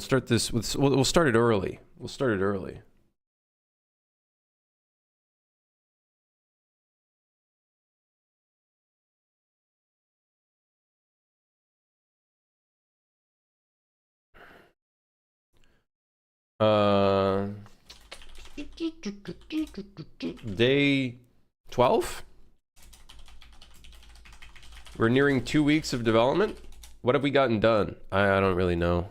We'll start this with. We'll start it early. We'll start it early. Day 12? We're nearing 2 weeks of development. What have we gotten done? I don't really know.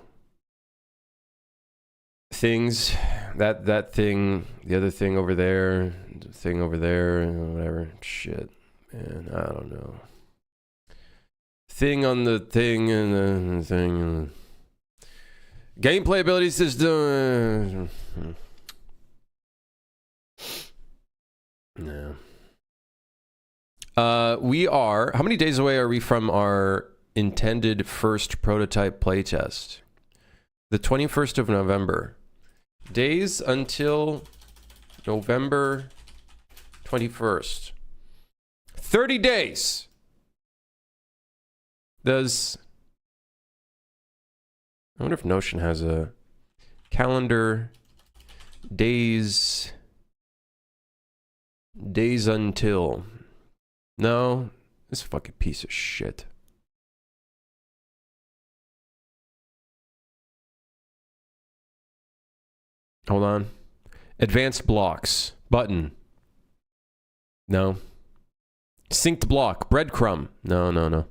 Things, that thing, the other thing over there, the thing over there, whatever. Shit, man, I don't know. Thing on the thing and the thing. Gameplay ability system. No. We are. How many days away are we from our intended first prototype playtest? The 21st of November. Days until November 21st. 30 days. I wonder if Notion has a calendar days until. No, this fucking piece of shit. Hold on. Advanced blocks. Button. No. Synced block. Breadcrumb. No, no, no.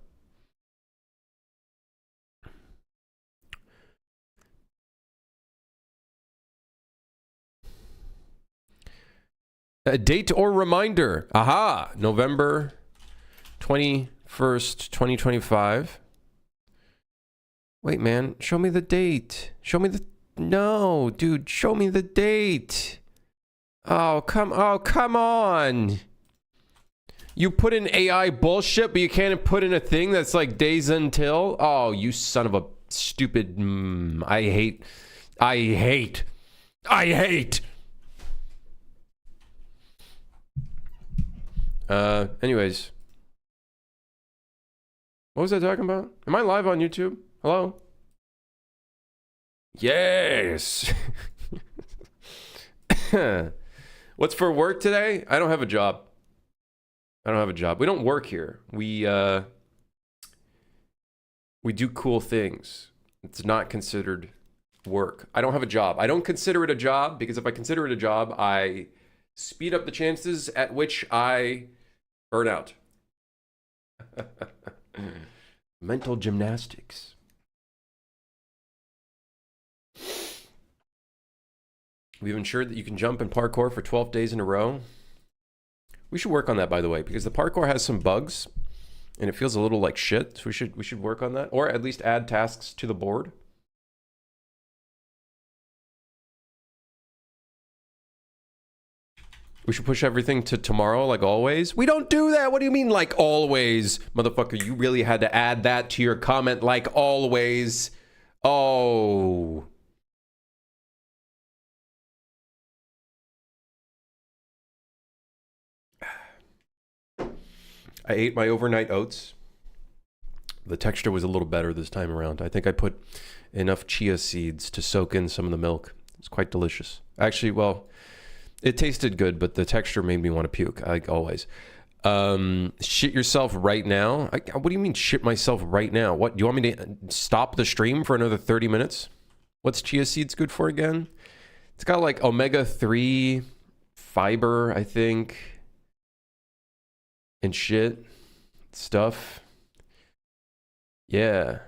A date or reminder. Aha! November 21st, 2025. Wait, man. Show me the date. Show me the... No, dude. Show me the date. Oh, come on. You put in AI bullshit, but you can't put in a thing that's like days until? Oh, you son of a stupid... I hate... Anyways. What was I talking about? Am I live on YouTube? Hello? Yes! What's for work today? I don't have a job. I don't have a job. We don't work here. We do cool things. It's not considered work. I don't have a job. I don't consider it a job because if I consider it a job, I speed up the chances at which I burn out. Mental gymnastics. We've ensured that you can jump in parkour for 12 days in a row. We should work on that, by the way, because the parkour has some bugs and it feels a little like shit. So we should work on that, or at least add tasks to the board. We should push everything to tomorrow, like always. We don't do that. What do you mean, like always? Motherfucker, you really had to add that to your comment, like always. Oh. I ate my overnight oats. The texture was a little better this time around. I think I put enough chia seeds to soak in some of the milk. It's quite delicious. Actually, well, it tasted good, but the texture made me want to puke, like always. Shit yourself right now? What do you mean shit myself right now? What, do you want me to stop the stream for another 30 minutes? What's chia seeds good for again? It's got like omega-3 fiber, I think. And shit. Stuff. Yeah.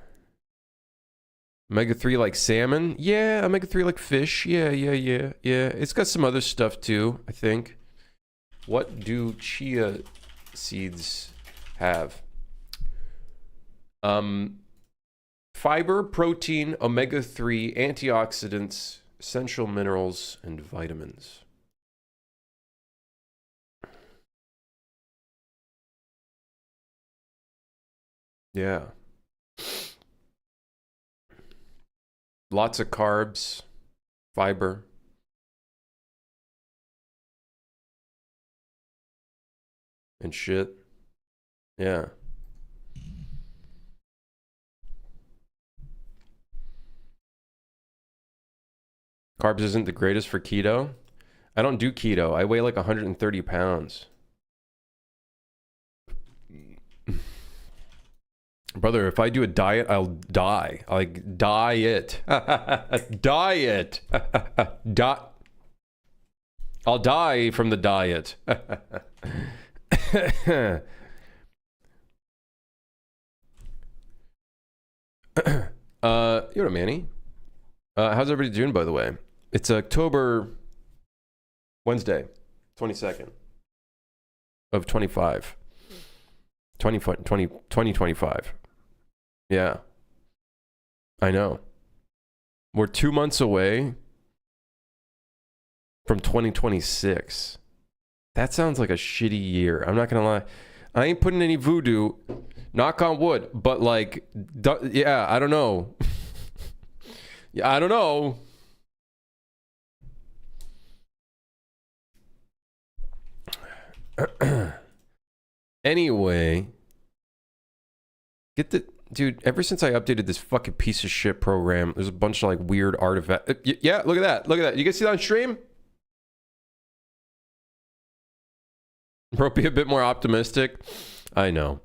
Omega-3 like salmon? Yeah, omega-3 like fish. Yeah. It's got some other stuff too, I think. What do chia seeds have? Fiber, protein, omega-3, antioxidants, essential minerals, and vitamins. Yeah. Lots of carbs, fiber. And shit. Yeah. Carbs isn't the greatest for keto. I don't do keto. I weigh like 130 pounds. Brother, if I do a diet, I'll die. Like, diet. Diet. I'll die from the diet. You know, Manny. How's everybody doing, by the way? It's October Wednesday, 22nd of 2025. Yeah. I know. We're 2 months away from 2026. That sounds like a shitty year. I'm not gonna lie. I ain't putting any voodoo, knock on wood, but like, yeah, I don't know. Yeah, I don't know. Anyway, dude, ever since I updated this fucking piece of shit program, there's a bunch of like weird artifacts. Yeah, look at that. Look at that. You guys see that on stream? Bro, be a bit more optimistic. I know.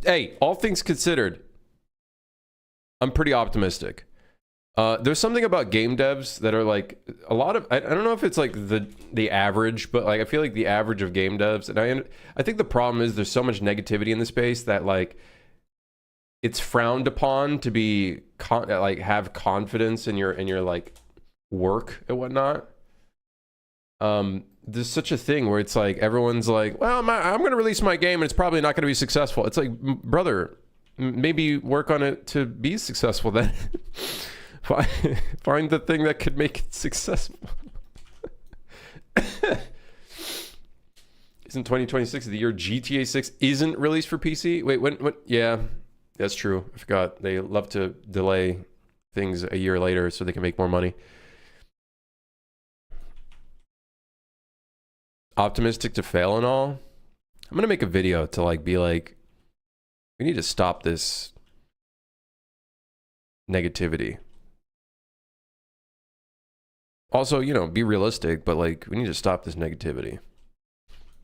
Hey, all things considered, I'm pretty optimistic. There's something about game devs that are like a lot of, I don't know if it's like the average, but like I feel like the average of game devs, and I think the problem is there's so much negativity in the space that like it's frowned upon to be like have confidence in your like work and whatnot. There's such a thing where it's like everyone's like, well, I'm going to release my game and it's probably not going to be successful. It's like, brother, maybe work on it to be successful then. Find the thing that could make it successful. Isn't 2026 the year GTA 6 isn't released for PC? Wait, when? Yeah, that's true. I forgot. They love to delay things a year later so they can make more money. Optimistic to fail and all. I'm gonna make a video to like be like, we need to stop this negativity. Also, you know, be realistic, but like we need to stop this negativity.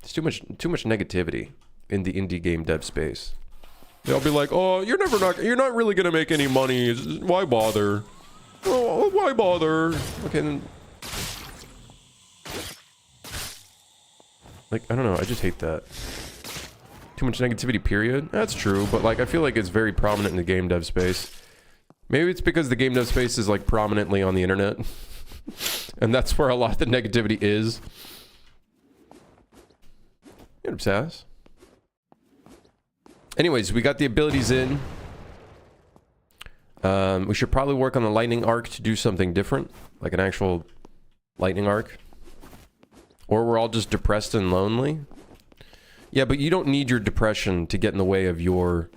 There's too much negativity in the indie game dev space. They'll be like, oh, you're not really gonna make any money. Why bother? Oh, why bother? Okay. Like, I don't know, I just hate that. Too much negativity, period. That's true, but like I feel like it's very prominent in the game dev space. Maybe it's because the game dev space is like prominently on the internet. And that's where a lot of the negativity is. You know what I'm saying? Anyways, we got the abilities in. We should probably work on the lightning arc to do something different. Like an actual lightning arc. Or we're all just depressed and lonely. Yeah, but you don't need your depression to get in the way of your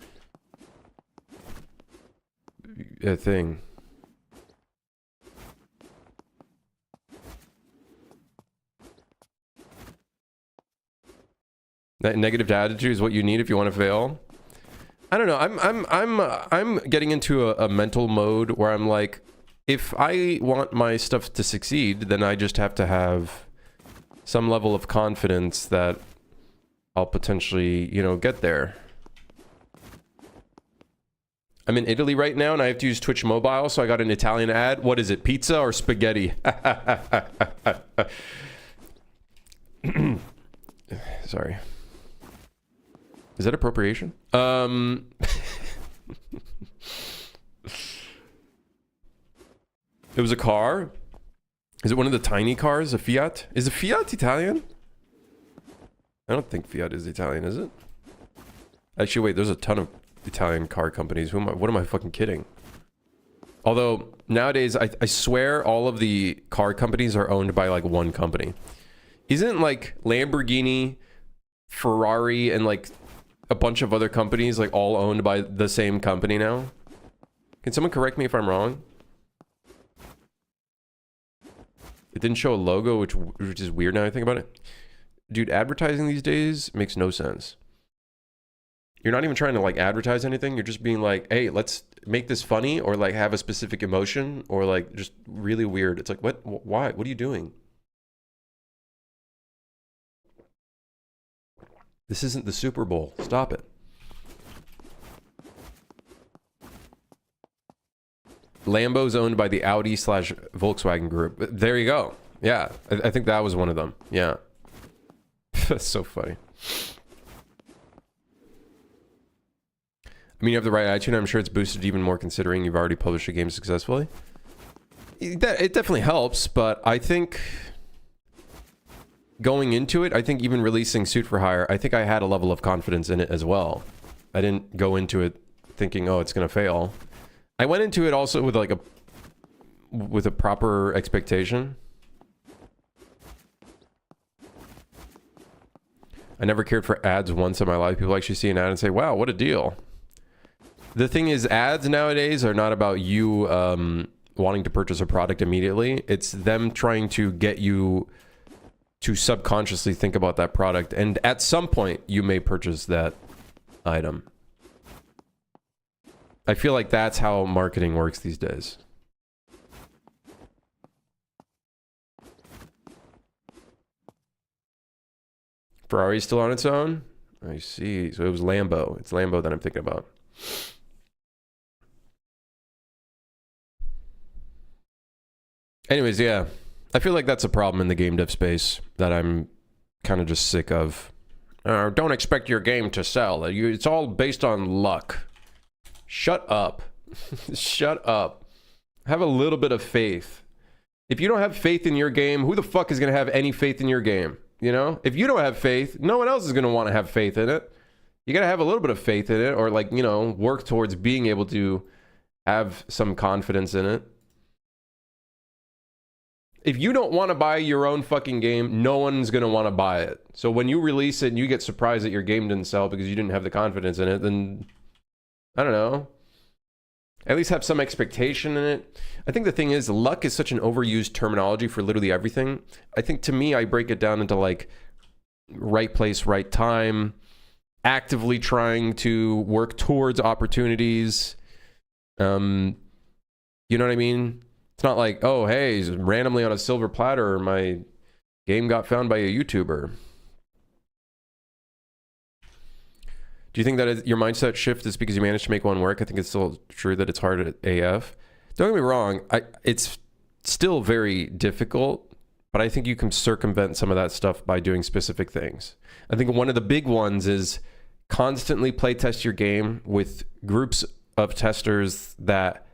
thing. That negative attitude is what you need if you want to fail. I don't know. I'm getting into a mental mode where I'm like, if I want my stuff to succeed, then I just have to have some level of confidence that I'll potentially, you know, get there. I'm in Italy right now and I have to use Twitch Mobile, so I got an Italian ad. What is it, pizza or spaghetti? Sorry. Is that appropriation? It was a car. Is it one of the tiny cars? A Fiat? Is a Fiat Italian? I don't think Fiat is Italian, is it? Actually, wait, there's a ton of Italian car companies. What am I fucking kidding? Although, nowadays, I swear all of the car companies are owned by, like, one company. Isn't, like, Lamborghini, Ferrari, and, like, a bunch of other companies, like, all owned by the same company now? Can someone correct me if I'm wrong? It didn't show a logo, which is weird now I think about it. Dude, advertising these days makes no sense. You're not even trying to like advertise anything. You're just being like, hey, let's make this funny or like have a specific emotion or like just really weird. It's like, what? Why? What are you doing? This isn't the Super Bowl. Stop it. Lambo's owned by the Audi / Volkswagen group. There you go. Yeah, I think that was one of them. Yeah. That's so funny. I mean, you have the right attitude. I'm sure it's boosted even more considering you've already published a game successfully. It definitely helps, but I think going into it, I think even releasing Suit for Hire, I think I had a level of confidence in it as well. I didn't go into it thinking, oh, it's going to fail. I went into it also with like a proper expectation. I never cared for ads once in my life. People actually see an ad and say, wow, what a deal. The thing is, ads nowadays are not about you wanting to purchase a product immediately. It's them trying to get you to subconsciously think about that product. And at some point, you may purchase that item. I feel like that's how marketing works these days. Ferrari's still on its own? I see. So it was Lambo. It's Lambo that I'm thinking about. Anyways, yeah. I feel like that's a problem in the game dev space that I'm kind of just sick of. Don't expect your game to sell. It's all based on luck. Shut up. Shut up. Have a little bit of faith. If you don't have faith in your game, who the fuck is going to have any faith in your game? You know? If you don't have faith, no one else is going to want to have faith in it. You got to have a little bit of faith in it or like, you know, work towards being able to have some confidence in it. If you don't want to buy your own fucking game, no one's going to want to buy it. So when you release it and you get surprised that your game didn't sell because you didn't have the confidence in it, then I don't know. At least have some expectation in it. I think the thing is, luck is such an overused terminology for literally everything. I think to me, I break it down into like right place, right time, actively trying to work towards opportunities. You know what I mean? It's not like, oh, hey, randomly on a silver platter, my game got found by a YouTuber. Do you think that your mindset shift is because you managed to make one work? I think it's still true that it's hard at AF. Don't get me wrong. It's still very difficult, but I think you can circumvent some of that stuff by doing specific things. I think one of the big ones is constantly play test your game with groups of testers that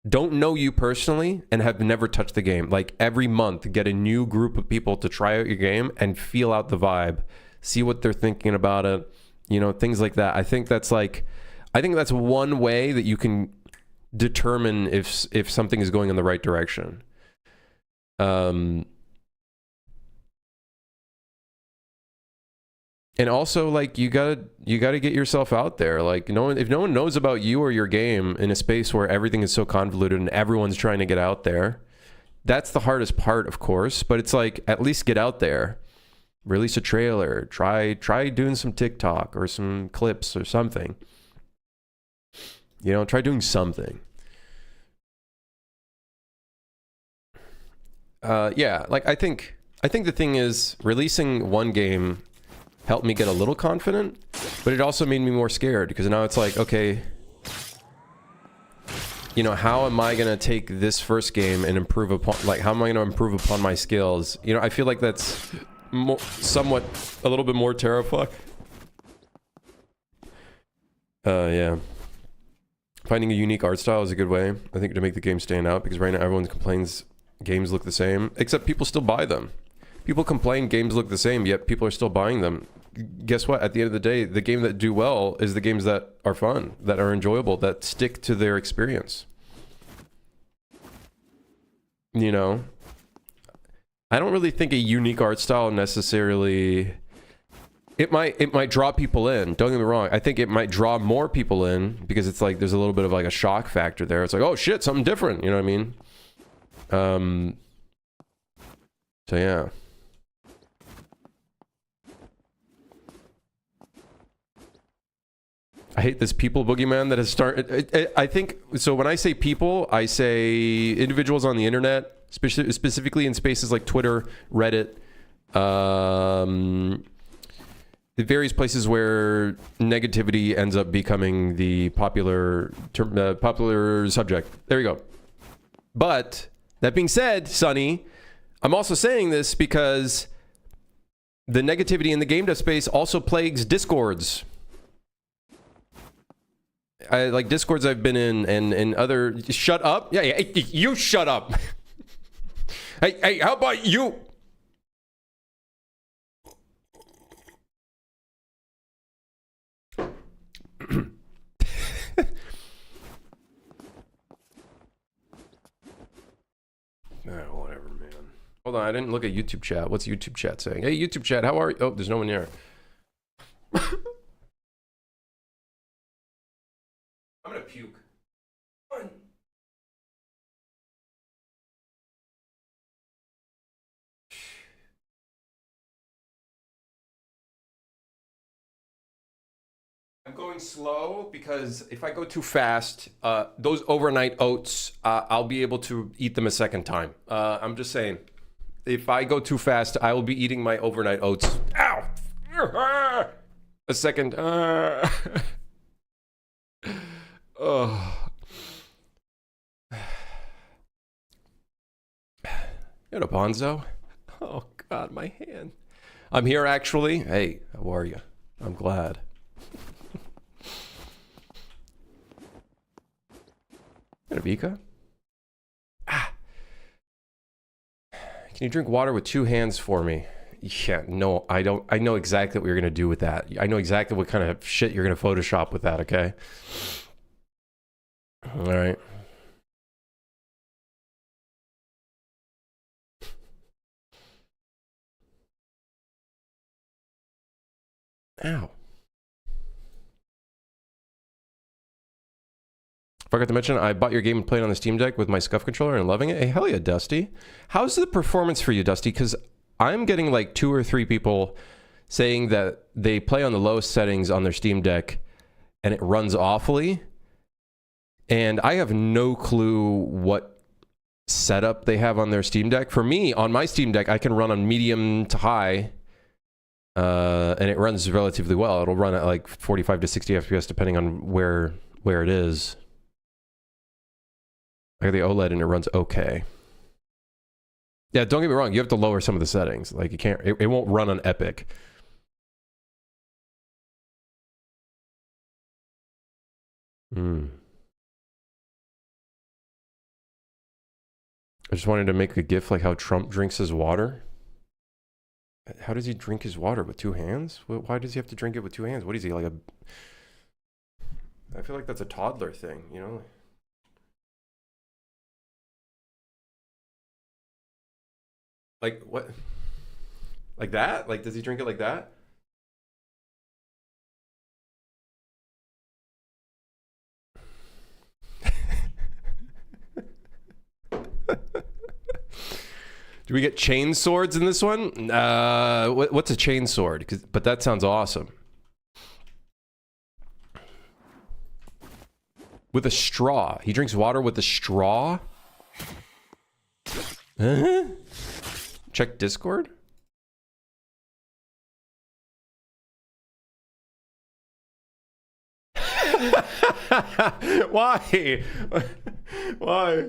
don't know you personally and have never touched the game. Like every month, get a new group of people to try out your game and feel out the vibe, see what they're thinking about it, you know, things like that. I think that's one way that you can determine if something is going in the right direction. And also, like, you gotta get yourself out there. Like, if no one knows about you or your game in a space where everything is so convoluted and everyone's trying to get out there, that's the hardest part, of course. But it's like, at least get out there, release a trailer, try doing some TikTok or some clips or something. You know, try doing something. Yeah, like I think the thing is releasing one game helped me get a little confident, but it also made me more scared because now it's like, okay, you know, how am I going to take this first game and improve upon, like, how am I going to improve upon my skills? You know, I feel like that's somewhat a little bit more terrifying. Yeah. Finding a unique art style is a good way, I think, to make the game stand out, because right now everyone complains games look the same, except people still buy them. People complain games look the same, yet people are still buying them. Guess what? At the end of the day, the game that do well is the games that are fun, that are enjoyable, that stick to their experience. You know? I don't really think a unique art style necessarily... It might draw people in. Don't get me wrong. I think it might draw more people in because it's like there's a little bit of like a shock factor there. It's like, oh shit, something different. You know what I mean? So yeah. I hate this people boogeyman that has started. I think so. When I say people, I say individuals on the internet, specifically in spaces like Twitter, Reddit, various places where negativity ends up becoming the popular subject. There you go. But that being said, Sonny, I'm also saying this because the negativity in the game dev space also plagues Discords. I like Discords I've been in and other. Shut up! Yeah, you shut up. Hey, how about you? Whatever, man. Hold on, I didn't look at YouTube chat. What's YouTube chat saying? Hey, YouTube chat, how are you? Oh, there's no one here. I'm gonna puke. I'm going slow because if I go too fast, those overnight oats, I'll be able to eat them a second time. I'm just saying, if I go too fast, I will be eating my overnight oats. Ow! A second. Oh. You know, Bonzo? Oh, God, my hand. I'm here, actually. Hey, how are you? I'm glad. Vika? Ah. Can you drink water with two hands for me? Yeah, no, I don't. I know exactly what you're going to do with that. I know exactly what kind of shit you're going to Photoshop with that, okay? All right. Ow. Forgot to mention, I bought your game and played on the Steam Deck with my Scuff controller and loving it. Hey, hell yeah, Dusty. How's the performance for you, Dusty? Because I'm getting like 2 or 3 people saying that they play on the lowest settings on their Steam Deck and it runs awfully. And I have no clue what setup they have on their Steam Deck. For me, on my Steam Deck, I can run on medium to high. And it runs relatively well. It'll run at like 45 to 60 FPS depending on where it is. I got the OLED and it runs okay. Yeah, don't get me wrong. You have to lower some of the settings. Like you can't, it won't run on Epic. I just wanted to make a GIF like how Trump drinks his water. How does he drink his water? With 2 hands? Why does he have to drink it with 2 hands? What is he, like a... I feel like that's a toddler thing, you know? Like, what? Like that? Like, does he drink it like that? Do we get chain swords in this one? What's a chain sword? But that sounds awesome. With a straw. He drinks water with a straw? Huh? Check Discord? Why? Why?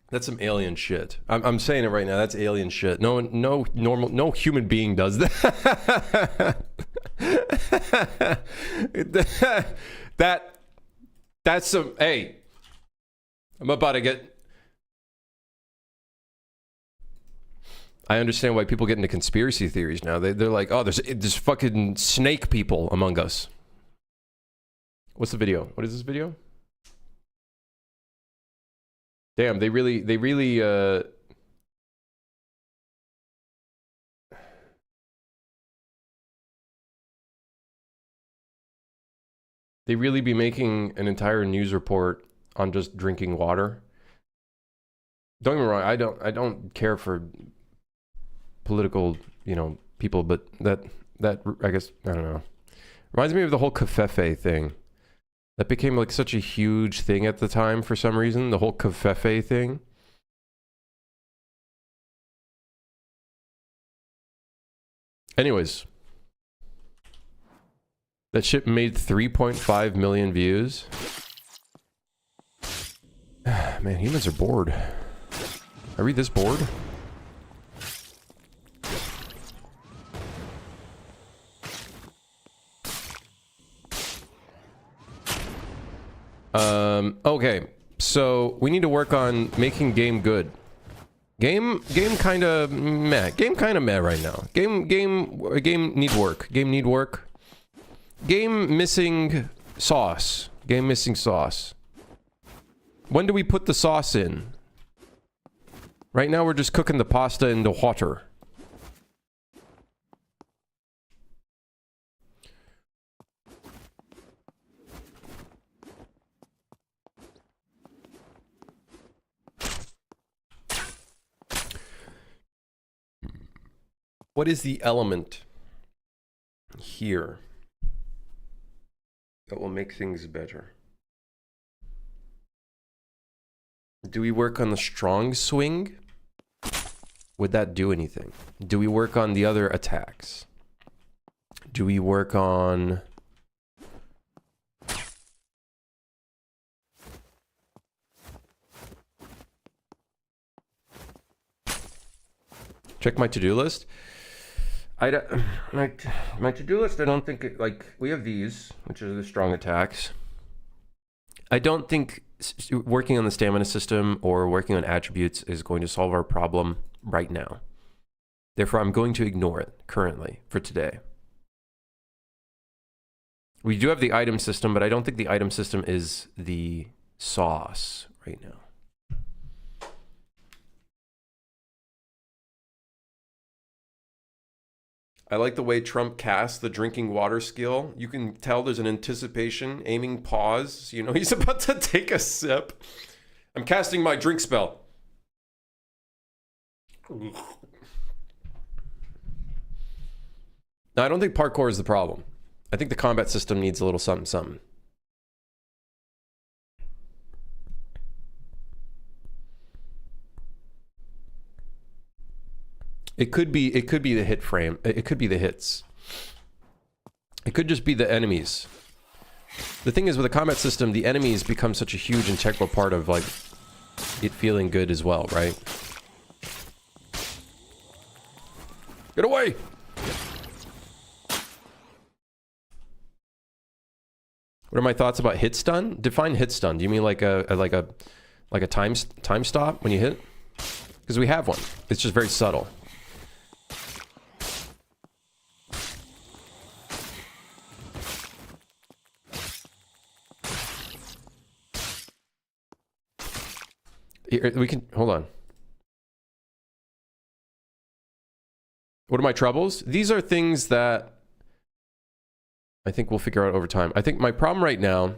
That's some alien shit. I'm saying it right now. That's alien shit. No normal, no human being does that. That's some. Hey, I'm about to get. I understand why people get into conspiracy theories now. They're like, oh, there's fucking snake people among us. What's the video? What is this video? Damn, they really they really be making an entire news report on just drinking water. Don't get me wrong, I don't care for political, you know, people, but that, I guess, I don't know. Reminds me of the whole Covfefe thing. That became like such a huge thing at the time for some reason, the whole Covfefe thing. Anyways. That shit made 3.5 million views. Man, humans are bored. I read this board. Okay. So we need to work on making game good. Game kind of meh. Game kind of meh right now. Game need work. Game need work. Game missing sauce. Game missing sauce. When do we put the sauce in? Right now we're just cooking the pasta in the water. What is the element here that will make things better? Do we work on the strong swing? Would that do anything? Do we work on the other attacks? Do we work on... Check my to-do list. My to-do list, I don't think, like, we have these, which are the strong attacks. I don't think working on the stamina system or working on attributes is going to solve our problem right now. Therefore, I'm going to ignore it currently for today. We do have the item system, but I don't think the item system is the sauce right now. I like the way Trump casts the drinking water skill. You can tell there's an anticipation, aiming pause. You know, he's about to take a sip. I'm casting my drink spell. Now, I don't think parkour is the problem. I think the combat system needs a little something, something. It could be the hit frame. It could be the hits. It could just be the enemies. The thing is, with the combat system, the enemies become such a huge integral part of, like, it feeling good as well, right? Get away! What are my thoughts about hit stun? Define hit stun. Do you mean like a time stop when you hit? Because we have one. It's just very subtle. We can, hold on. What are my troubles? These are things that I think we'll figure out over time. I think my problem right now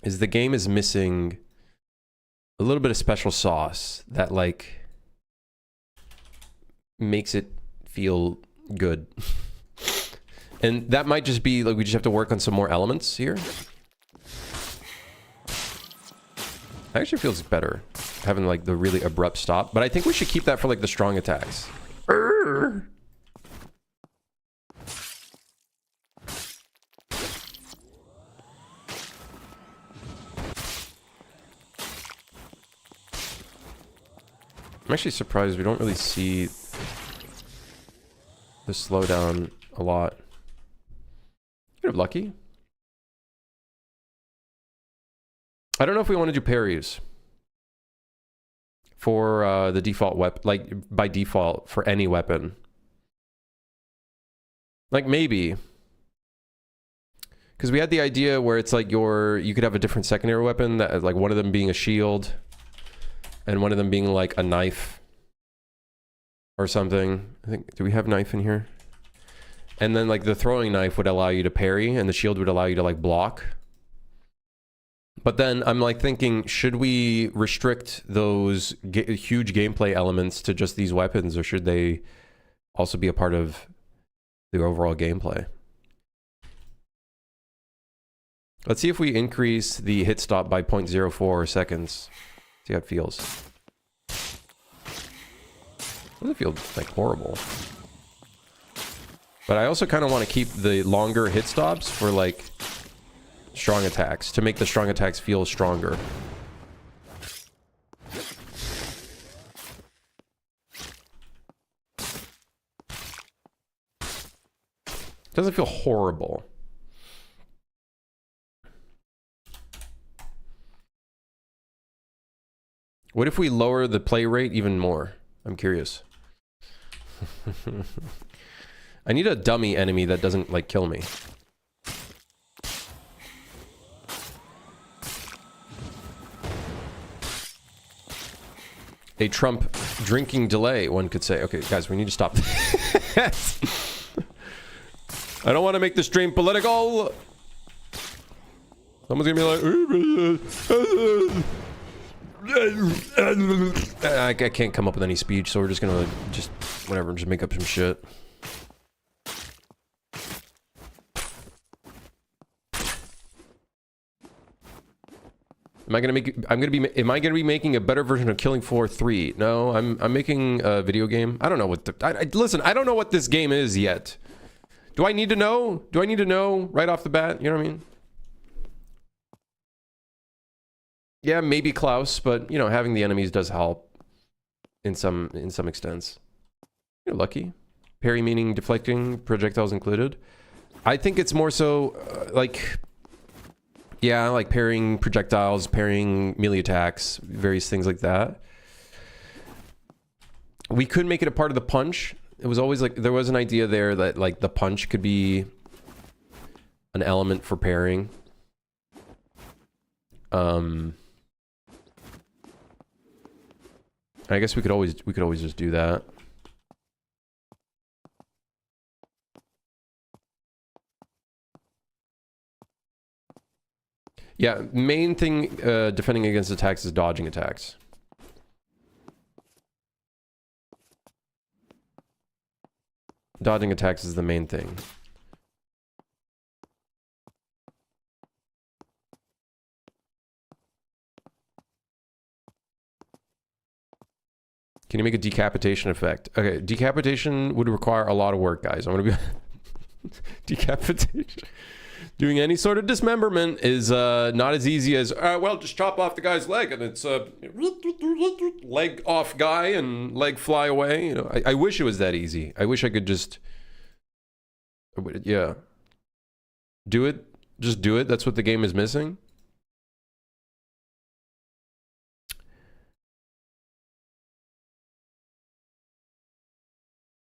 is the game is missing a little bit of special sauce that, like, makes it feel good. And that might just be, like, we just have to work on some more elements here. Actually feels better having, like, the really abrupt stop, but I think we should keep that for, like, the strong attacks. I'm actually surprised we don't really see the slowdown a lot. Kind of lucky. I don't know if we want to do parries for the default weapon, like by default for any weapon. Like maybe, because we had the idea where it's like you could have a different secondary weapon that, like, one of them being a shield and one of them being like a knife or something. I think, do we have knife in here? And then, like, the throwing knife would allow you to parry and the shield would allow you to, like, block. But then I'm, like, thinking, should we restrict those huge gameplay elements to just these weapons, or should they also be a part of the overall gameplay. Let's see if we increase the hit stop by 0.04 seconds. See how it feels. Doesn't feel like horrible. But I also kind of want to keep the longer hit stops for like strong attacks, to make the strong attacks feel stronger. Doesn't feel horrible. What if we lower the play rate even more? I'm curious. I need a dummy enemy that doesn't, like, kill me. A Trump drinking delay, one could say. Okay, guys, we need to stop. I don't want to make the stream political. Someone's gonna be like, I can't come up with any speech, so we're just gonna just whatever, just make up some shit. Am I gonna be making a better version of Killing Floor 3? No, I'm making a video game. I don't know what listen, I don't know what this game is yet. Do I need to know? Do I need to know right off the bat? You know what I mean? Yeah, maybe Klaus, but you know, having the enemies does help in some extents. You're lucky. Parry meaning deflecting, projectiles included. I think it's more so like, yeah, like parrying projectiles, parrying melee attacks, various things like that. We could make it a part of the punch. It was always like, there was an idea there that like the punch could be an element for parrying. I guess we could always just do that. Yeah, main thing defending against attacks is dodging attacks. Dodging attacks is the main thing. Can you make a decapitation effect? Okay, decapitation would require a lot of work, guys. I'm gonna be decapitation. Doing any sort of dismemberment is not as easy as well, just chop off the guy's leg and it's leg off guy and leg fly away. You know, I wish it was that easy. I wish I could just, yeah, do it. Just do it. That's what the game is missing.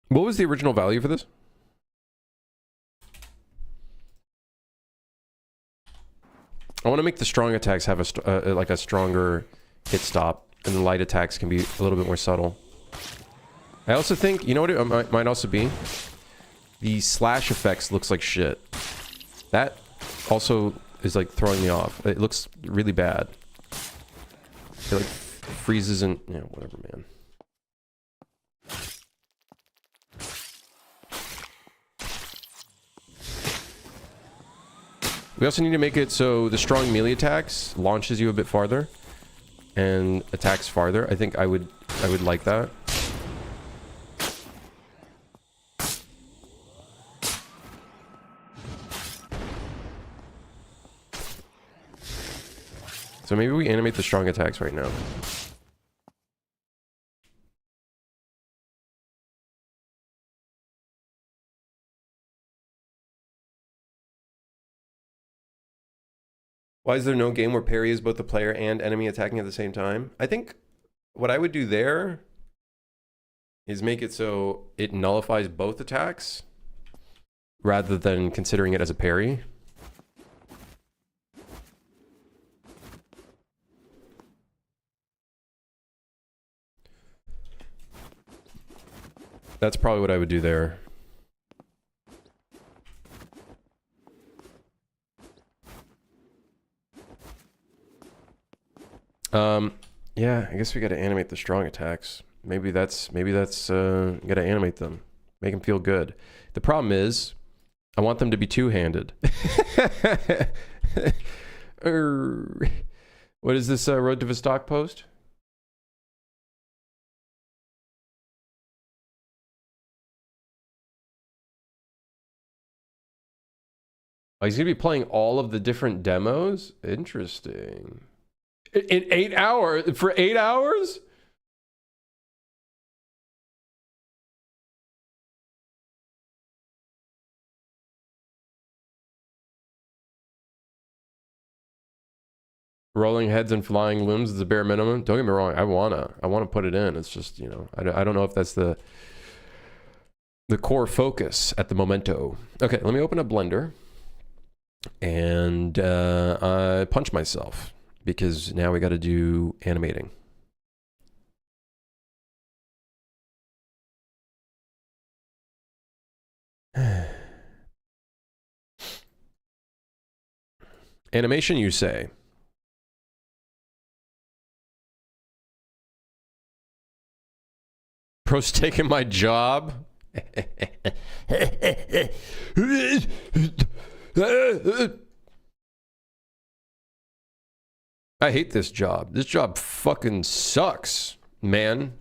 What was the original value for this? I want to make the strong attacks have a like a stronger hit stop, and the light attacks can be a little bit more subtle. I also think, you know what it might also be? The slash effects looks like shit. That also is like throwing me off. It looks really bad. It like freezes and, you know, whatever, man. We also need to make it so the strong melee attacks launches you a bit farther and attacks farther. I think I would like that. So maybe we animate the strong attacks right now. Why is there no game where parry is both the player and enemy attacking at the same time? I think what I would do there is make it so it nullifies both attacks rather than considering it as a parry. That's probably what I would do there. Yeah, I guess we gotta animate the strong attacks. Maybe that's gotta animate them. Make them feel good. The problem is, I want them to be two-handed. What is this Road to Vostok post? Oh, he's going to be playing all of the different demos? Interesting. In 8 hours? For 8 hours? Rolling heads and flying limbs is the bare minimum. Don't get me wrong. I wanna put it in. It's just, you know, I don't know if that's the core focus at the momento. Okay, let me open up Blender. And I punch myself because now we got to do animating. Animation, you say? Bro's taking my job? I hate this job. This job fucking sucks, man.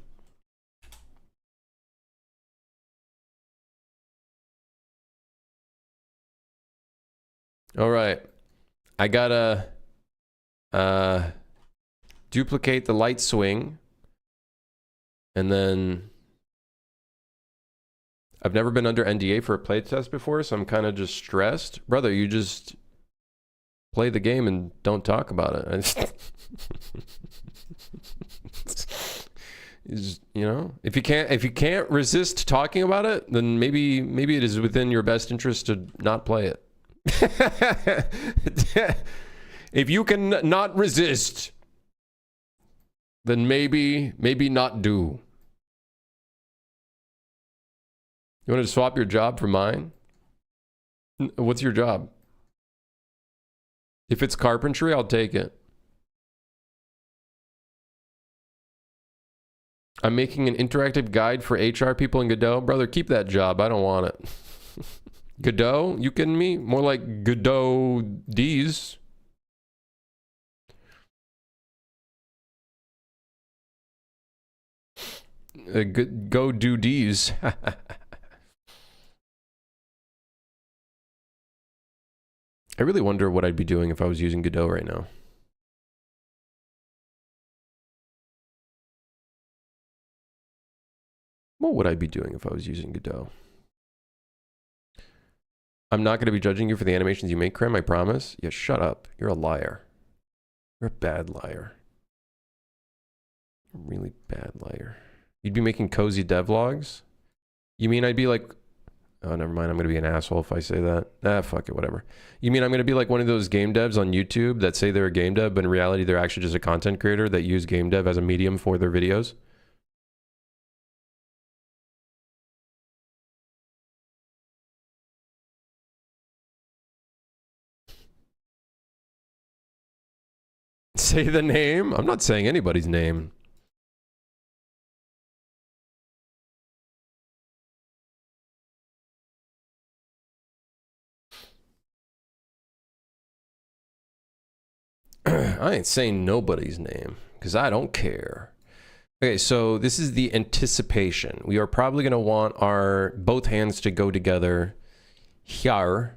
All right. I gotta duplicate the light swing. And then I've never been under NDA for a playtest before, so I'm kind of just stressed. Brother, you just play the game and don't talk about it. You know, if you can't resist talking about it, then maybe it is within your best interest to not play it. If you can not resist, then maybe not do. You want to swap your job for mine? What's your job? If it's carpentry, I'll take it. I'm making an interactive guide for HR people in Godot. Brother, keep that job. I don't want it. Godot? You kidding me? More like Godot D's. Go do D's. I really wonder what I'd be doing if I was using Godot right now. What would I be doing if I was using Godot? I'm not going to be judging you for the animations you make, Krem, I promise. Yeah, shut up. You're a liar. You're a bad liar. A really bad liar. You'd be making cozy devlogs? You mean I'd be like... Oh, never mind. I'm going to be an asshole if I say that. Ah, fuck it, whatever. You mean I'm going to be like one of those game devs on YouTube that say they're a game dev, but in reality they're actually just a content creator that use game dev as a medium for their videos? Say the name? I'm not saying anybody's name. I ain't saying nobody's name because I don't care. Okay, so this is the anticipation. We are probably going to want our both hands to go together here.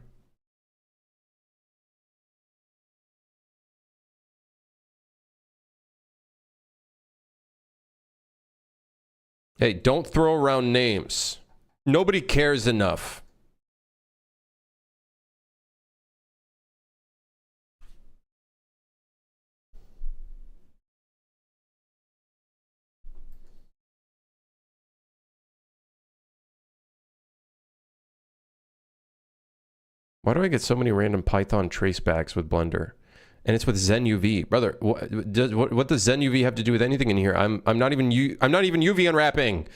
Hey, don't throw around names. Nobody cares enough. Why do I get so many random Python tracebacks with Blender? And it's with ZenUV, brother. What does ZenUV have to do with anything in here? I'm not even UV unwrapping.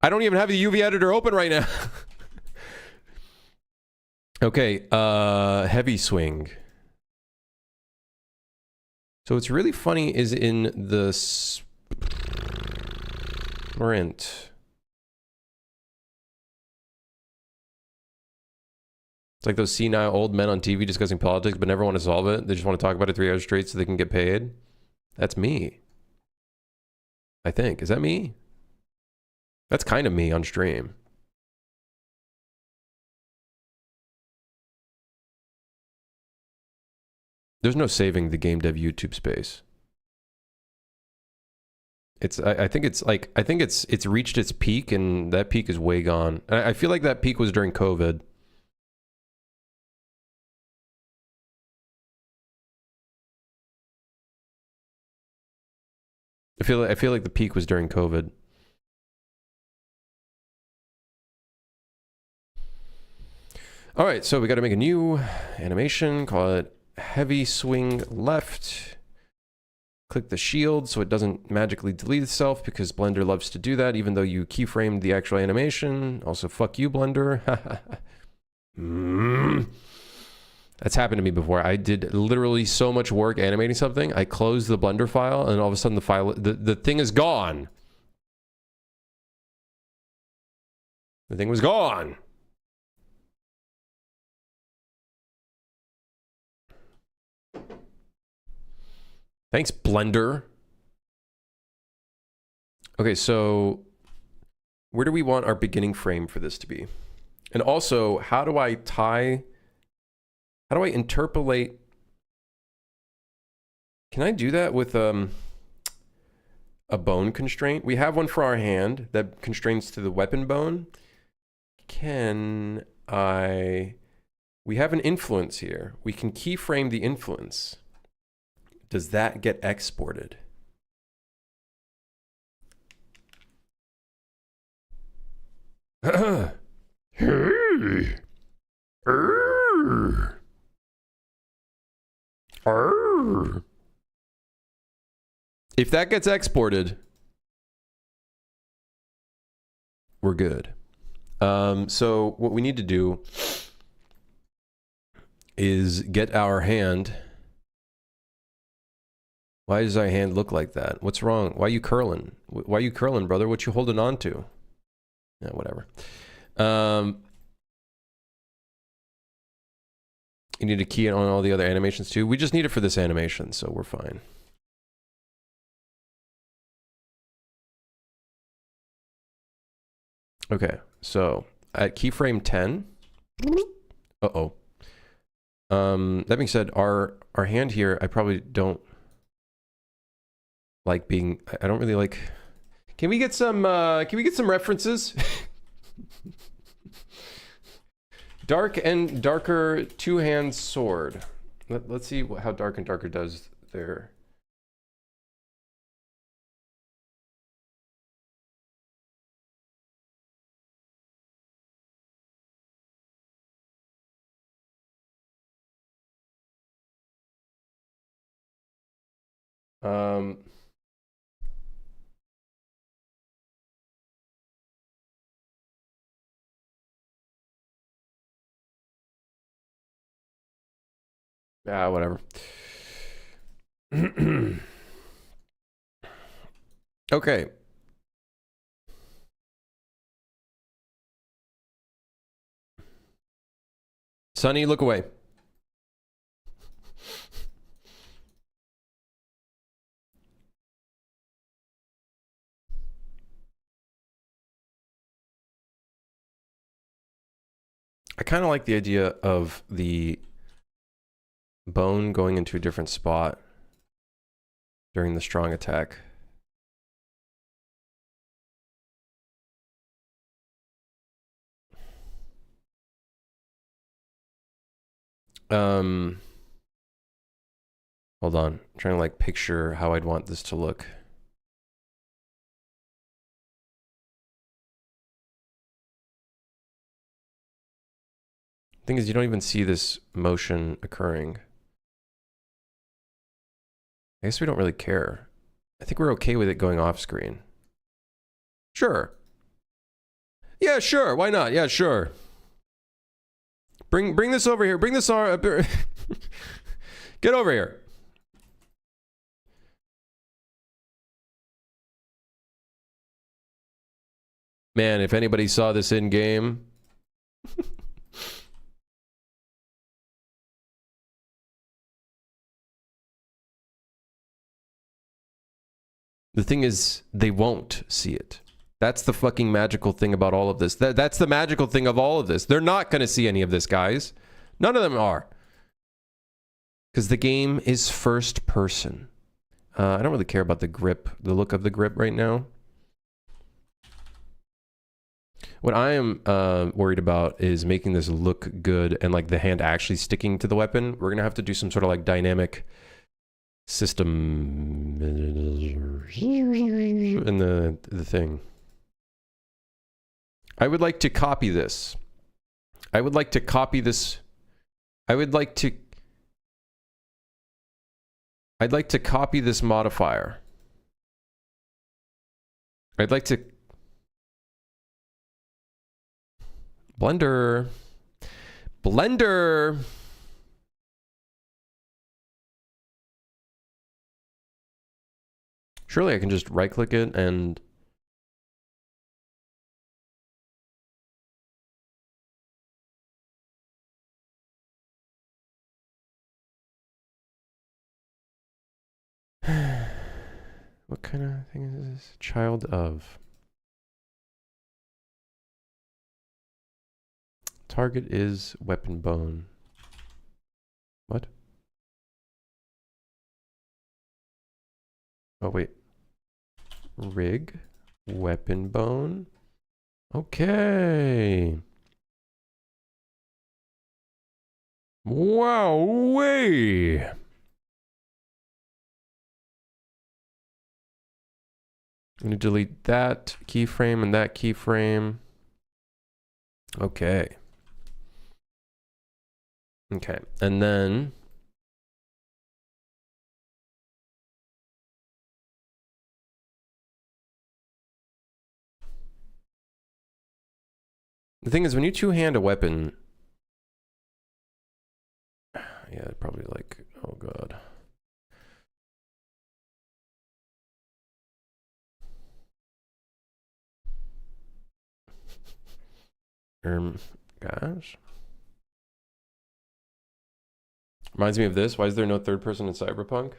I don't even have the UV editor open right now. Okay, heavy swing. So what's really funny is in the sprint. It's like those senile old men on TV discussing politics but never want to solve it. They just want to talk about it 3 hours straight so they can get paid. That's me. I think. Is that me? That's kind of me on stream. There's no saving the game dev YouTube space. I think it's reached its peak, and that peak is way gone. I feel like that peak was during COVID. I feel like the peak was during COVID. All right, so we got to make a new animation. Call it heavy swing left. Click the shield so it doesn't magically delete itself, because Blender loves to do that, even though you keyframed the actual animation. Also, fuck you, Blender. That's happened to me before. I did literally so much work animating something. I closed the Blender file, and all of a sudden the thing is gone. The thing was gone. Thanks, Blender. Okay, so where do we want our beginning frame for this to be? And also, how do I interpolate? Can I do that with a bone constraint? We have one for our hand that constrains to the weapon bone. We have an influence here. We can keyframe the influence. Does that get exported? If that gets exported, we're good. So what we need to do is get our hand. Why does our hand look like that? What's wrong? Why are you curling? Why are you curling, brother? What you holding on to? Yeah, whatever. You need to key it on all the other animations too. We just need it for this animation, so we're fine. Okay, so at keyframe 10. Uh-oh. That being said, our hand here, I probably don't like being, I don't really like. Can we get some references? Dark and Darker two-hand sword. Let's see how Dark and Darker does there. Yeah, whatever. Okay. Sonny, look away. I kind of like the idea of the bone going into a different spot during the strong attack. Hold on. I'm trying to like picture how I'd want this to look. Thing is, you don't even see this motion occurring. I guess we don't really care. I think we're okay with it going off screen. Sure. Yeah, sure. Why not? Yeah, sure. Bring this over here. Bring this arm. Get over here. Man, if anybody saw this in game. The thing is, they won't see it. That's the fucking magical thing about all of this. That's the magical thing of all of this. They're not going to see any of this, guys. None of them are. Because the game is first person. I don't really care about the grip, the look of the grip right now. What I am worried about is making this look good and like the hand actually sticking to the weapon. We're going to have to do some sort of like dynamic system in the thing. I would like to copy this. I would like to copy this. I'd like to copy this modifier. I'd like to Blender. Surely I can just right click it and what kind of thing is this? Child of. Target is weapon bone. What? Oh, wait. Rig. Weapon bone. Okay. Wow, way. I'm going to delete that keyframe and that keyframe. Okay. Okay, and then the thing is, when you two-hand a weapon, yeah, probably like, oh god. Gosh. Reminds me of this. Why is there no third person in Cyberpunk?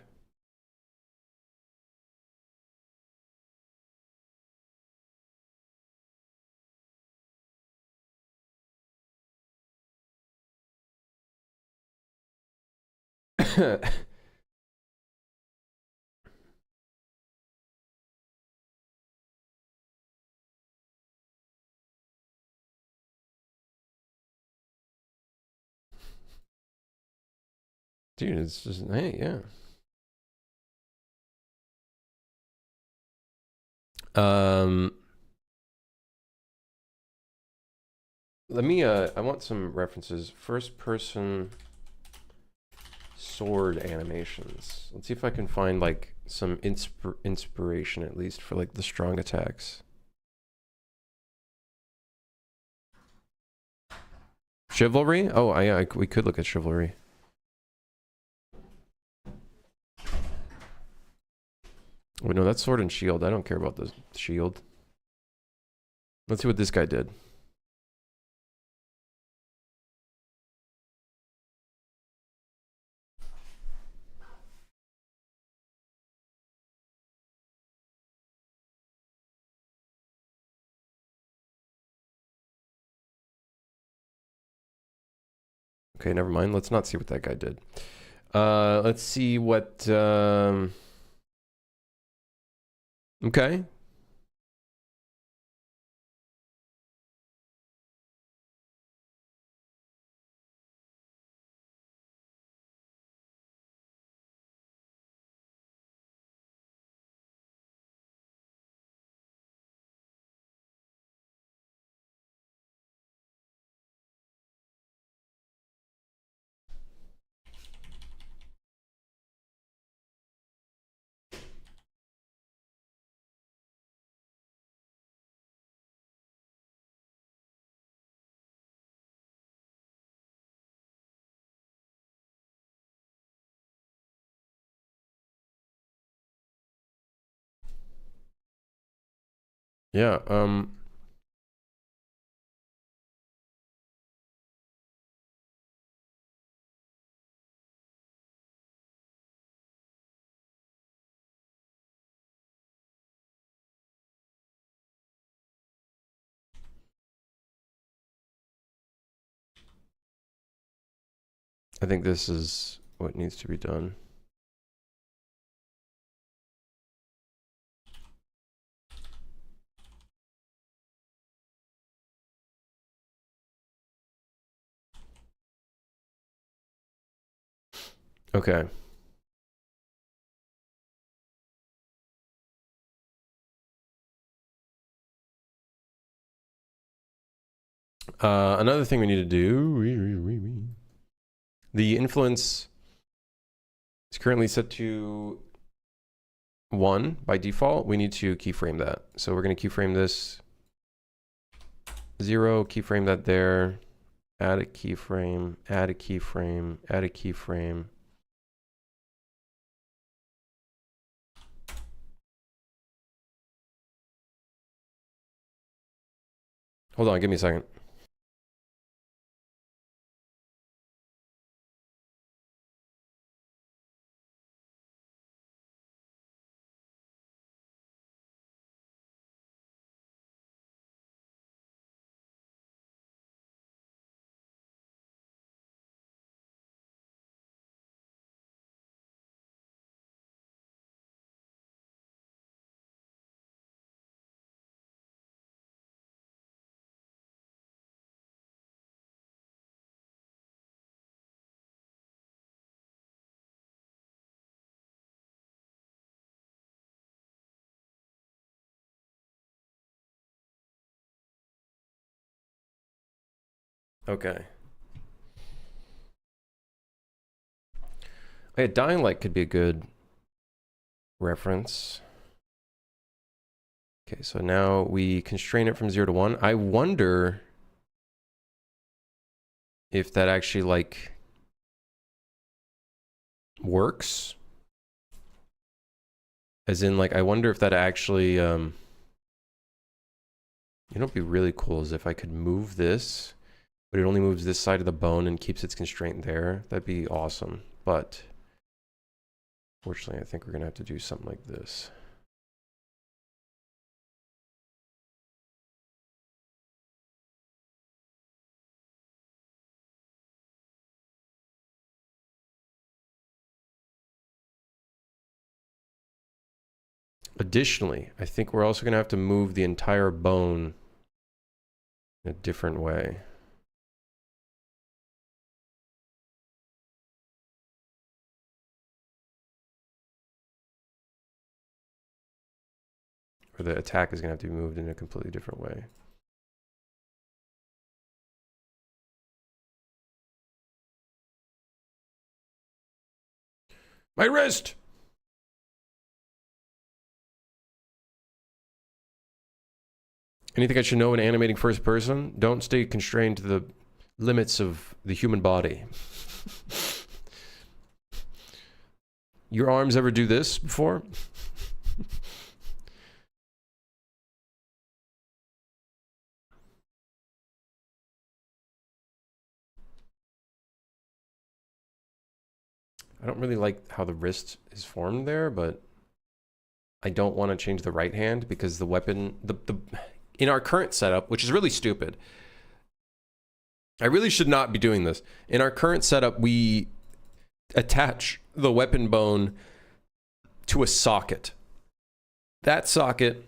Dude, it's just, hey, yeah. Let me, I want some references. First person sword animations. Let's see if I can find like some inspiration at least for like the strong attacks. Chivalry? Oh, yeah, we could look at chivalry. Oh, no, that's sword and shield. I don't care about the shield. Let's see what this guy did. Okay, never mind. Let's not see what that guy did. Let's see what... Okay. Yeah, I think this is what needs to be done. Okay. Another thing we need to do, the influence is currently set to 1 by default. We need to keyframe that. So we're going to keyframe this 0, keyframe that there, add a keyframe, add a keyframe, add a keyframe. Hold on, give me a second. Okay. Hey, Dying Light could be a good reference. Okay, so now we constrain it from 0 to 1. I wonder if that actually like works. As in, like, I wonder if that actually, you know what'd be really cool is if I could move this, but it only moves this side of the bone and keeps its constraint there. That'd be awesome. But fortunately, I think we're gonna have to do something like this. Additionally, I think we're also gonna have to move the entire bone in a different way. Or the attack is gonna have to be moved in a completely different way. My wrist! Anything I should know in animating first person? Don't stay constrained to the limits of the human body. Your arms ever do this before? I don't really like how the wrist is formed there, but I don't want to change the right hand because the weapon, in our current setup, which is really stupid. I really should not be doing this. In our current setup, we attach the weapon bone to a socket. That socket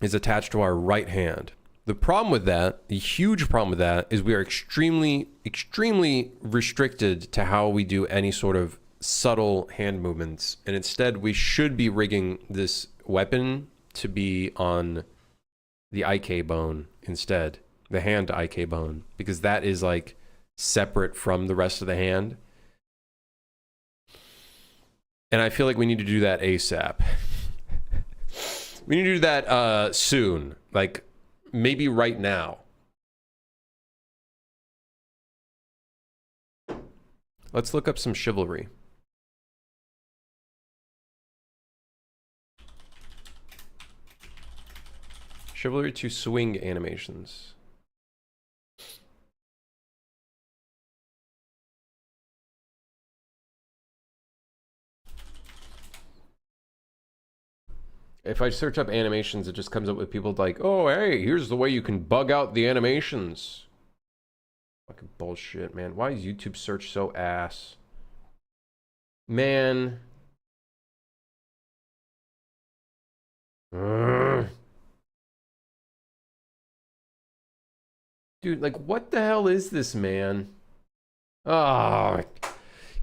is attached to our right hand. The problem with that, the huge problem with that, is we are extremely, extremely restricted to how we do any sort of subtle hand movements. And instead, we should be rigging this weapon to be on the IK bone instead, the hand IK bone, because that is like separate from the rest of the hand. And I feel like we need to do that ASAP. We need to do that soon, like maybe right now. Let's look up some chivalry. Chivalry to swing animations. If I search up animations, it just comes up with people like, oh, hey, here's the way you can bug out the animations. Fucking bullshit, man. Why is YouTube search so ass? Man. Ugh. Dude, like, what the hell is this, man? Oh,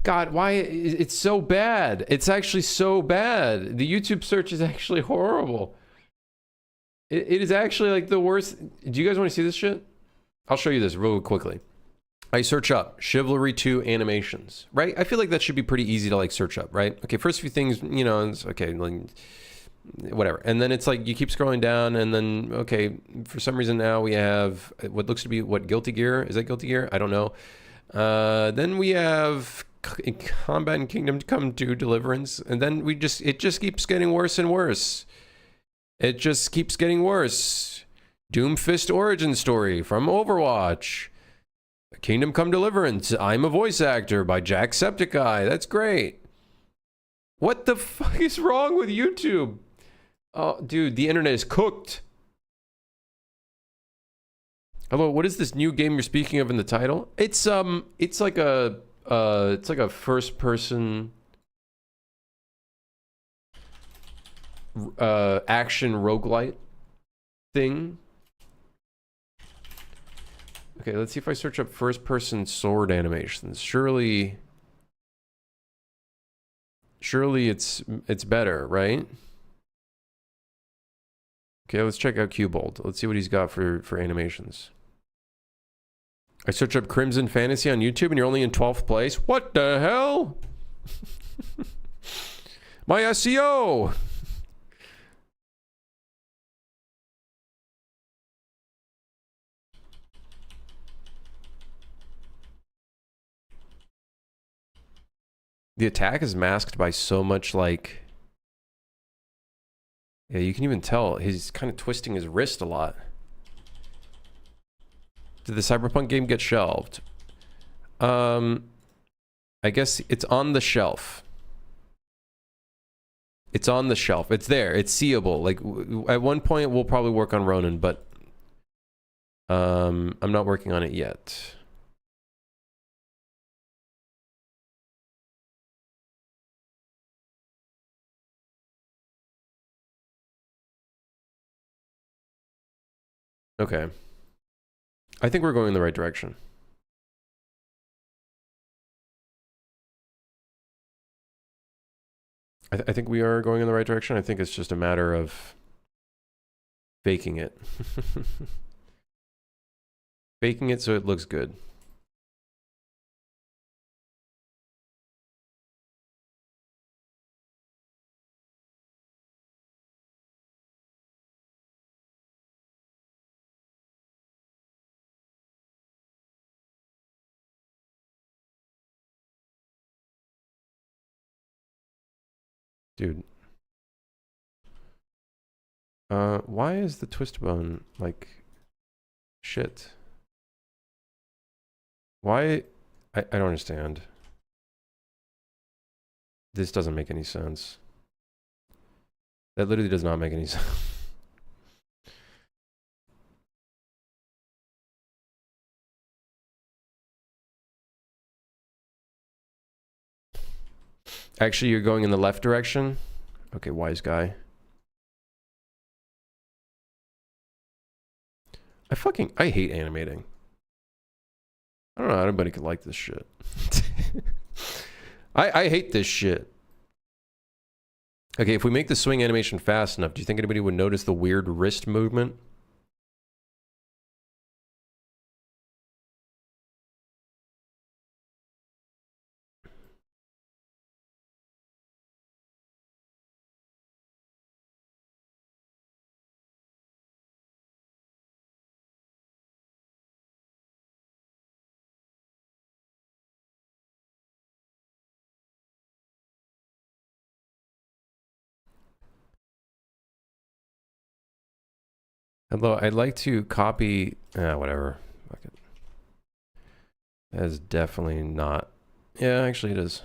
God, why? It's so bad. It's actually so bad. The YouTube search is actually horrible. It is actually like the worst. Do you guys want to see this shit? I'll show you this real quickly. I search up Chivalry 2 animations, right? I feel like that should be pretty easy to like search up, right? Okay, first few things, you know, it's okay, like whatever. And then it's like you keep scrolling down and then, okay, for some reason now we have what looks to be what, Guilty Gear? Is that Guilty Gear? I don't know. Then we have Combat and Kingdom Come 2 Deliverance. And then it just keeps getting worse and worse. It just keeps getting worse. Doomfist Origin Story from Overwatch. Kingdom Come Deliverance, I'm a Voice Actor by Jacksepticeye. That's great. What the fuck is wrong with YouTube? Oh, dude, the internet is cooked. Hello, what is this new game you're speaking of in the title? It's like a first person action roguelite thing. Okay, let's see if I search up first person sword animations. Surely it's better, right? Okay, let's check out Cubold. Let's see what he's got for animations. I search up Crimson Fantasy on YouTube and you're only in 12th place. What the hell? My SEO. The attack is masked by so much like... Yeah, you can even tell he's kind of twisting his wrist a lot. Did the Cyberpunk game get shelved? I guess it's on the shelf. It's on the shelf. It's there. It's seeable. Like, at one point, we'll probably work on Ronin, but... I'm not working on it yet. Okay. I think we're going in the right direction. I think we are going in the right direction. I think it's just a matter of faking it. Faking it so it looks good. Dude. Why is the twist bone like shit? Why? I don't understand. This doesn't make any sense. That literally does not make any sense. Actually, you're going in the left direction? Okay, wise guy. I hate animating. I don't know how anybody could like this shit. I hate this shit. Okay, if we make the swing animation fast enough, do you think anybody would notice the weird wrist movement? Although I'd like to copy... whatever. Fuck it. That is definitely not... Yeah, actually it is.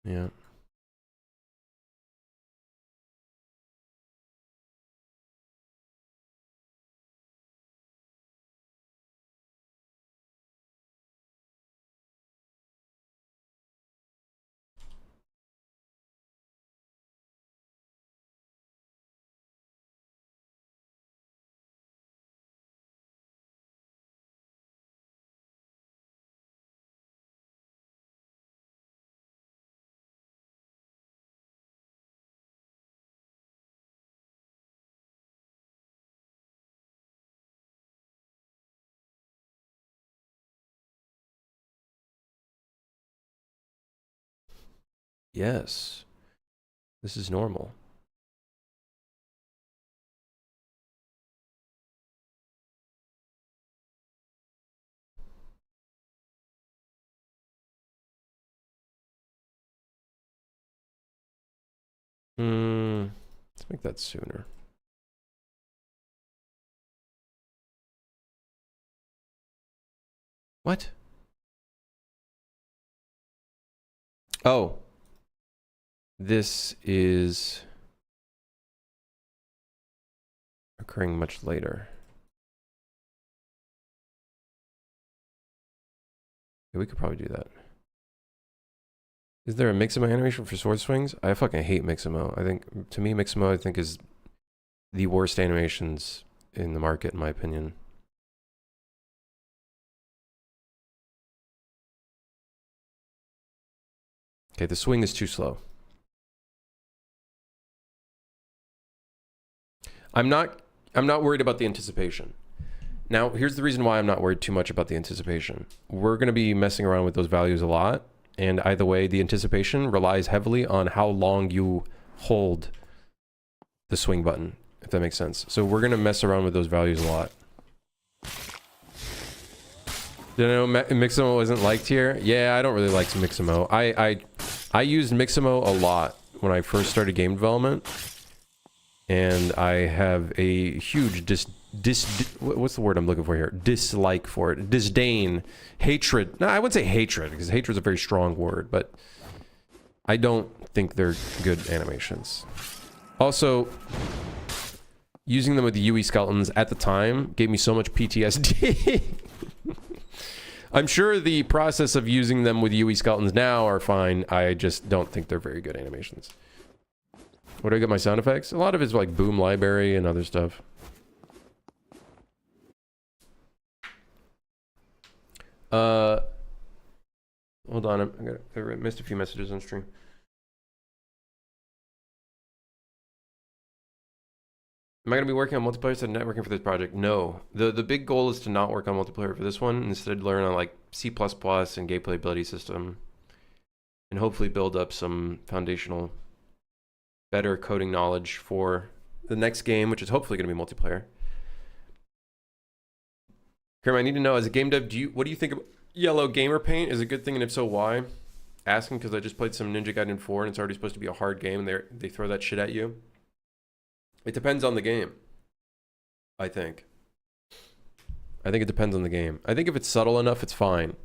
Yeah. Yes. This is normal. Let's make that sooner. What? Oh. This is occurring much later. Yeah, we could probably do that. Is there a Mixamo animation for sword swings? I fucking hate Mixamo. I think, to me, Mixamo, I think, is the worst animations in the market, in my opinion. Okay, the swing is too slow. I'm not worried about the anticipation. Now, here's the reason why I'm not worried too much about the anticipation. We're going to be messing around with those values a lot. And either way, the anticipation relies heavily on how long you hold the swing button, if that makes sense. So we're going to mess around with those values a lot. Did I know Mixamo wasn't liked here? Yeah, I don't really like Mixamo. I used Mixamo a lot when I first started game development. And I have a huge what's the word I'm looking for here? Dislike for it. Disdain. Hatred. No, I wouldn't say hatred, because hatred is a very strong word, but I don't think they're good animations. Also, using them with the UE skeletons at the time gave me so much PTSD. I'm sure the process of using them with UE skeletons now are fine. I just don't think they're very good animations. Where do I get my sound effects? A lot of it's like Boom Library and other stuff. Hold on. I missed a few messages on stream. Am I going to be working on multiplayer instead of networking for this project? No. The big goal is to not work on multiplayer for this one. Instead, learn on like C++ and gameplay ability system. And hopefully build up some foundational, better coding knowledge for the next game, which is hopefully going to be multiplayer. Kerm, I need to know, as a game dev, what do you think of yellow gamer paint? Is it a good thing, and if so, why? Asking because I just played some Ninja Gaiden 4, and it's already supposed to be a hard game, and they throw that shit at you. It depends on the game, I think. I think it depends on the game. I think if it's subtle enough, it's fine.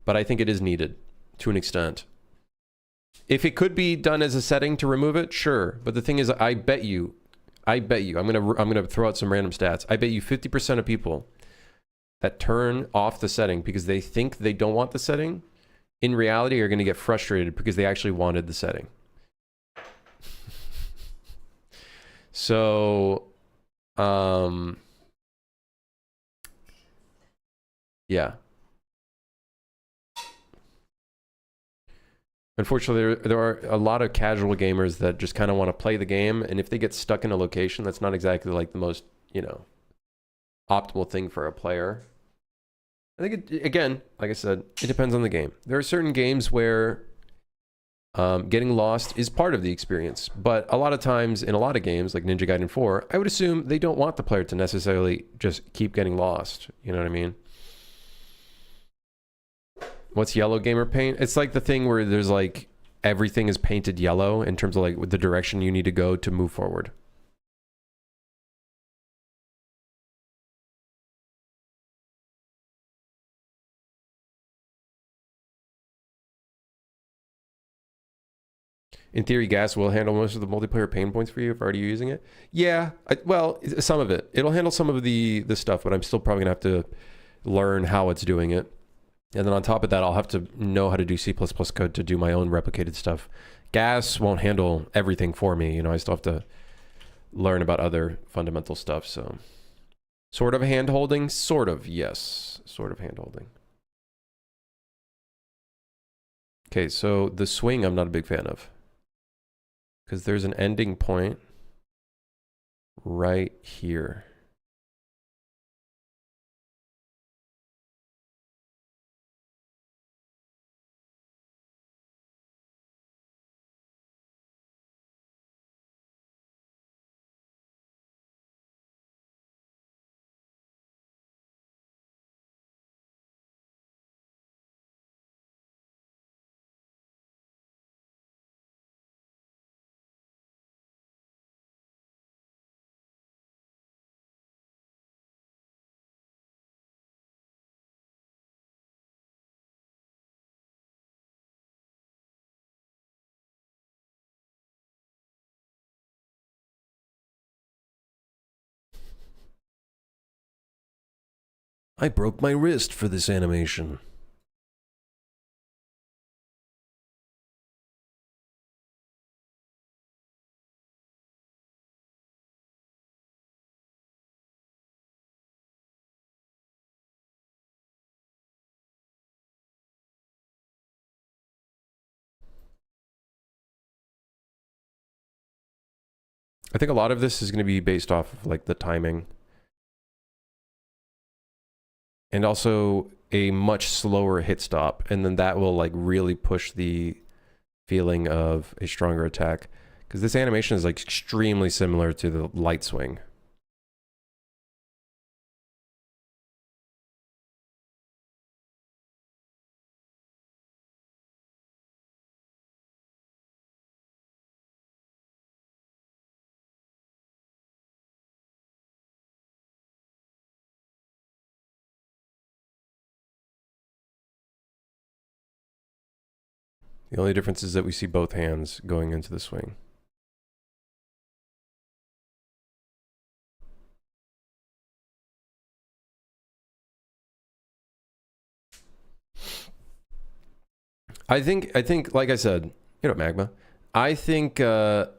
But I think it is needed, to an extent. If it could be done as a setting to remove it, sure. But the thing is, I bet you, I'm gonna throw out some random stats. I bet you 50% of people that turn off the setting because they think they don't want the setting, in reality are gonna get frustrated because they actually wanted the setting. So, yeah. Unfortunately, there are a lot of casual gamers that just kind of want to play the game, and if they get stuck in a location, that's not exactly like the most, optimal thing for a player. I think, again, like I said, it depends on the game. There are certain games where getting lost is part of the experience, but a lot of times in a lot of games, like Ninja Gaiden 4, I would assume they don't want the player to necessarily just keep getting lost. You know what I mean? What's yellow gamer paint? It's like the thing where there's like everything is painted yellow in terms of like the direction you need to go to move forward. In theory, gas will handle most of the multiplayer pain points for you if already using it. Yeah, well, some of it. It'll handle some of the stuff, but I'm still probably going to have to learn how it's doing it. And then on top of that, I'll have to know how to do C++ code to do my own replicated stuff. Gas won't handle everything for me. I still have to learn about other fundamental stuff. So sort of hand-holding, sort of, yes. Sort of hand-holding. Okay, so the swing I'm not a big fan of. Because there's an ending point right here. I broke my wrist for this animation. I think a lot of this is going to be based off of like the timing. And also a much slower hit stop. And then that will like really push the feeling of a stronger attack. Because this animation is like extremely similar to the light swing. The only difference is that we see both hands going into the swing. I think, like I said, Magma. I think it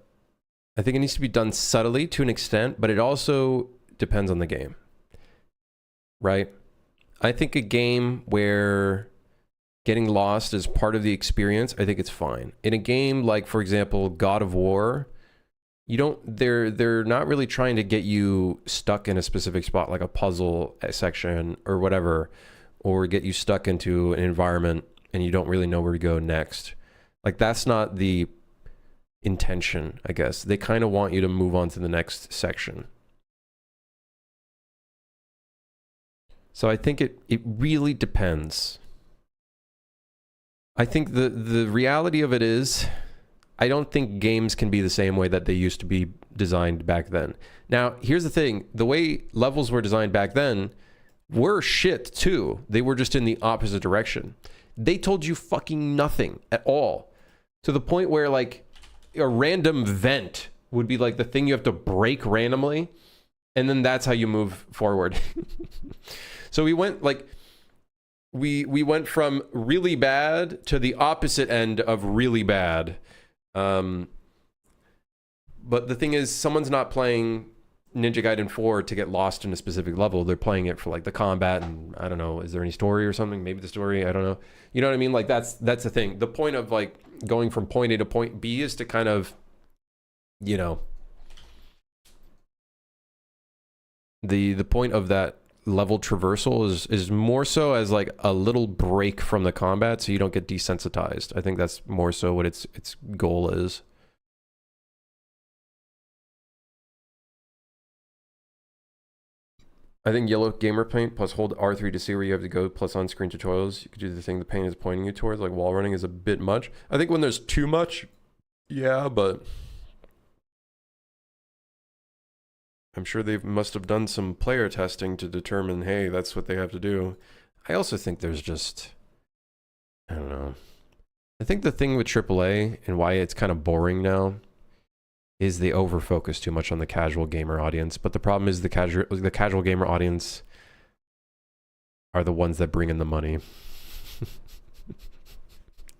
needs to be done subtly to an extent, but it also depends on the game, right? I think a game where getting lost is part of the experience, I think it's fine. In a game like, for example, God of War, they're not really trying to get you stuck in a specific spot, like a puzzle section or whatever, or get you stuck into an environment and you don't really know where to go next. Like, that's not the intention, I guess. They kind of want you to move on to the next section. So I think it really depends. I think the reality of it is, I don't think games can be the same way that they used to be designed back then. Now, here's the thing. The way levels were designed back then were shit too. They were just in the opposite direction. They told you fucking nothing at all. To the point where like a random vent would be like the thing you have to break randomly. And then that's how you move forward. So we went like, we went from really bad to the opposite end of really bad. But the thing is, someone's not playing Ninja Gaiden 4 to get lost in a specific level. They're playing it for like the combat and I don't know, is there any story or something? Maybe the story, I don't know. You know what I mean? Like that's the thing. The point of like going from point A to point B is to kind of, you know, the point of that level traversal is more so as like a little break from the combat so you don't get desensitized. I think that's more so what its goal is. I think yellow gamer paint plus hold R3 to see where you have to go plus on-screen tutorials. You could do the thing the paint is pointing you towards, like wall running is a bit much. I think when there's too much, yeah, but I'm sure they must have done some player testing to determine, hey, that's what they have to do. I also think there's just, I don't know. I think the thing with AAA and why it's kind of boring now is they over-focus too much on the casual gamer audience. But the problem is the casual gamer audience are the ones that bring in the money.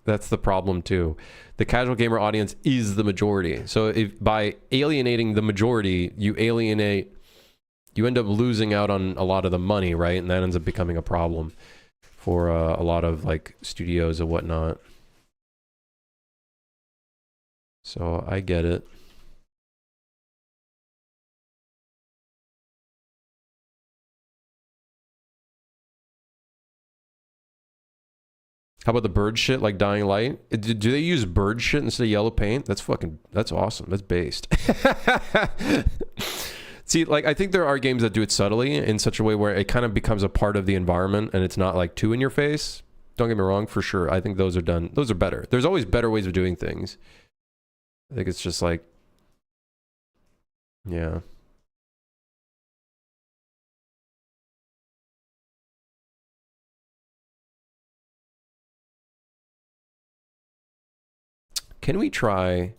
That's the problem too. The casual gamer audience is the majority. So if by alienating the majority, you end up losing out on a lot of the money, right? And that ends up becoming a problem for a lot of like studios and whatnot. So I get it. How about the bird shit like Dying Light? Do they use bird shit instead of yellow paint? That's awesome. That's based. See, like, I think there are games that do it subtly in such a way where it kind of becomes a part of the environment and it's not like too in your face. Don't get me wrong, for sure. I think those are done. Those are better. There's always better ways of doing things. I think it's just like, yeah. Can we try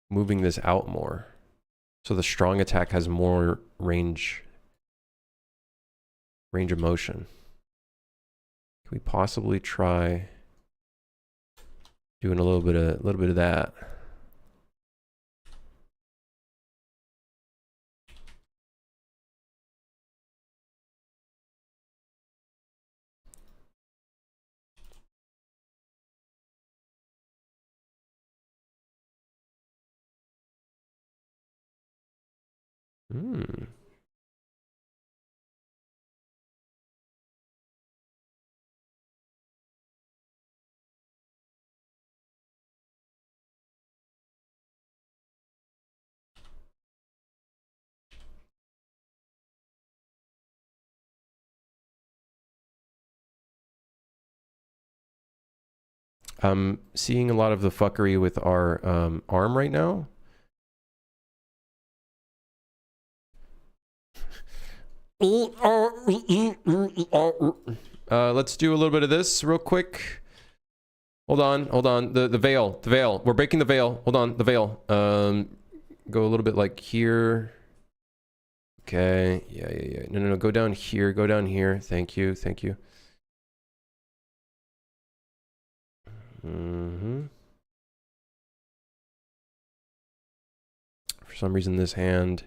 moving this out more so the strong attack has more range of motion? Can we possibly try doing a little bit of that? I'm seeing a lot of the fuckery with our arm right now. Let's do a little bit of this real quick. Hold on. The veil. We're breaking the veil. Hold on, the veil. Go a little bit like here. Okay. Yeah. No. Go down here. Go down here. Thank you. For some reason, this hand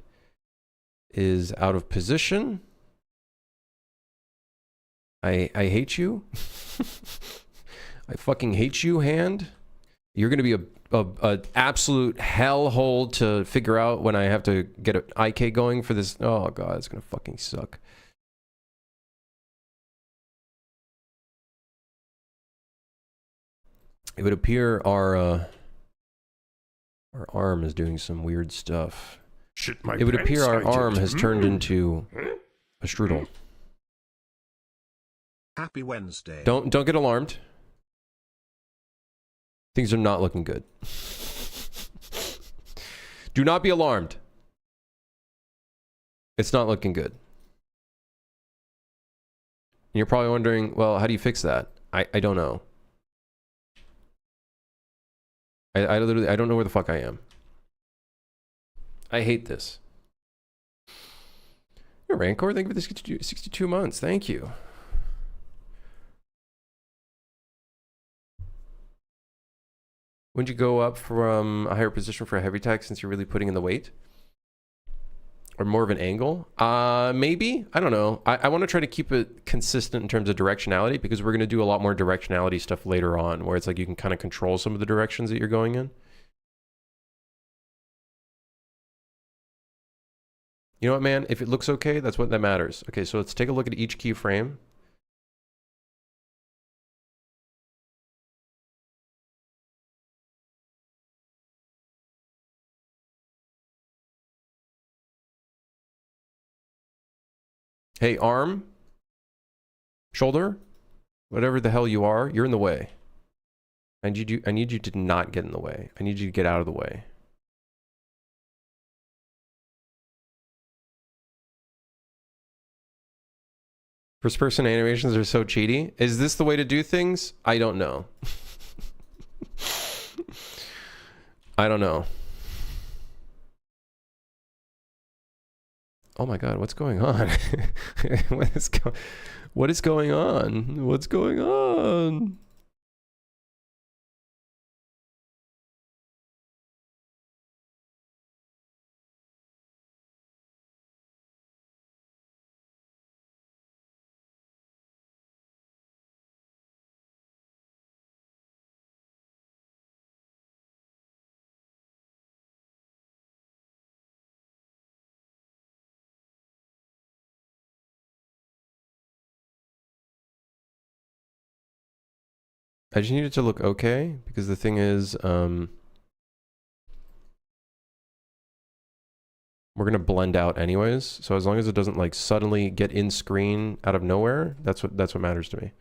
is out of position. I hate you. I fucking hate you, hand. You're gonna be a absolute hellhole to figure out when I have to get an IK going for this. Oh god, it's gonna fucking suck. It would appear our arm is doing some weird stuff. It would appear our arm has turned into a strudel. Happy Wednesday. Don't get alarmed. Things are not looking good. Do not be alarmed. It's not looking good. And you're probably wondering, well, how do you fix that? I don't know. I literally, I don't know where the fuck I am. I hate this. Rancor, thank you for the 62 months. Thank you. Wouldn't you go up from a higher position for a heavy attack since you're really putting in the weight? Or more of an angle? Maybe? I don't know. I want to try to keep it consistent in terms of directionality because we're going to do a lot more directionality stuff later on where it's like you can kind of control some of the directions that you're going in. You know what, man? If it looks okay, that's what that matters. Okay, so let's take a look at each keyframe. Hey, arm, shoulder, whatever the hell you are, you're in the way. I need you to not get in the way. I need you to get out of the way. First person animations are so cheaty. Is this the way to do things? I don't know. I don't know. Oh my god, what's going on? What is going on? What's going on? I just need it to look okay, because the thing is, we're gonna blend out anyways. So as long as it doesn't like suddenly get in screen out of nowhere, that's what matters to me.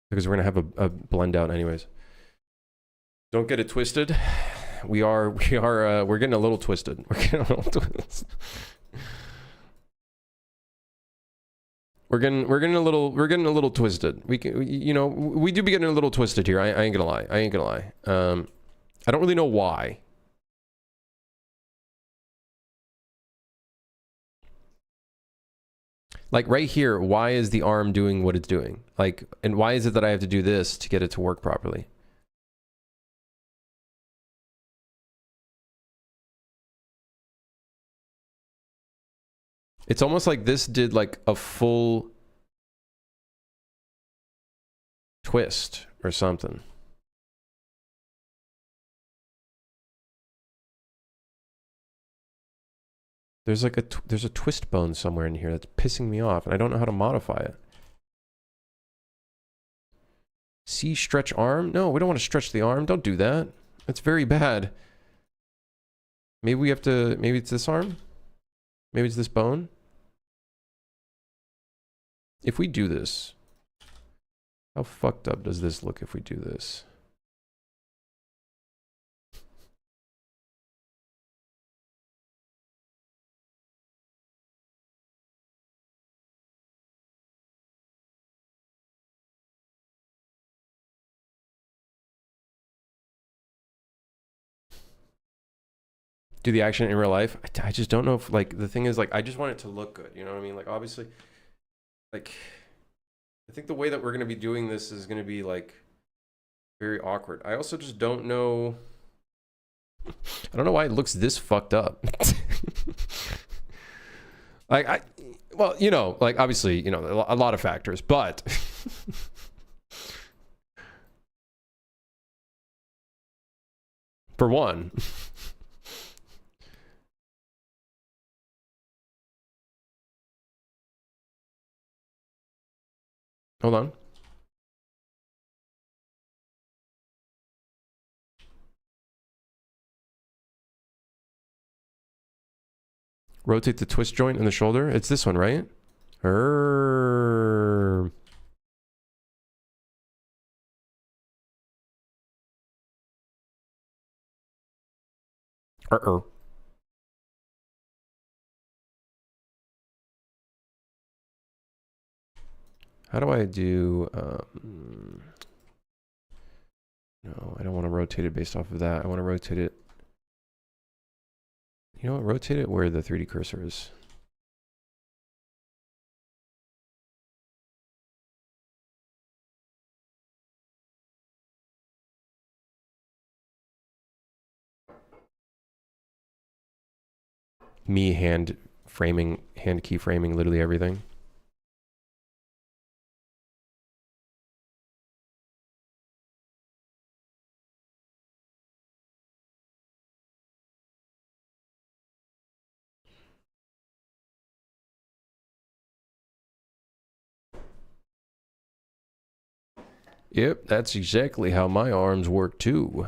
Because we're gonna have a blend out anyways. Don't get it twisted. We're getting a little twisted. We're getting a little twisted. We're getting a little twisted. We do be getting a little twisted here. I ain't gonna lie. I don't really know why. Like right here, why is the arm doing what it's doing? Like, and why is it that I have to do this to get it to work properly? It's almost like this did like a full twist or something. There's like there's a twist bone somewhere in here that's pissing me off, and I don't know how to modify it. See, stretch arm? No, we don't want to stretch the arm. Don't do that. That's very bad. Maybe we have to, maybe it's this arm? Maybe it's this bone? If we do this, how fucked up does this look if we do this? Do the action in real life? I just don't know if, like, the thing is, like, I just want it to look good, you know what I mean? Like, obviously, like, I think the way that we're going to be doing this is going to be, like, very awkward. I also just don't know, I don't know why it looks this fucked up. Like, well, you know, like, obviously, you know, a lot of factors, but for one, hold on. Rotate the twist joint in the shoulder. It's this one, right? How do I do... no, I don't want to rotate it based off of that. I want to rotate it... You know what? Rotate it where the 3D cursor is. Me hand keyframing literally everything. Yep, that's exactly how my arms work too.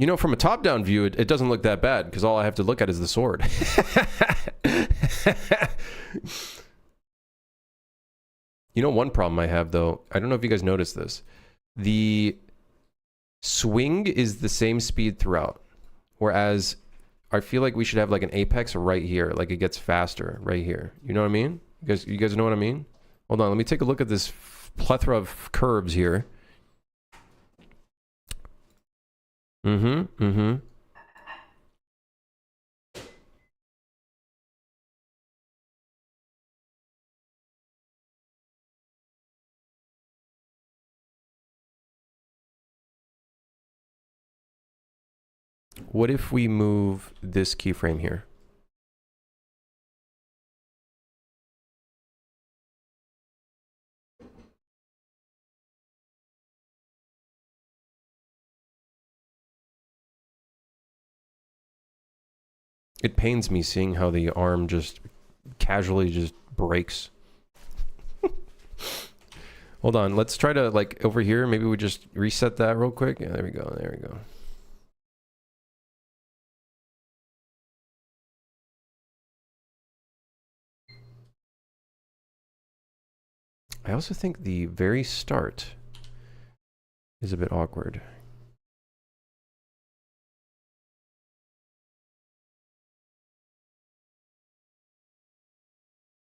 You know, from a top-down view, it doesn't look that bad because all I have to look at is the sword. You know, one problem I have, though, I don't know if you guys noticed this. The swing is the same speed throughout, whereas I feel like we should have like an apex right here, like it gets faster right here. You know what I mean? You guys know what I mean? Hold on, let me take a look at this plethora of curves here. Mm-hmm. What if we move this keyframe here? It pains me seeing how the arm just casually just breaks. Hold on, let's try to, like, over here, maybe we just reset that real quick. Yeah, there we go, there we go. I also think the very start is a bit awkward.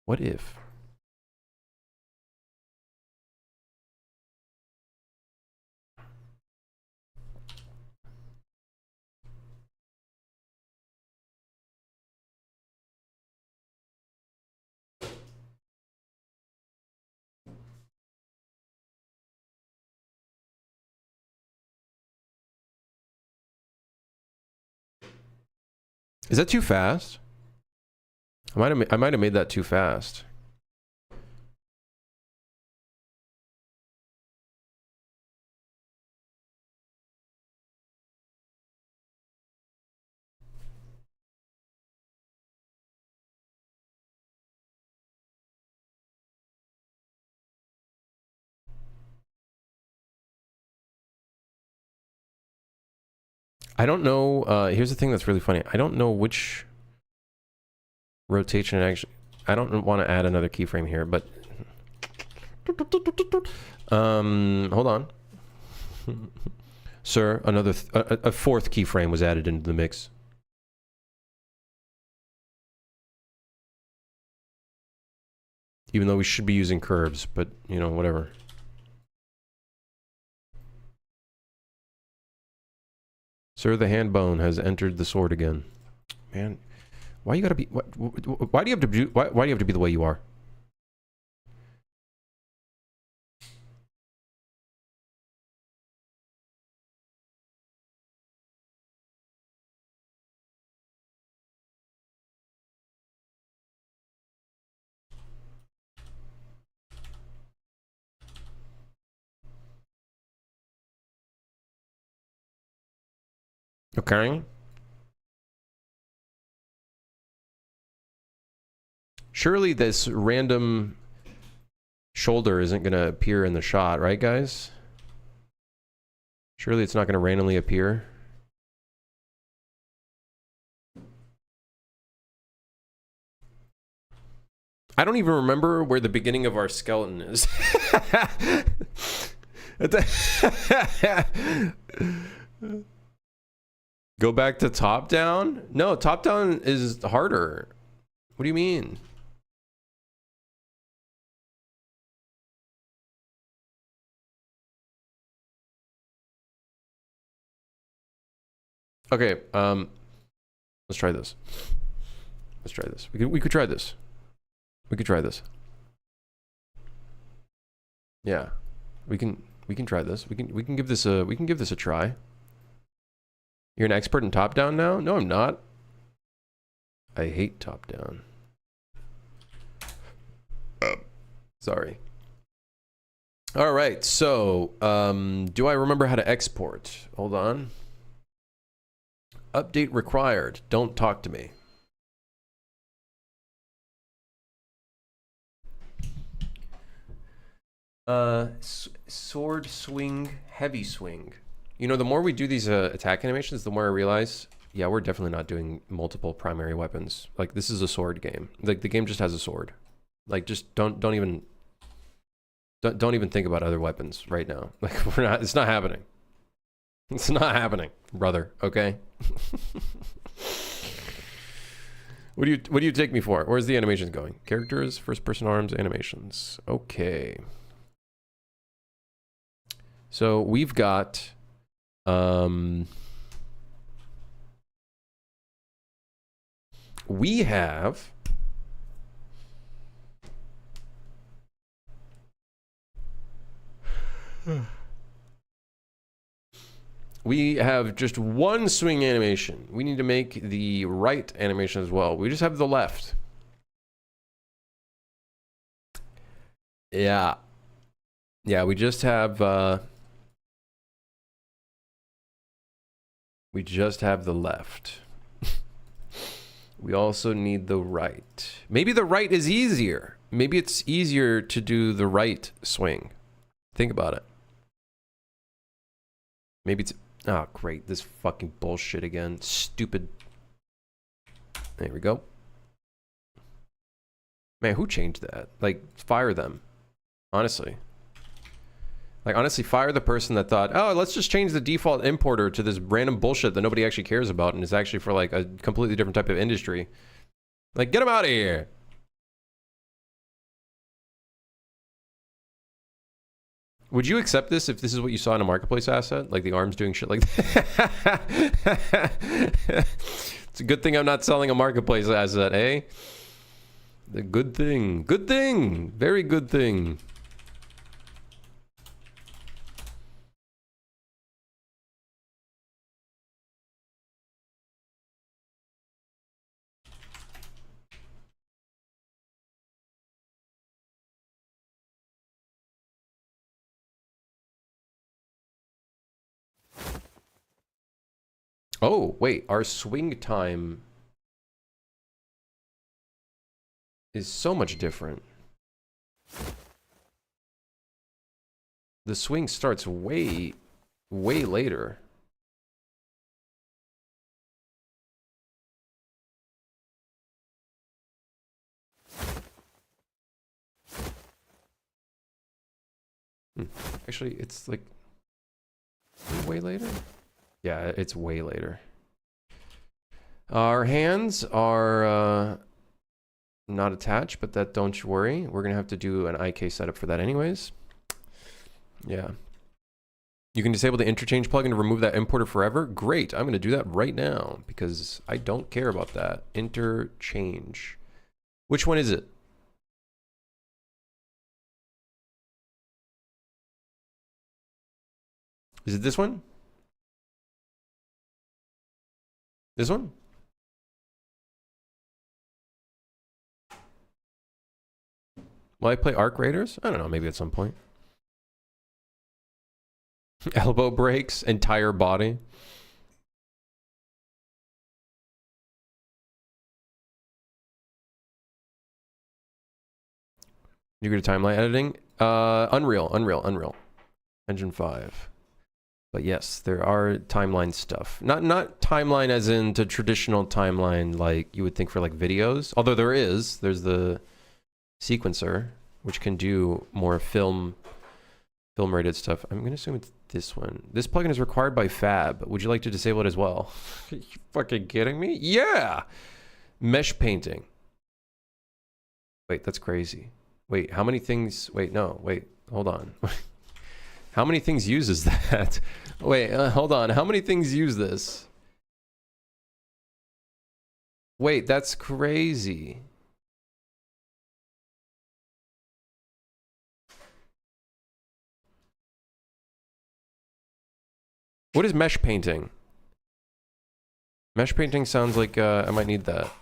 What if? Is that too fast? I might have made that too fast. I don't know. Here's the thing that's really funny. I don't know which rotation actually. I don't want to add another keyframe here, but hold on, sir. Another a fourth keyframe was added into the mix. Even though we should be using curves, but you know, whatever. Sir, the hand bone has entered the sword again. Man, why you gotta be? Why do you have to be? Why do you have to be the way you are? Okay. Surely this random shoulder isn't going to appear in the shot, right, guys? Surely it's not going to randomly appear. I don't even remember where the beginning of our skeleton is. Go back to top down? No, top down is harder. What do you mean? Okay, let's try this. Let's try this. We could try this. We could try this. Yeah. We can try this. We can give this a try. You're an expert in top down now? No, I'm not. I hate top down. Sorry. All right. So, do I remember how to export? Hold on. Update required. Don't talk to me. Sword swing, heavy swing. You know, the more we do these attack animations, the more I realize, yeah, we're definitely not doing multiple primary weapons. Like, this is a sword game. Like, the game just has a sword. Like, just don't even think about other weapons right now. Like, it's not happening. It's not happening, brother, okay? What do you take me for? Where's the animations going? Characters, first person arms, animations. Okay. So we've got we have just one swing animation. We need to make the right animation as well. We just have the left. Yeah. Yeah, we just have the left. We also need the right. Maybe the right is easier. Maybe it's easier to do the right swing. Think about it. Maybe it's... Oh, great. This fucking bullshit again. Stupid. There we go. Man, who changed that? Like, fire them. Honestly. Like, honestly, fire the person that thought, oh, let's just change the default importer to this random bullshit that nobody actually cares about and is actually for, like, a completely different type of industry. Like, get them out of here. Would you accept this if this is what you saw in a marketplace asset? Like the arms doing shit like that? It's a good thing I'm not selling a marketplace asset, eh? The good thing. Good thing. Very good thing. Oh, wait, our swing time is so much different. The swing starts way later. Actually, it's like way later. Yeah, it's way later. Our hands are not attached, but that don't you worry. We're gonna have to do an IK setup for that anyways. Yeah. You can disable the interchange plugin to remove that importer forever. Great, I'm gonna do that right now because I don't care about that. Interchange. Which one is it? Is it this one? This one? Will I play Arc Raiders? I don't know, maybe at some point. Elbow breaks, entire body. You go to timeline editing? Unreal. Engine 5. But yes, there are timeline stuff. Not timeline as in the traditional timeline like you would think for like videos. Although there's the sequencer, which can do more film rated stuff. I'm gonna assume it's this one. This plugin is required by Fab. Would you like to disable it as well? Are you fucking kidding me? Yeah! Mesh painting. Wait, that's crazy. Wait, how many things? Wait, no, wait, hold on. How many things uses that? Wait, hold on. How many things use this? Wait, that's crazy. What is mesh painting? Mesh painting sounds like I might need that.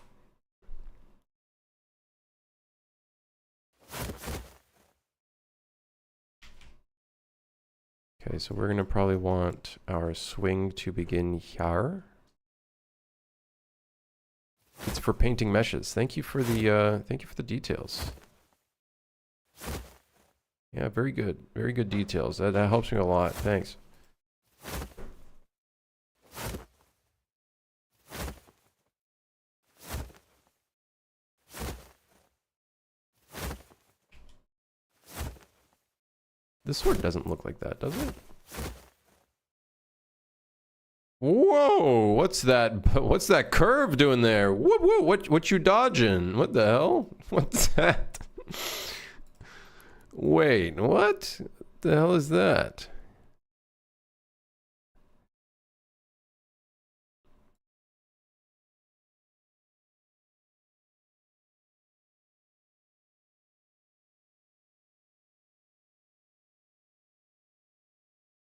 Okay, so we're gonna probably want our swing to begin here. It's for painting meshes. Thank you for the details. Yeah, very good details. That helps me a lot. Thanks. This sword doesn't look like that, does it? Whoa! What's that? What's that curve doing there? Whoa, whoa! What you dodging? What the hell? What's that? Wait, what? The hell is that?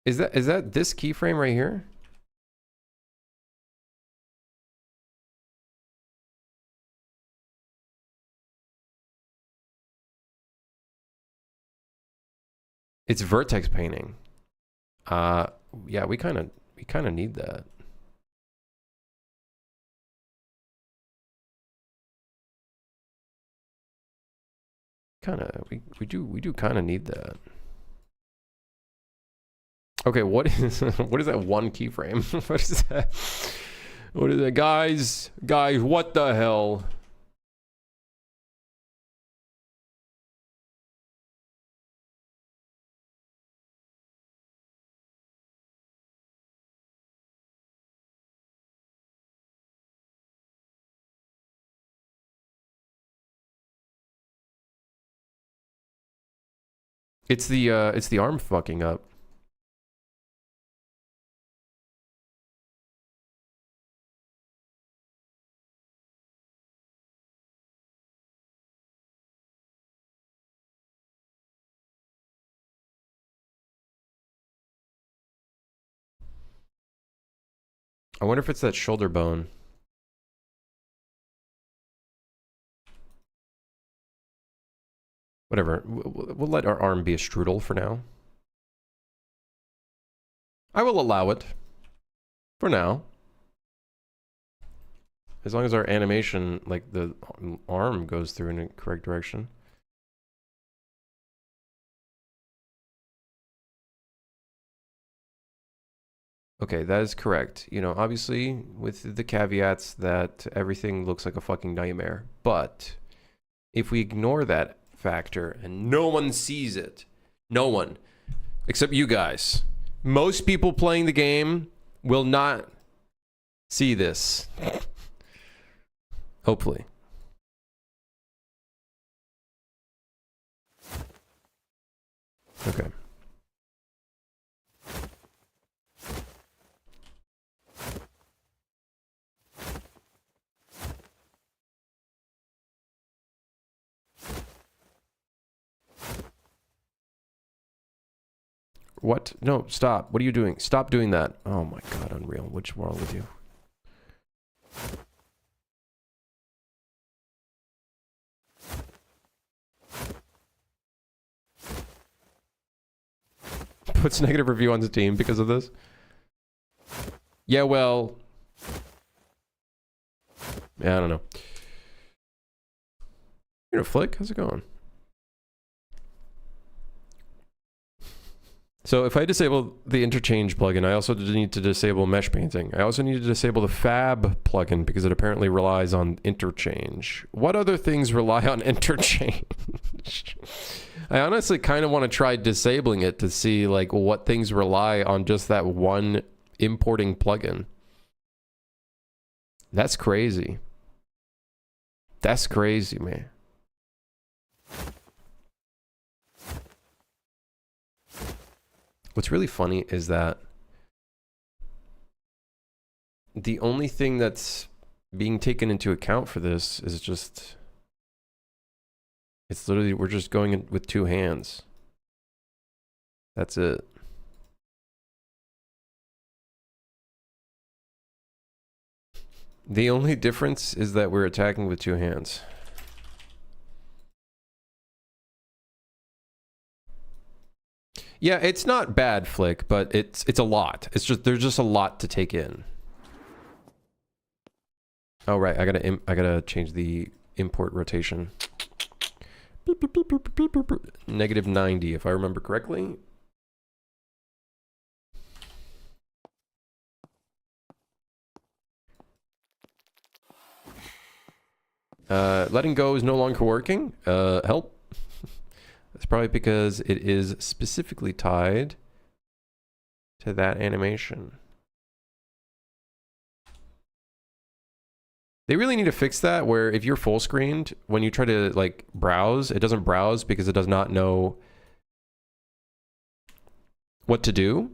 Is that this keyframe right here? It's vertex painting. Yeah, we kind of need that. We do kind of need that. Okay, what is that one keyframe? What is that? What is that, guys? Guys, what the hell? It's the arm fucking up. I wonder if it's that shoulder bone. Whatever. We'll let our arm be a strudel for now. I will allow it. For now. As long as our animation, like the arm goes through in the correct direction. Okay, that is correct. You know, obviously with the caveats that everything looks like a fucking nightmare. But if we ignore that factor and no one sees it, no one, except you guys, most people playing the game will not see this. Hopefully. Okay. What? No, stop. What are you doing? Stop doing that. Oh my god, Unreal. What's wrong with you? Puts negative review on the team because of this? Yeah, well... Yeah, I don't know. You know, Flick, how's it going? So if I disable the interchange plugin, I also need to disable mesh painting. I also need to disable the fab plugin because it apparently relies on interchange. What other things rely on interchange? I honestly kind of want to try disabling it to see like what things rely on just that one importing plugin. That's crazy. That's crazy, man. What's really funny is that the only thing that's being taken into account for this is just, it's literally, we're just going in with two hands. That's it. The only difference is that we're attacking with two hands. Yeah, it's not bad, Flick, but it's a lot. It's just, there's just a lot to take in. Oh right, I gotta change the import rotation. Negative 90, if I remember correctly. Letting go is no longer working. Help. probably because it is specifically tied to that animation. They really need to fix that, where if you're full screened, when you try to like browse, it doesn't browse because it does not know what to do.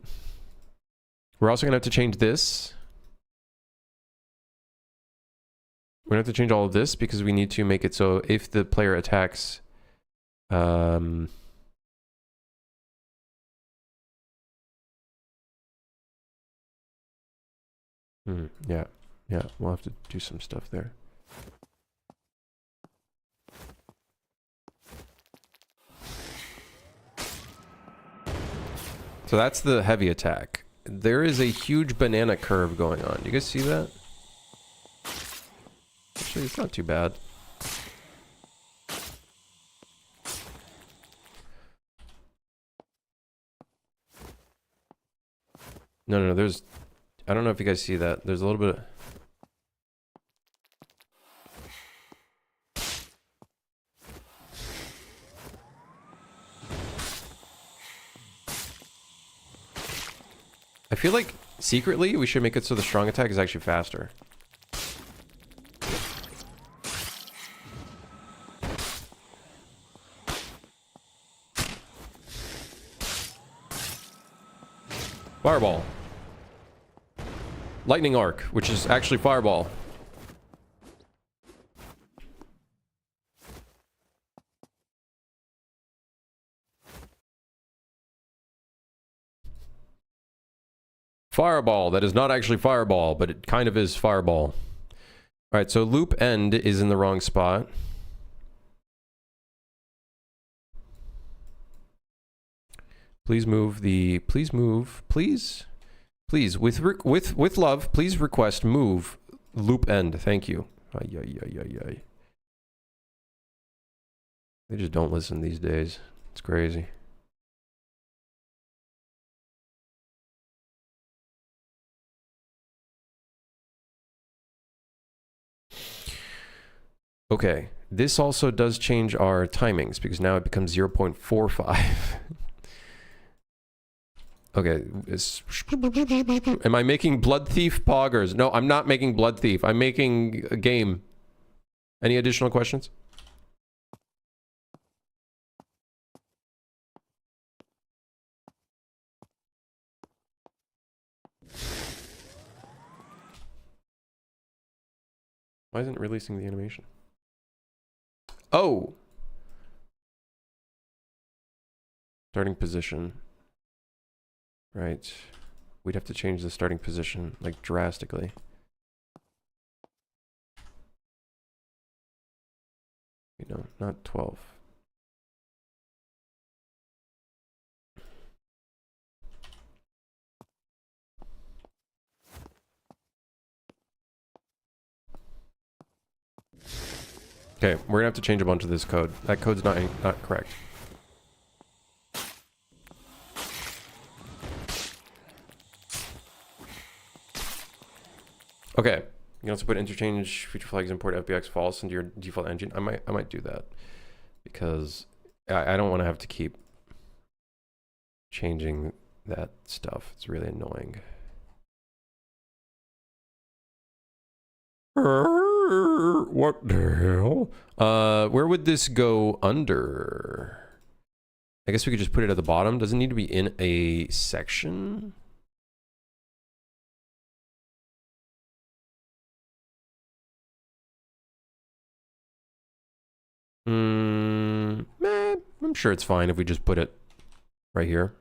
We're also gonna have to change this. We're gonna have to change all of this because we need to make it so if the player attacks, yeah, we'll have to do some stuff there. So that's the heavy attack. There is a huge banana curve going on. Do you guys see that? Actually, it's not too bad. No, there's... I don't know if you guys see that. There's a little bit of... I feel like secretly we should make it so the strong attack is actually faster. Fireball. Lightning arc, which is actually fireball. Fireball. That is not actually fireball, but it kind of is fireball. All right, so loop end is in the wrong spot. Please move the... Please move. Please. Please, with love, please request move loop end. Thank you. Ay, ay, ay, ay, ay. They just don't listen these days. It's crazy. Okay, this also does change our timings because now it becomes 0.45. Okay, am I making Blood Thief poggers? No, I'm not making Blood Thief. I'm making a game. Any additional questions? Why isn't it releasing the animation? Oh! Starting position. Right. We'd have to change the starting position, like, drastically. You know, not 12. Okay, we're gonna have to change a bunch of this code. That code's not correct. Okay, you can also put interchange feature flags import FBX false into your default engine. I might do that because I don't want to have to keep changing that stuff. It's really annoying. What the hell? Where would this go under? I guess we could just put it at the bottom. Does it need to be in a section? I'm sure it's fine if we just put it right here.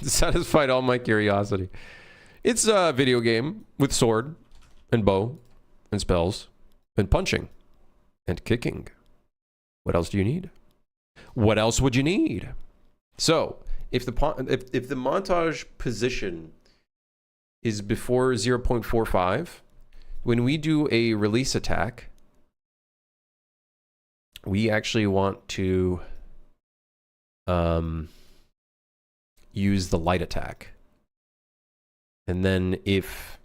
Satisfied all my curiosity. It's a video game with sword and bow and spells and punching and kicking. What else do you need? What else would you need? So, if the montage position is before 0.45, when we do a release attack, we actually want to use the light attack. And then if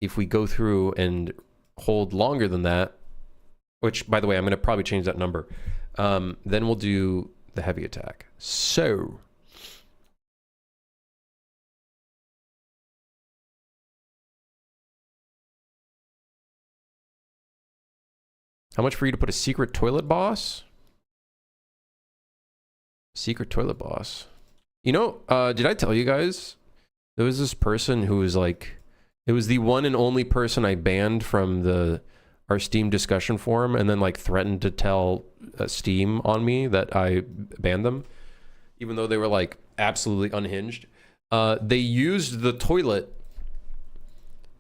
if we go through and hold longer than that, which, by the way, I'm going to probably change that number, then we'll do the heavy attack. So... how much for you to put a secret toilet boss? Secret toilet boss. You know, did I tell you guys? There was this person who was like... it was the one and only person I banned from our Steam discussion forum, and then like threatened to tell Steam on me that I banned them, even though they were like absolutely unhinged. They used the toilet.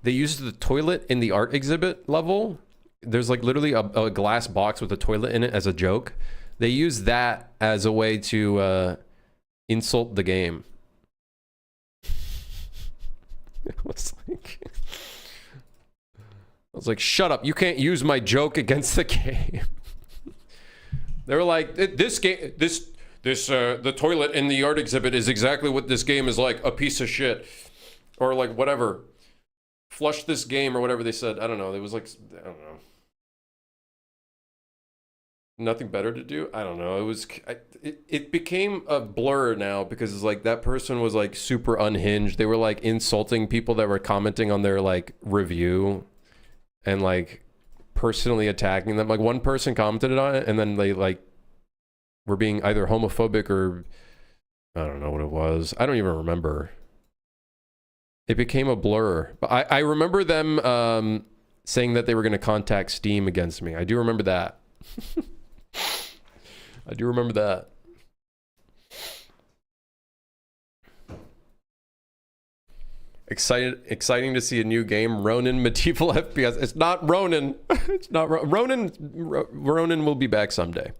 They used the toilet in the art exhibit level. There's like literally a glass box with a toilet in it as a joke. They used that as a way to insult the game. I was like, shut up, you can't use my joke against the game. They were like, this game, the toilet in the art exhibit is exactly what this game is like, a piece of shit. Or like, whatever. Flush this game, or whatever they said. I don't know. It was like, I don't know. Nothing better to do? I don't know. It became a blur now, because it's like that person was like super unhinged. They were like insulting people that were commenting on their like review and like personally attacking them. Like one person commented on it, and then they like were being either homophobic or I don't know what it was. I don't even remember. It became a blur. But I remember them saying that they were going to contact Steam against me. I do remember that. I do remember that. Exciting to see a new game, Ronin Medieval FPS. It's not Ronin. It's not Ronin. Ronin will be back someday.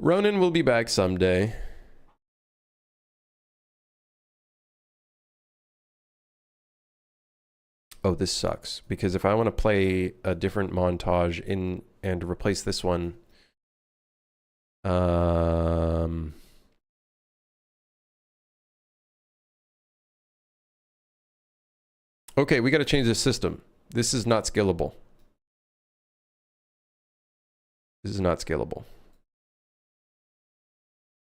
Ronin will be back someday. Oh, this sucks, because if I want to play a different montage and replace this one, okay, we got to change the system. This is not scalable. This is not scalable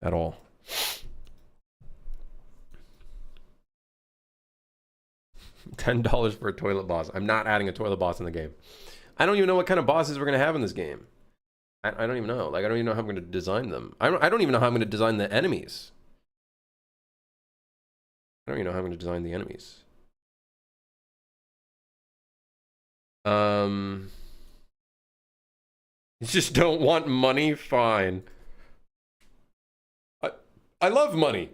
at all. $10 for a toilet boss. I'm not adding a toilet boss in the game. I don't even know what kind of bosses we're going to have in this game. I don't even know. Like, I don't even know how I'm going to design them. I don't even know how I'm going to design the enemies. I don't even know how I'm going to design the enemies. You just don't want money? Fine. I love money.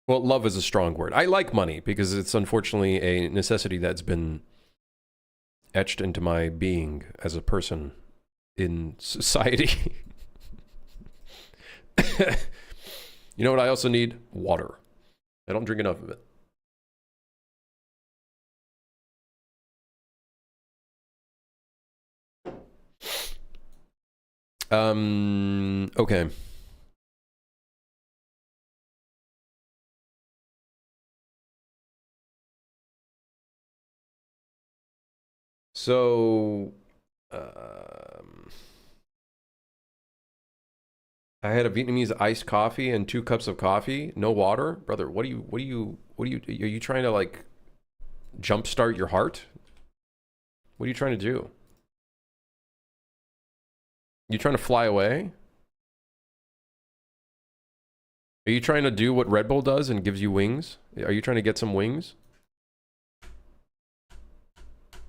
Well, love is a strong word. I like money because it's unfortunately a necessity that's been etched into my being as a person in society. You know what I also need? Water. I don't drink enough of it. Okay. So, I had a Vietnamese iced coffee and 2 cups of coffee, no water. Brother, are you trying to like jumpstart your heart? What are you trying to do? You trying to fly away? Are you trying to do what Red Bull does and gives you wings? Are you trying to get some wings?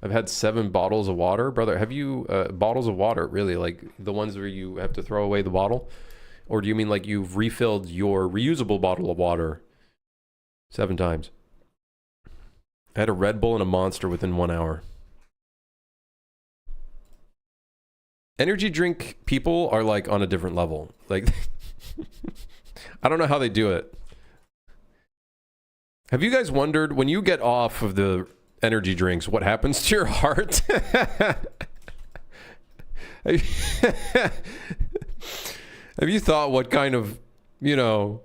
I've had 7 bottles of water. Brother, have you, bottles of water, really? Like the ones where you have to throw away the bottle? Or do you mean like you've refilled your reusable bottle of water 7 times? I had a Red Bull and a Monster within 1 hour. Energy drink people are like on a different level. Like, I don't know how they do it. Have you guys wondered when you get off of the energy drinks, what happens to your heart? Have you thought what kind of, you know,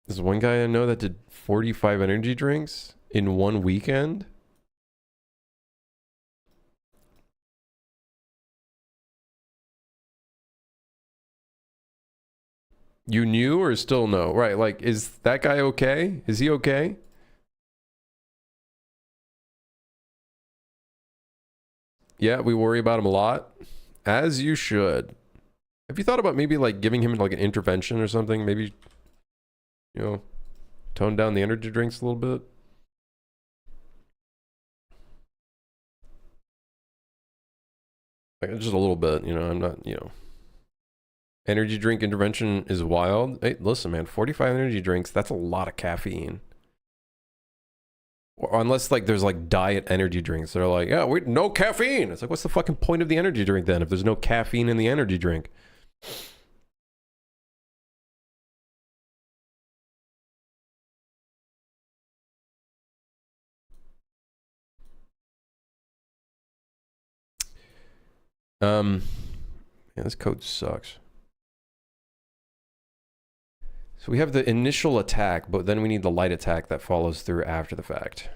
There's one guy I know that did 45 energy drinks in one weekend. You knew or still no? Right, like, is that guy okay? Is he okay? Yeah, we worry about him a lot. As you should. Have you thought about maybe like giving him like an intervention or something? Maybe, you know, tone down the energy drinks a little bit? Like just a little bit, you know, I'm not, you know. Energy drink intervention is wild. Hey, listen, man, 45 energy drinks, that's a lot of caffeine. Or unless like there's like diet energy drinks. They're like, yeah, no caffeine. It's like, what's the fucking point of the energy drink then if there's no caffeine in the energy drink? Yeah, this code sucks. So we have the initial attack, but then we need the light attack that follows through after the fact.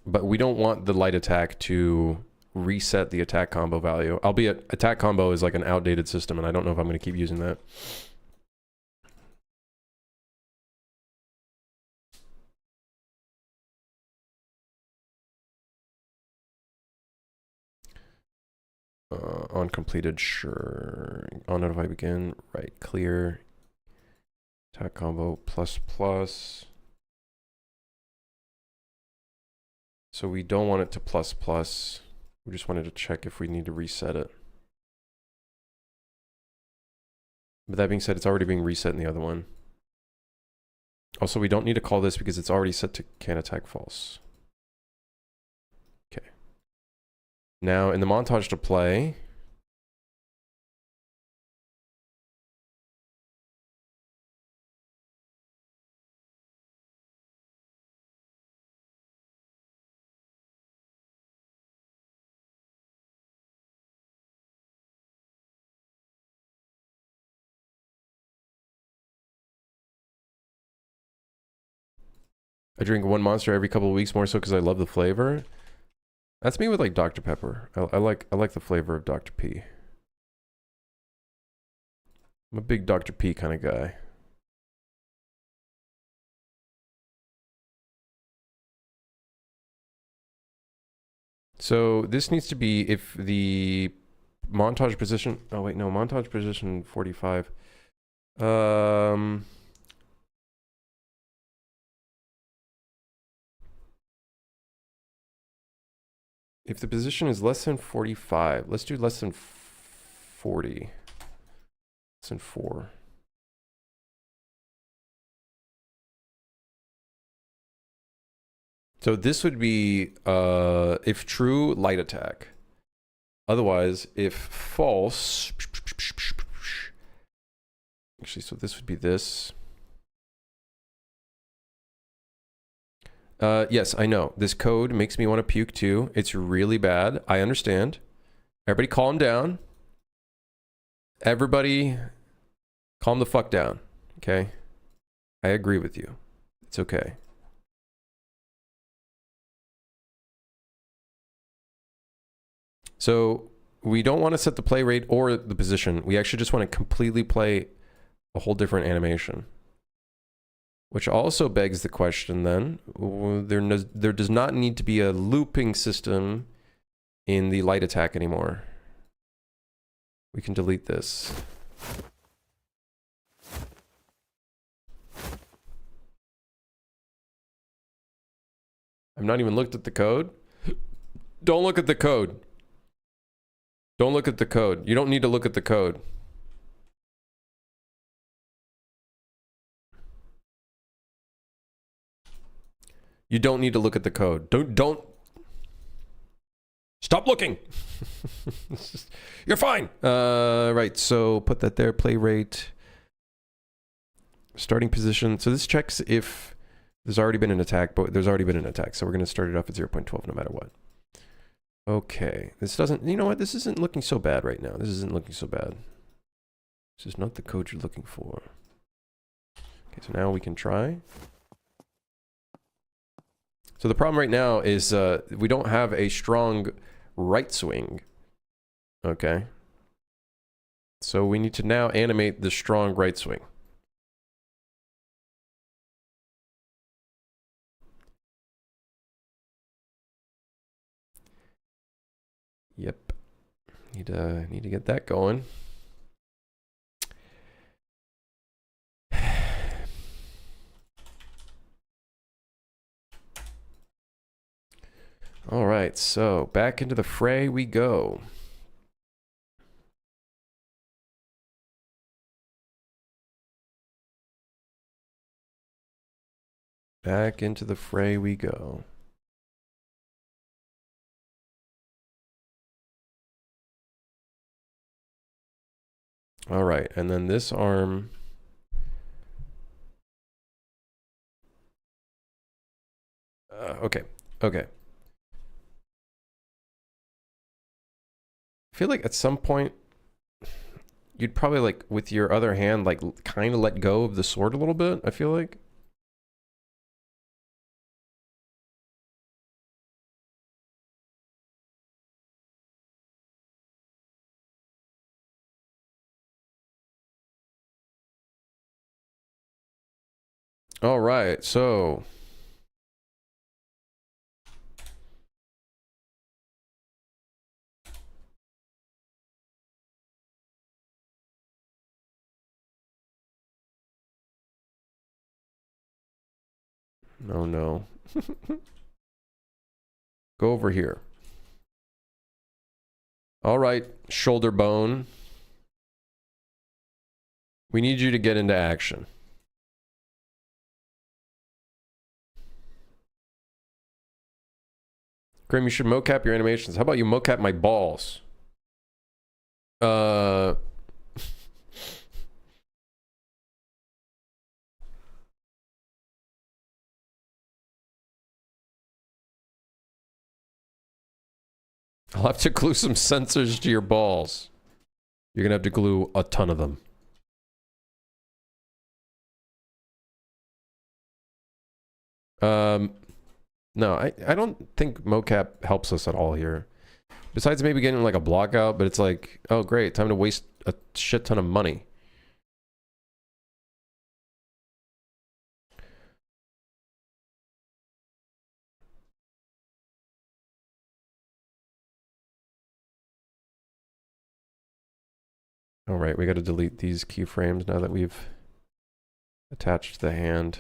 But we don't want the light attack to reset the attack combo value. Albeit, attack combo is like an outdated system, and I don't know if I'm going to keep using that. On completed, sure. On notify begin, right, clear. Attack combo plus plus. So we don't want it to plus plus. We just wanted to check if we need to reset it. But that being said, it's already being reset in the other one. Also, we don't need to call this because it's already set to can attack false. Okay. Now in the montage to play. I drink one Monster every couple of weeks, more so because I love the flavor. That's me with like Dr. Pepper. I like the flavor of Dr. P. I'm a big Dr. P kind of guy. So this needs to be if the montage position. Oh wait, no, montage position 45. If the position is less than 45, let's do less than 40. Less than 4. So this would be, if true, light attack. Otherwise, if false... Actually, so this would be this. Yes, I know. This code makes me want to puke too. It's really bad. I understand. Everybody calm down. Everybody calm the fuck down. Okay? I agree with you. It's okay. So we don't want to set the play rate or the position. We actually just want to completely play a whole different animation. Which also begs the question then, there does not need to be a looping system in the light attack anymore. We can delete this. I've not even looked at the code. Don't look at the code. Don't look at the code. You don't need to look at the code. You don't need to look at the code. Don't. Stop looking. You're fine. Right, so put that there. Play rate. Starting position. So this checks if there's already been an attack, but there's already been an attack. So we're going to start it off at 0.12 no matter what. Okay. This doesn't, you know what? This isn't looking so bad right now. This isn't looking so bad. This is not the code you're looking for. Okay, so now we can try. So the problem right now is we don't have a strong right swing. Okay. So we need to now animate the strong right swing. Yep. Need to get that going. All right, so back into the fray we go. Back into the fray we go. All right, and then this arm. Okay, okay. I feel like at some point you'd probably like with your other hand like kind of let go of the sword a little bit, I feel like. All right, so oh no. Go over here. All right, shoulder bone. We need you to get into action. Grim, you should mocap your animations. How about you mocap my balls? I'll have to glue some sensors to your balls. You're gonna have to glue a ton of them. No, I don't think mocap helps us at all here. Besides maybe getting like a block out, but it's like, oh great, time to waste a shit ton of money. All right, we got to delete these keyframes now that we've attached the hand.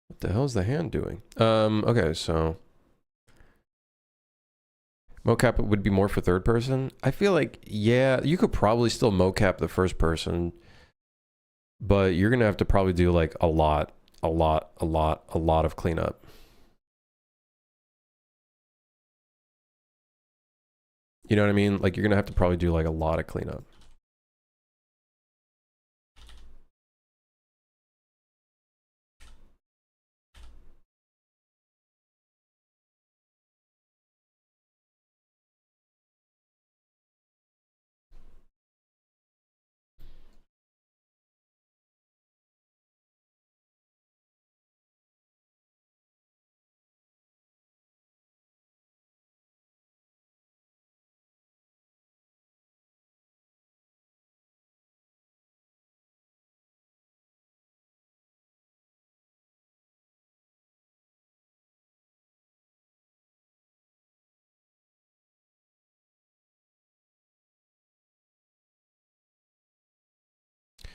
What the hell's the hand doing? Okay, so mocap would be more for third person. I feel like, yeah, you could probably still mocap the first person, but you're gonna have to probably do like a lot of cleanup. You know what I mean? Like you're gonna have to probably do like a lot of cleanup.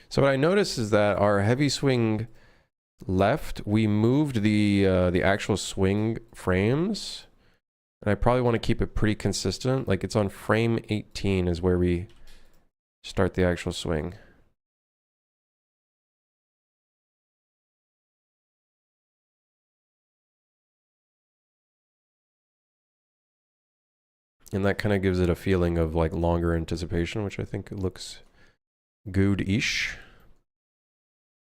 So what I noticed is that our heavy swing left, we moved the actual swing frames, and I probably want to keep it pretty consistent. Like it's on frame 18 is where we start the actual swing. And that kind of gives it a feeling of like longer anticipation, which I think looks Good-ish.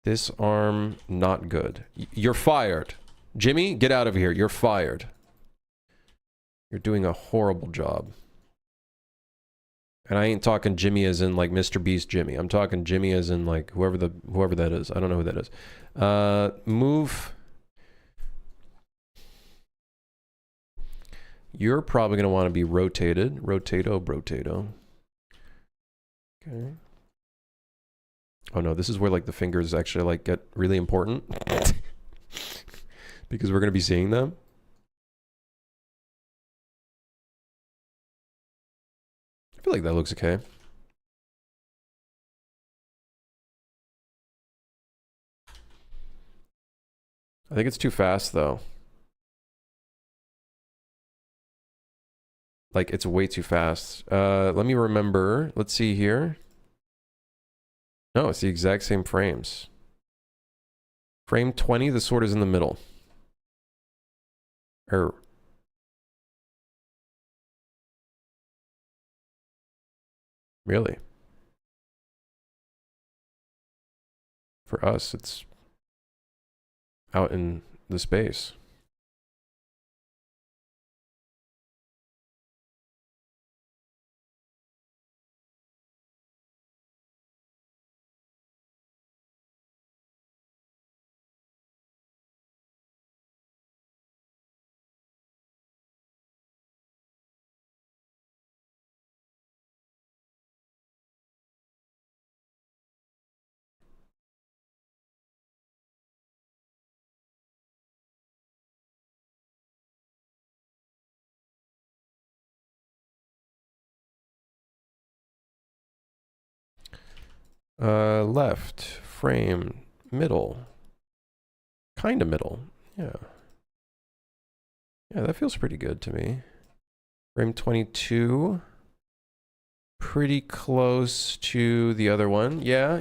This arm, not good. You're fired. Jimmy, get out of here. You're fired. You're doing a horrible job. And I ain't talking Jimmy as in like Mr. Beast Jimmy. I'm talking Jimmy as in like whoever that is. I don't know who that is. Move. You're probably gonna want to be rotated. Rotato. Okay. Oh no, this is where like the fingers actually like get really important. Because we're gonna be seeing them. I feel like that looks okay. I think it's too fast though. Like it's way too fast. Let me remember. Let's see here. No, it's the exact same frames. Frame 20, the sword is in the middle. Really? For us, it's out in the space. Left, frame, middle. Kind of middle. Yeah. Yeah, that feels pretty good to me. Frame 22. Pretty close to the other one. Yeah.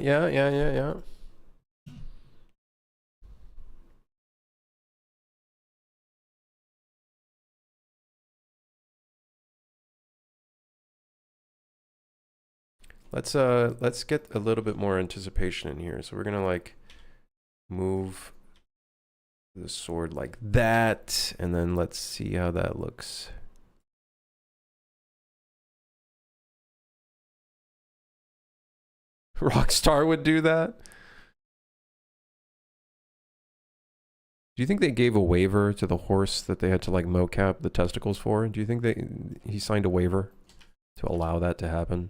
Let's get a little bit more anticipation in here. So we're gonna like move the sword like that, and then let's see how that looks. Rockstar would do that? Do you think they gave a waiver to the horse that they had to like mocap the testicles for? Do you think he signed a waiver to allow that to happen?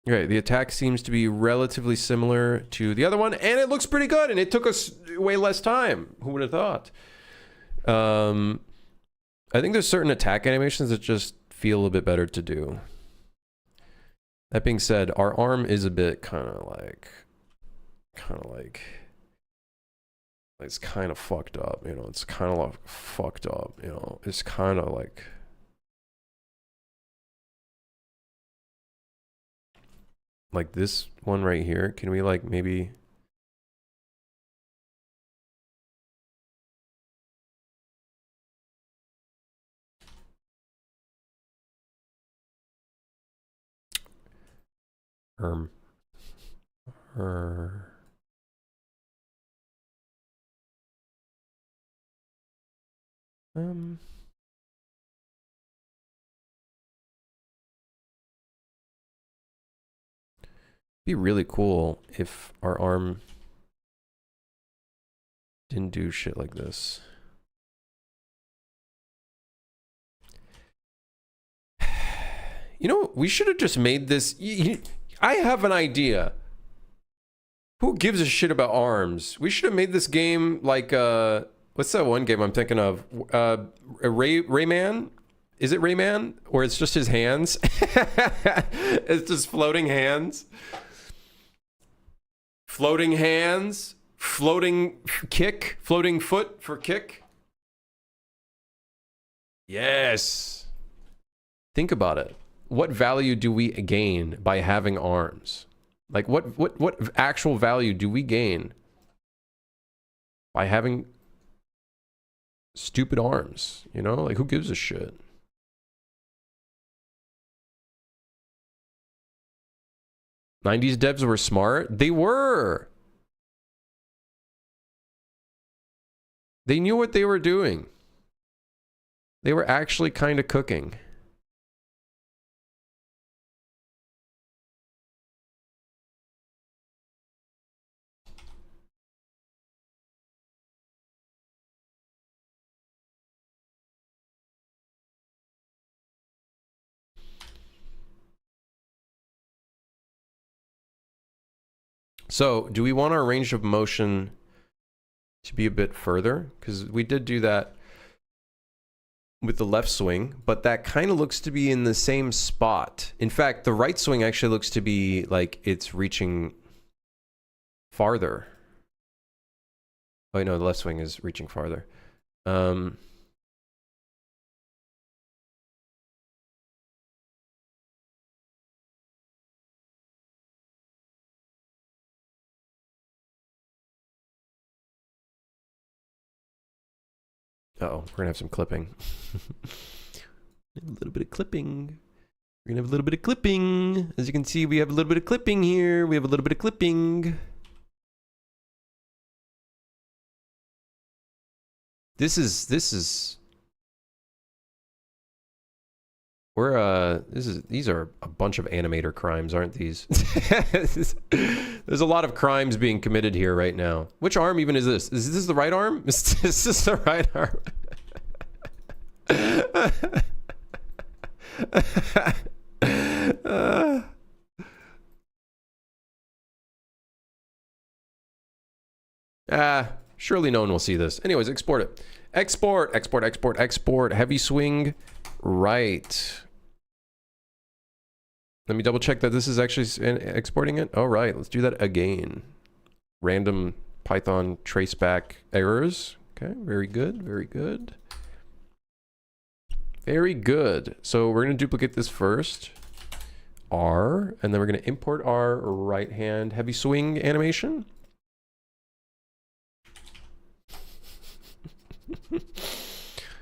Okay, the attack seems to be relatively similar to the other one, and it looks pretty good, and it took us way less time. Who would have thought? I think there's certain attack animations that just feel a bit better to do. That being said, our arm is a bit kind of like it's kind of fucked up, you know. It's kind of like fucked up, you know. It's kind of like this one right here. Can we like maybe be really cool if our arm didn't do shit like this. You know, we should have just made this. I have an idea. Who gives a shit about arms? We should have made this game like what's that one game I'm thinking of? Rayman? Is it Rayman? Or it's just his hands? It's just floating hands. Floating hands. Floating kick. Floating foot for kick. Yes. Think about it. What value do we gain by having arms? Like what actual value do we gain by having stupid arms, you know? Like, who gives a shit? '90s devs were smart. They were. They knew what they were doing. They were actually kind of cooking. So, do we want our range of motion to be a bit further? Because we did do that with the left swing, but that kind of looks to be in the same spot. In fact, the right swing actually looks to be like it's reaching farther. Oh, no, the left swing is reaching farther. Uh-oh, we're gonna have some clipping. A little bit of clipping. We're gonna have a little bit of clipping. As you can see, we have a little bit of clipping here. We have a little bit of clipping. This is these are a bunch of animator crimes, aren't these? There's a lot of crimes being committed here right now. Which arm even is this? Is this the right arm? Is this the right arm? Surely no one will see this. Anyways, export it. Export, export, export, export. Heavy swing, right. Let me double check that this is actually exporting it. All right, let's do that again. Random Python traceback errors. Okay, very good, very good. Very good. So we're going to duplicate this first. R, and then we're going to import our right hand heavy swing animation.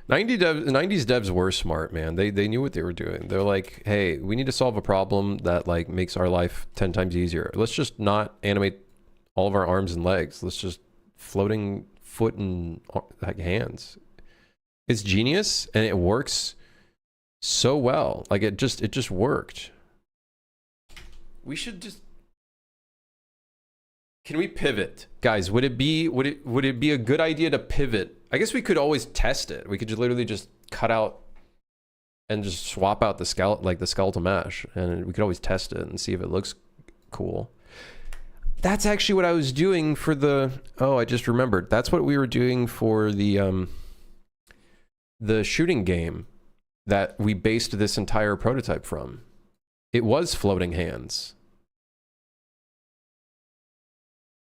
'90s devs were smart, man. They knew what they were doing. They're like, hey, we need to solve a problem that like makes our life 10 times easier. Let's just not animate all of our arms and legs. Let's just floating foot and like hands. It's genius and it works so well. Like it just worked. We should just, can we pivot? Guys, would it be a good idea to pivot? I guess we could always test it. We could just literally just cut out and just swap out the skeletal mesh, and we could always test it and see if it looks cool. That's actually what I was doing for the, oh, I just remembered. That's what we were doing for the shooting game that we based this entire prototype from. It was floating hands.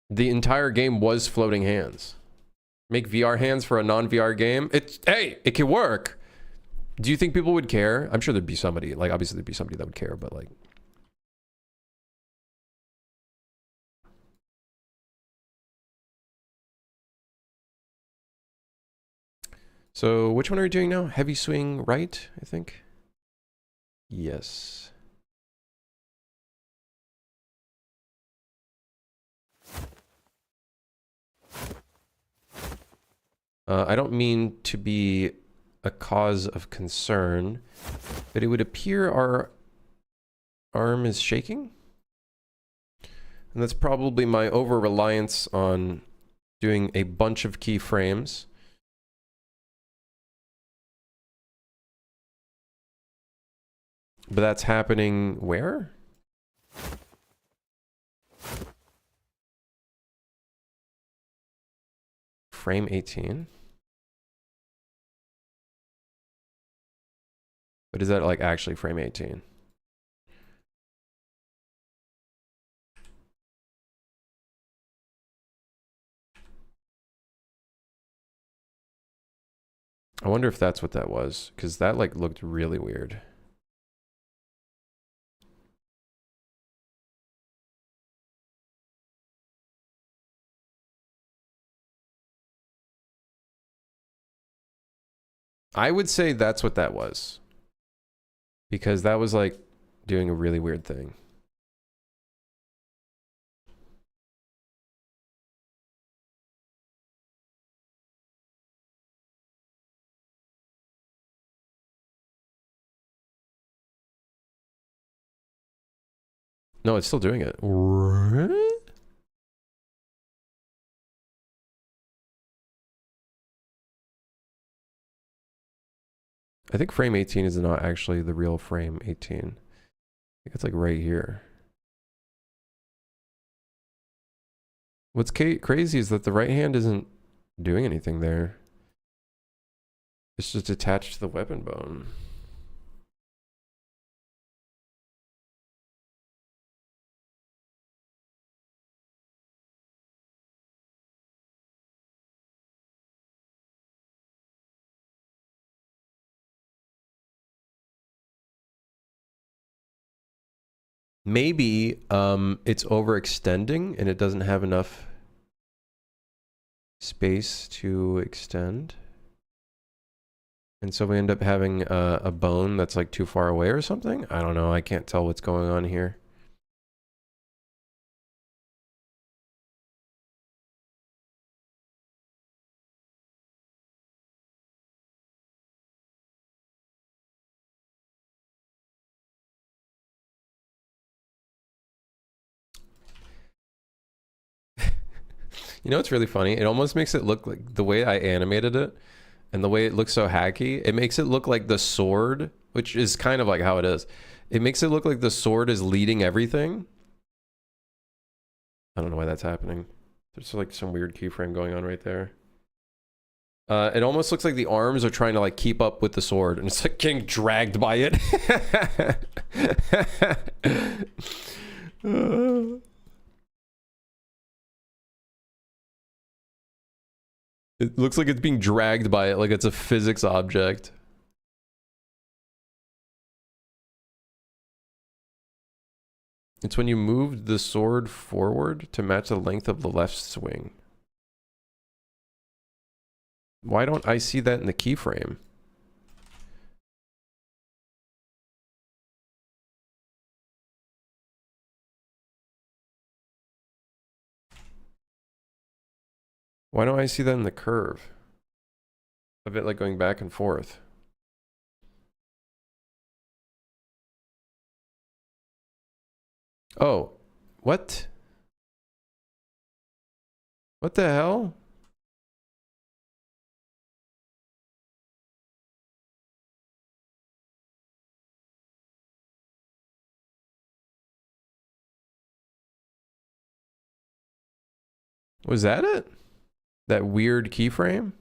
The entire game was floating hands. Make VR hands for a non-VR game? Hey, it can work. Do you think people would care? I'm sure there'd be somebody, like obviously there'd be somebody that would care, but like. So which one are we doing now? Heavy swing right, I think. Yes. I don't mean to be a cause of concern, but it would appear our arm is shaking. And that's probably my over-reliance on doing a bunch of keyframes. But that's happening where? Frame 18. But is that like actually frame 18? I wonder if that's what that was, because that like looked really weird. I would say that's what that was. Because that was like doing a really weird thing. No, it's still doing it. I think frame 18 is not actually the real frame 18. I think it's like right here. What's crazy is that the right hand isn't doing anything there. It's just attached to the weapon bone. Maybe it's overextending and it doesn't have enough space to extend. And so we end up having a bone that's like too far away or something. I don't know. I can't tell what's going on here. You know what's really funny? It almost makes it look like the way I animated it and the way it looks so hacky, it makes it look like the sword, which is kind of like how it is. It makes it look like the sword is leading everything. I don't know why that's happening. There's like some weird keyframe going on right there. It almost looks like the arms are trying to like keep up with the sword and it's like getting dragged by it. It looks like it's being dragged by it, like it's a physics object. It's when you moved the sword forward to match the length of the left swing. Why don't I see that in the keyframe? Why don't I see that in the curve of it like going back and forth? Oh, what? What the hell? Was that it? That weird keyframe?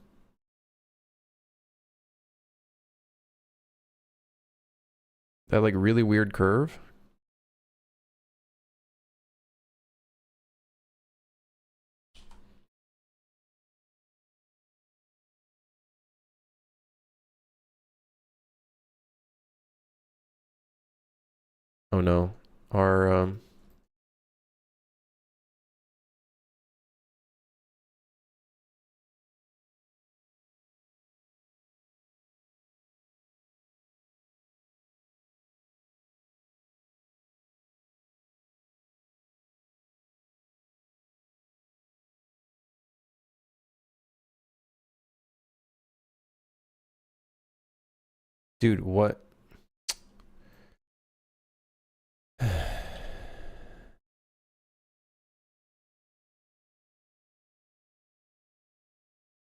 That like really weird curve? Oh no. Our dude, what?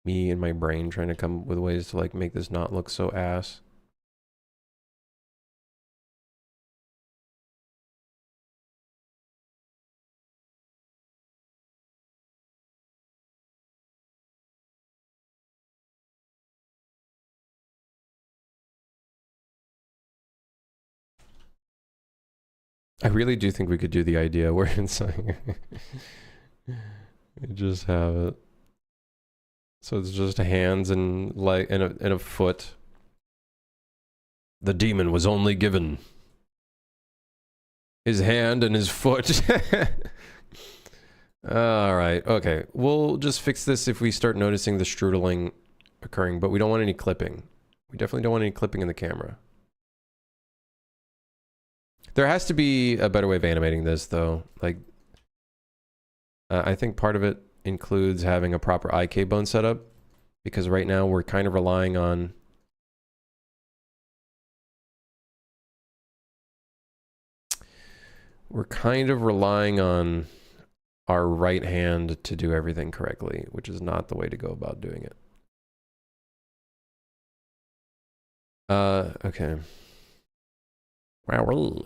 Me and my brain trying to come up with ways to like make this not look so ass. I really do think we could do the idea where it's like you just have it. So it's just hands and like and a foot. The demon was only given his hand and his foot. All right. Okay. We'll just fix this if we start noticing the strudeling occurring, but we don't want any clipping. We definitely don't want any clipping in the camera. There has to be a better way of animating this, though. Like, I think part of it includes having a proper IK bone setup, because right now we're kind of relying on our right hand to do everything correctly, which is not the way to go about doing it. Okay. Wow.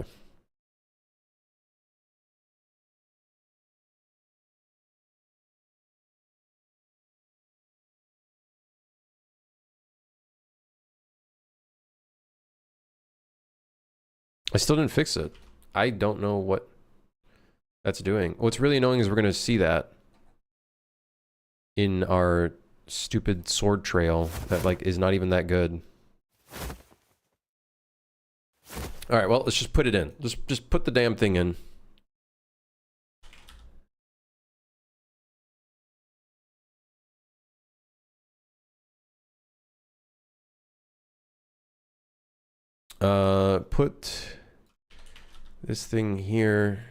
I still didn't fix it. I don't know what that's doing. What's really annoying is we're going to see that in our stupid sword trail that like is not even that good. All right, well, let's just put it in. Just put the damn thing in. Put this thing here.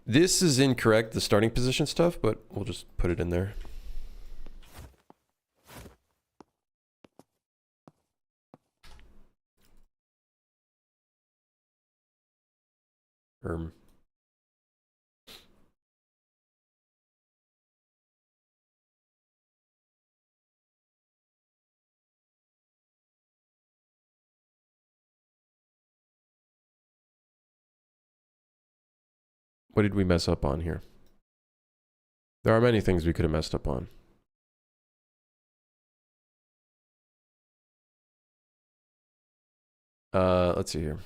This is incorrect, the starting position stuff, but we'll just put it in there. What did we mess up on here? There are many things we could have messed up on. Let's see here.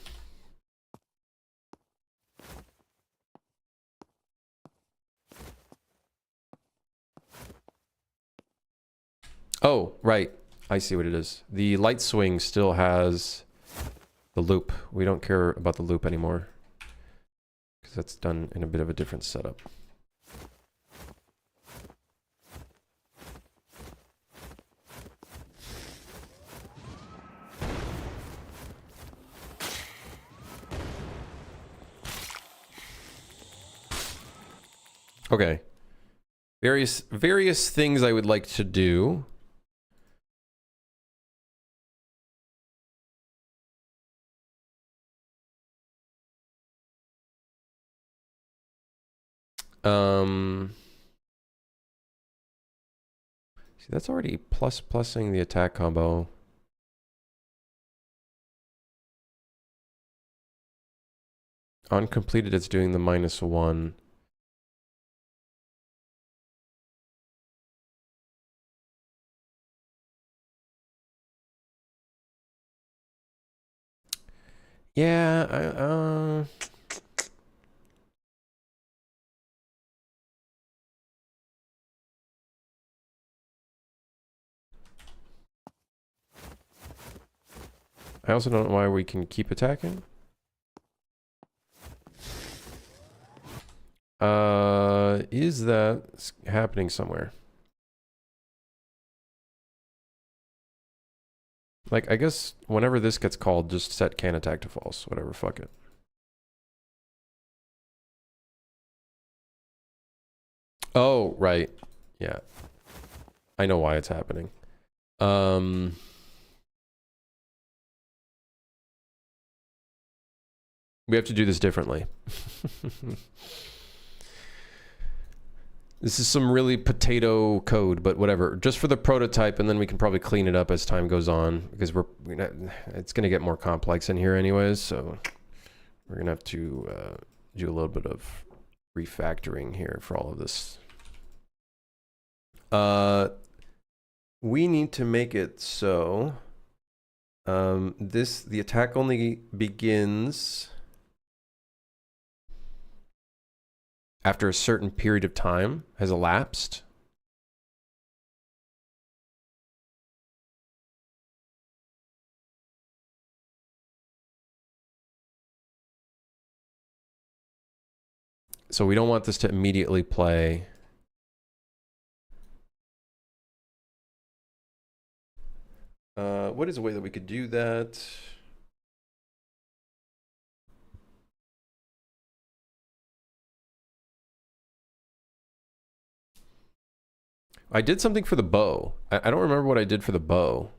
Oh, right. I see what it is. The light swing still has the loop. We don't care about the loop anymore, because that's done in a bit of a different setup. Okay. Various things I would like to do. See, that's already plusing the attack combo. On completed, it's doing the -1. Yeah, I also don't know why we can keep attacking. Is that happening somewhere? Like, I guess whenever this gets called, just set can attack to false. Whatever, fuck it. Oh, right. Yeah. I know why it's happening. We have to do this differently. This is some really potato code, but whatever. Just for the prototype, and then we can probably clean it up as time goes on, because it's going to get more complex in here anyways, so we're going to have to do a little bit of refactoring here for all of this. We need to make it so the attack only begins after a certain period of time has elapsed. So we don't want this to immediately play. What is a way that we could do that? I did something for the bow. I don't remember what I did for the bow.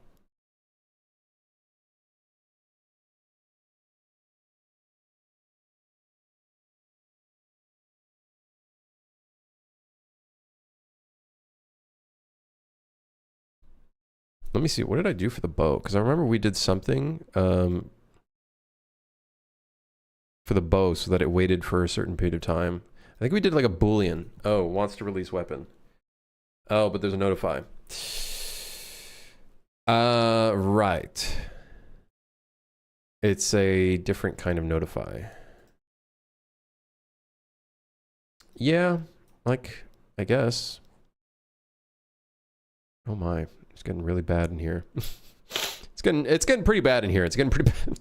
Let me see. What did I do for the bow? Because I remember we did something for the bow so that it waited for a certain period of time. I think we did like a Boolean. Oh, wants to release weapon. Oh, but there's a notify. Right. It's a different kind of notify. Yeah, like, I guess. Oh my, it's getting really bad in here. It's getting pretty bad in here. It's getting pretty bad.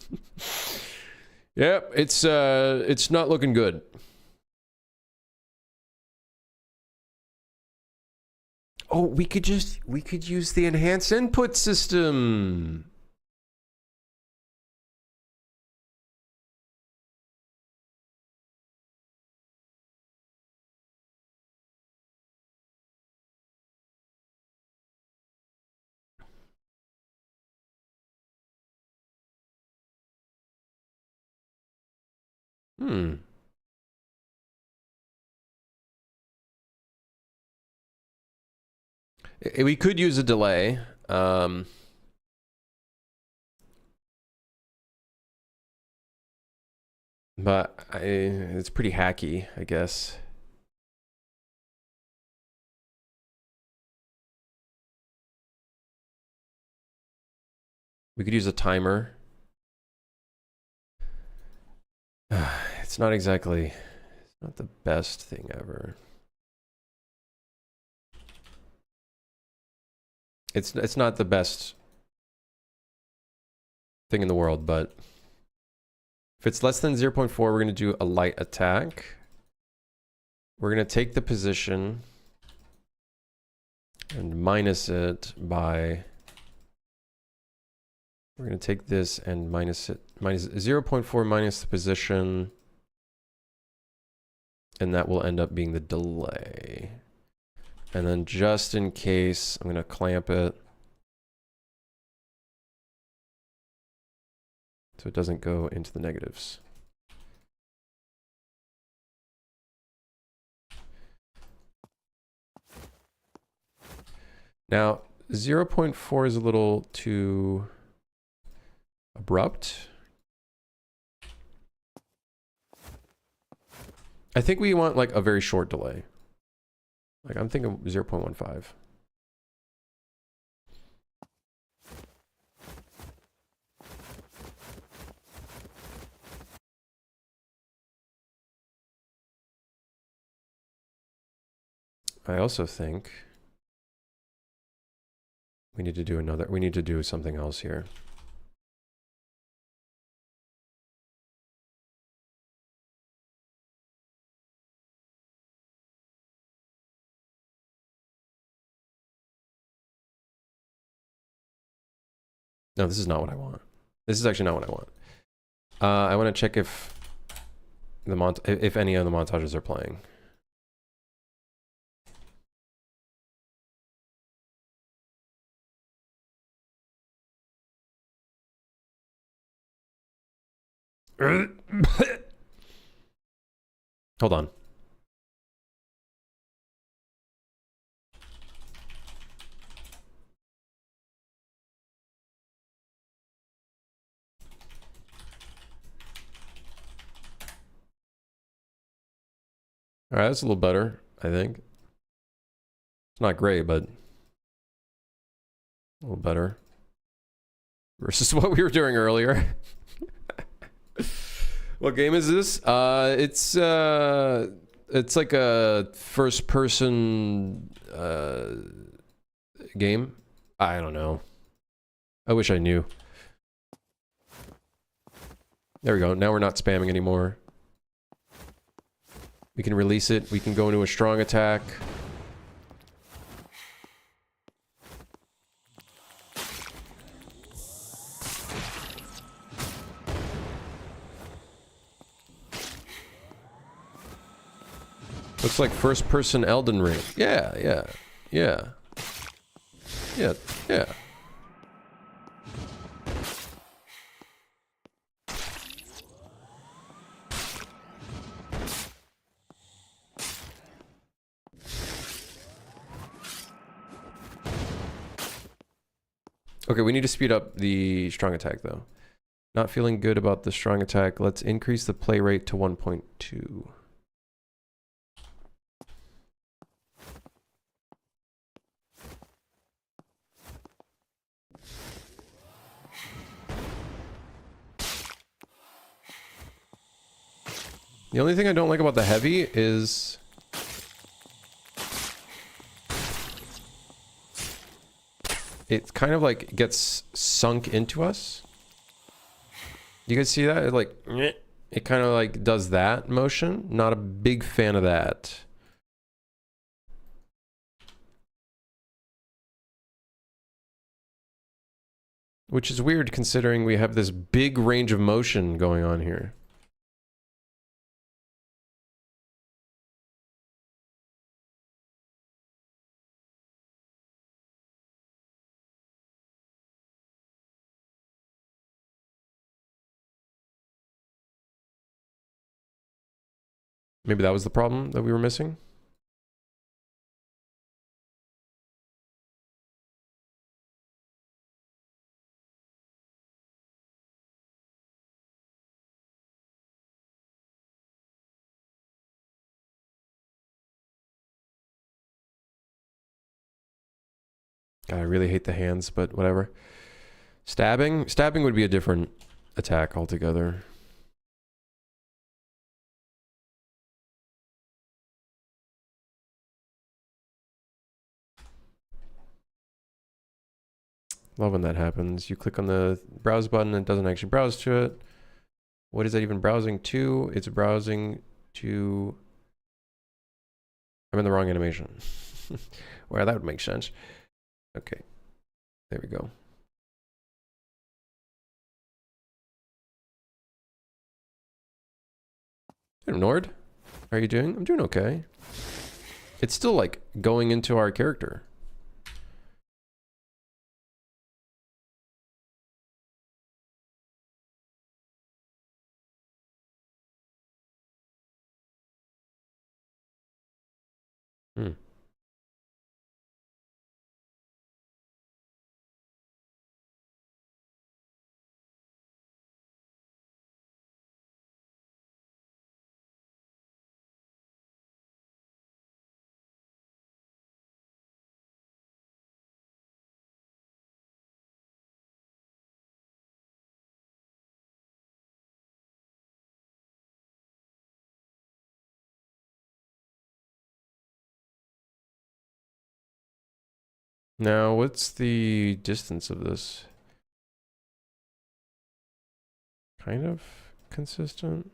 Yep, it's not looking good. Oh, we could use the enhanced input system. We could use a delay. But it's pretty hacky, I guess. We could use a timer. It's not the best thing ever. It's not the best thing in the world, but if it's less than 0.4, we're going to do a light attack. We're going to take the position and minus it by... We're going to take this and minus it. Minus 0.4 minus the position. And that will end up being the delay. And then just in case, I'm going to clamp it. So it doesn't go into the negatives. Now, 0.4 is a little too abrupt. I think we want like a very short delay. Like I'm thinking 0.15. I also think we need to do something else here. No, this is not what I want. This is actually not what I want. I want to check if if any of the montages are playing. Hold on. All right, that's a little better, I think. It's not great, but a little better versus what we were doing earlier. What game is this? It's like a first-person game. I don't know. I wish I knew. There we go. Now we're not spamming anymore. We can release it. We can go into a strong attack. Looks like first-person Elden Ring. Yeah, yeah, yeah. Yeah, yeah. Okay, we need to speed up the strong attack, though. Not feeling good about the strong attack. Let's increase the play rate to 1.2. The only thing I don't like about the heavy is... it kind of like gets sunk into us. You guys see that? It like... it kind of like does that motion. Not a big fan of that. Which is weird considering we have this big range of motion going on here. Maybe that was the problem that we were missing? God, I really hate the hands, but whatever. Stabbing? Stabbing would be a different attack altogether. Love when that happens. You click on the browse button and it doesn't actually browse to it. What is that even browsing to? It's browsing to... I'm in the wrong animation. Well, that would make sense. Okay. There we go. Hey, Nord. How are you doing? I'm doing okay. It's still like going into our character. Hmm. Now, what's the distance of this? Kind of consistent.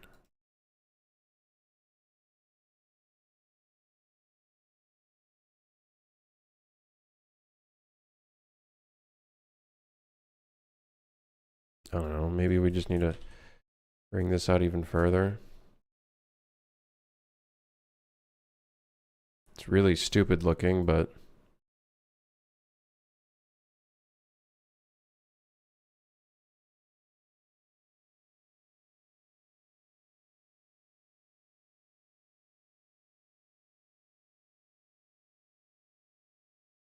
I don't know. Maybe we just need to bring this out even further. It's really stupid looking, but...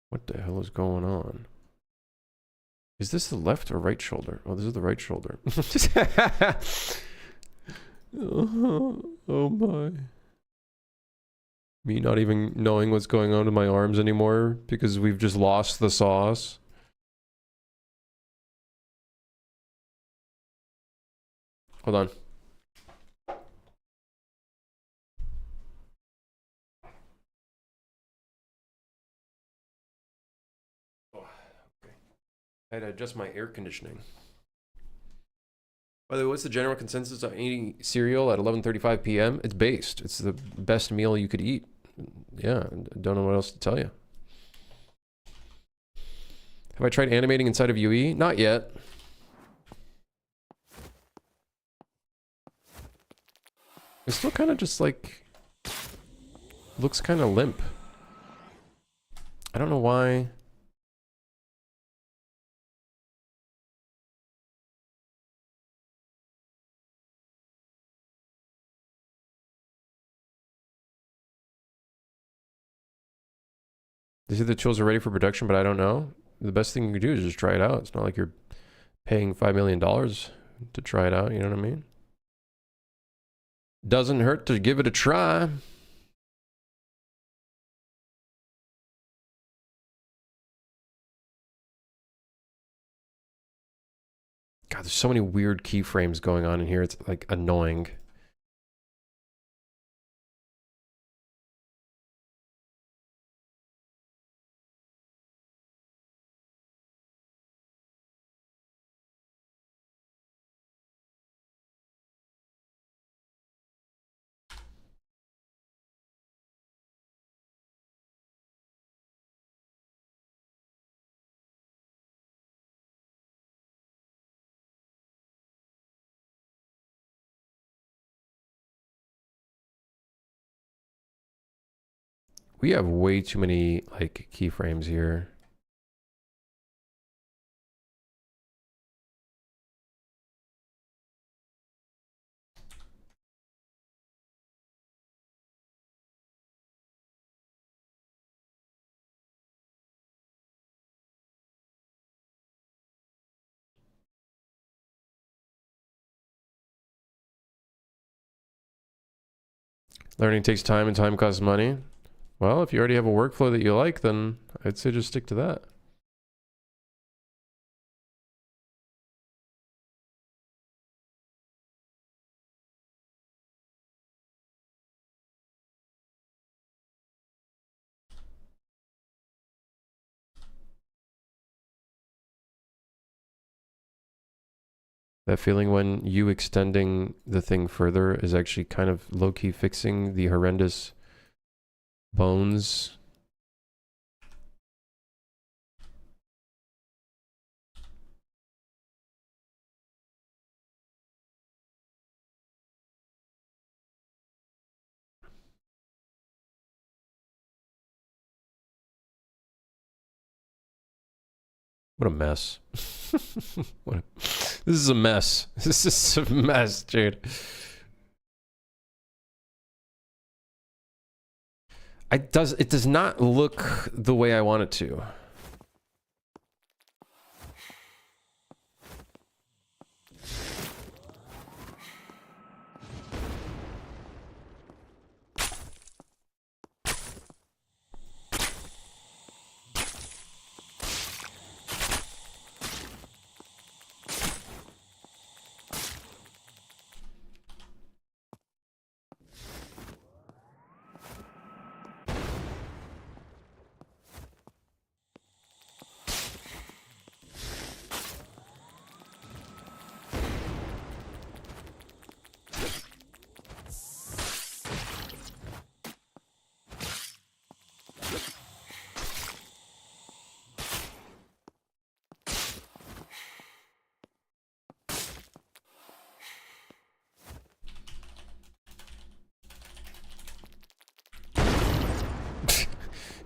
what the hell is going on? Is this the left or right shoulder? Oh, this is the right shoulder. Oh my. Me not even knowing what's going on with my arms anymore because we've just lost the sauce. Hold on. I had to adjust my air conditioning. By the way, what's the general consensus on eating cereal at 11:35 p.m.? It's based. It's the best meal you could eat. Yeah, don't know what else to tell you. Have I tried animating inside of UE? Not yet. It's still kind of just like... looks kind of limp. I don't know why. They say the tools are ready for production, but I don't know. The best thing you can do is just try it out. It's not like you're paying $5 million to try it out, you know what I mean? Doesn't hurt to give it a try. God, there's so many weird keyframes going on in here. It's like annoying. We have way too many like keyframes here. Learning takes time and time costs money. Well, if you already have a workflow that you like, then I'd say just stick to that. That feeling when you extending the thing further is actually kind of low-key fixing the horrendous bones. What a mess. This is a mess. This is a mess, dude. It does not look the way I want it to.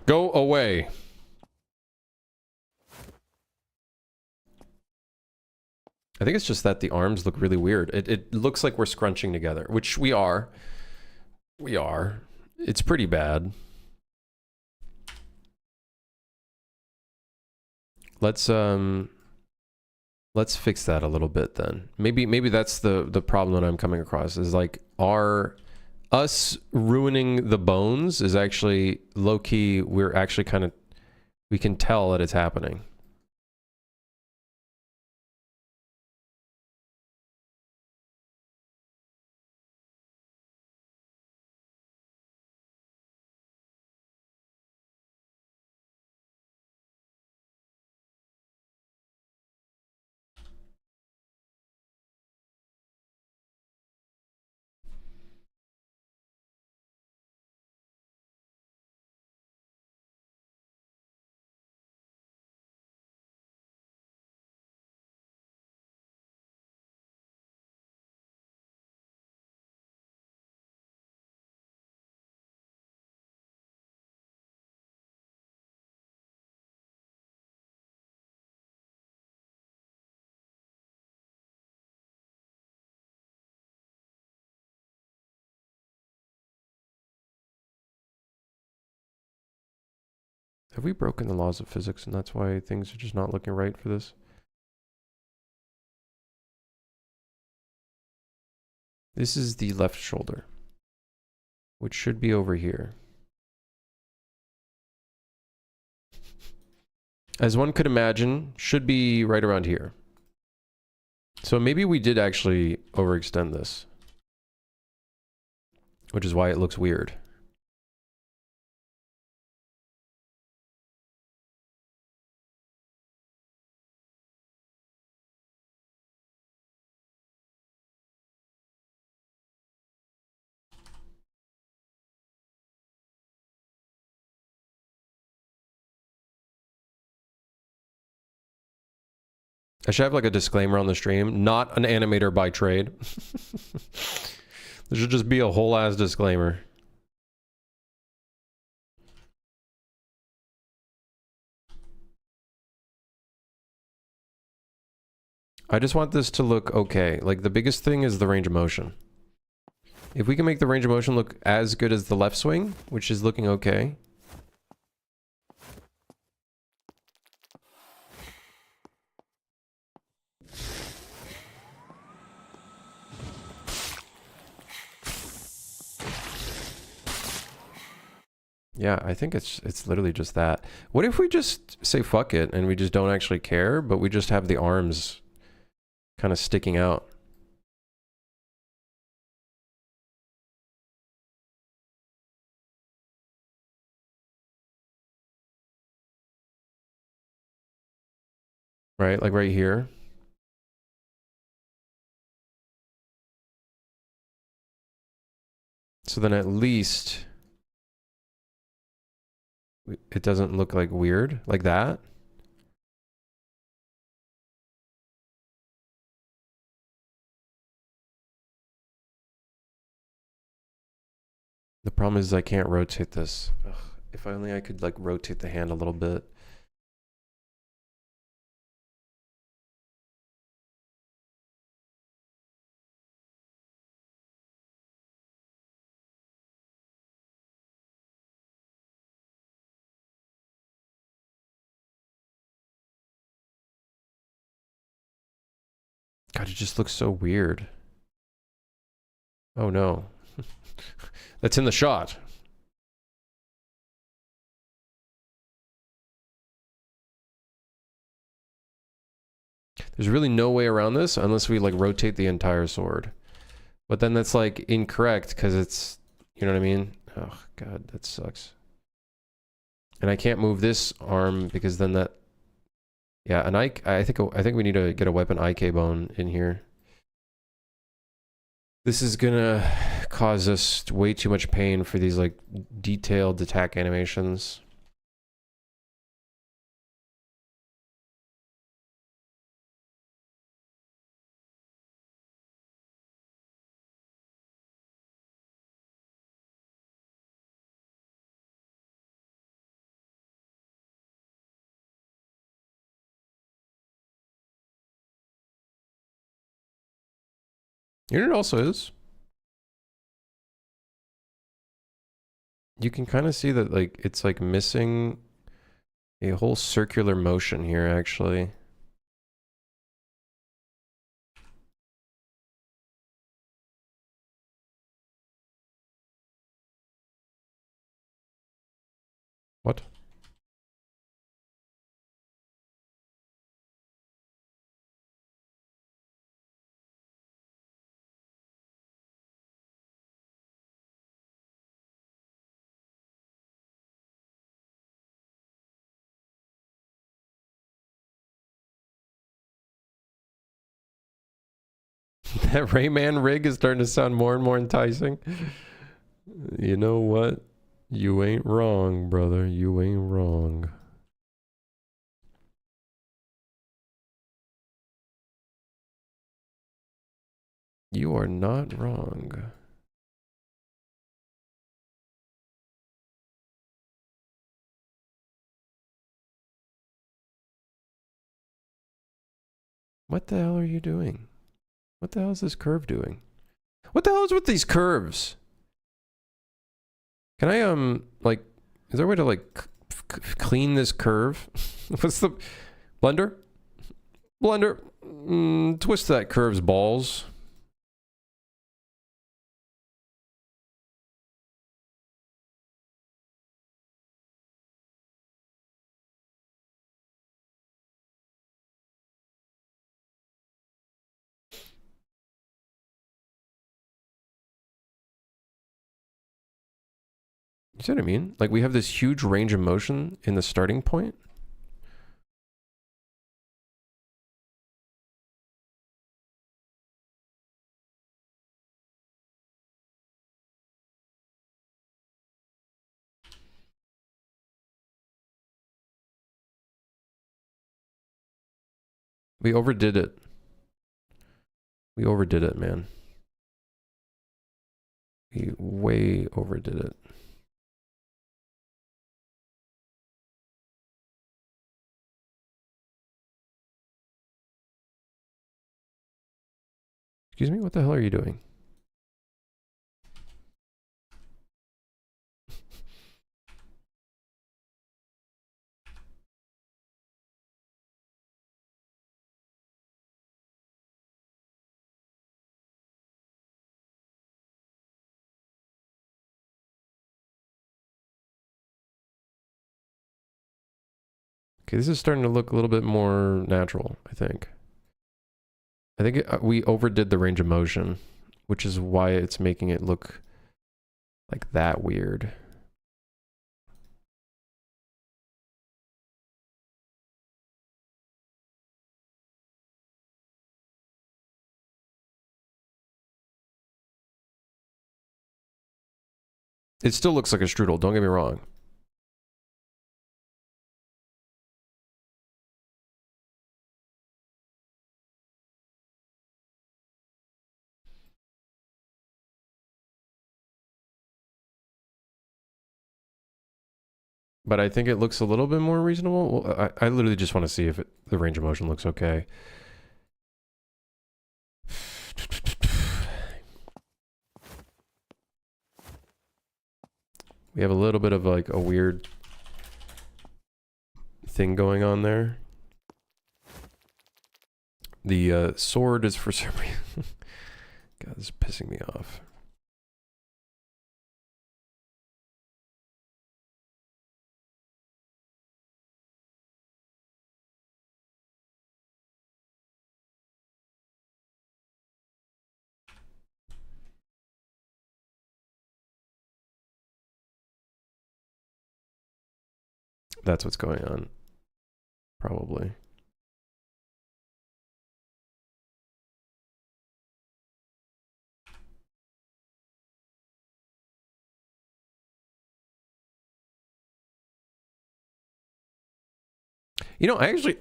Go away. I think it's just that the arms look really weird. It looks like we're scrunching together, which we are. We are. It's pretty bad. Let's fix that a little bit then. Maybe that's the problem that I'm coming across is like us ruining the bones is actually low key. We're actually kind of, we can tell that it's happening. Have we broken the laws of physics and that's why things are just not looking right for this? This is the left shoulder, which should be over here. As one could imagine, should be right around here. So maybe we did actually overextend this, which is why it looks weird. I should have like a disclaimer on the stream. Not an animator by trade. There should just be a whole ass disclaimer. I just want this to look okay. Like the biggest thing is the range of motion. If we can make the range of motion look as good as the left swing, which is looking okay. Yeah, I think it's literally just that. What if we just say fuck it and we just don't actually care, but we just have the arms kind of sticking out? Right, like right here. So then at least it doesn't look like weird, like that. The problem is I can't rotate this. Ugh, if only I could like rotate the hand a little bit. God, it just looks so weird. Oh no. That's in the shot. There's really no way around this unless we like rotate the entire sword. But then that's like incorrect because it's, you know what I mean? Oh God, that sucks. And I can't move this arm because then that, yeah, and I think we need to get a weapon IK bone in here. This is gonna cause us way too much pain for these like detailed attack animations. You know what it also is? You can kind of see that like it's like missing a whole circular motion here actually. What? That Rayman rig is starting to sound more and more enticing. You know what? You ain't wrong, brother. You ain't wrong. You are not wrong. What the hell are you doing? What the hell is this curve doing? What the hell is with these curves? Can I, like, is there a way to, like, clean this curve. What's the blender? Blender, twist that curve's balls. You see what I mean? Like we have this huge range of motion in the starting point. We overdid it. We overdid it, man. We way overdid it. Excuse me? What the hell are you doing? Okay, this is starting to look a little bit more natural, I think. I think we overdid the range of motion, which is why it's making it look like that weird. It still looks like a strudel, don't get me wrong. But I think it looks a little bit more reasonable. Well, I literally just want to see if the range of motion looks okay. We have a little bit of like a weird thing going on there. The sword is for some reason. God, this is pissing me off. That's what's going on. Probably. You know, I actually,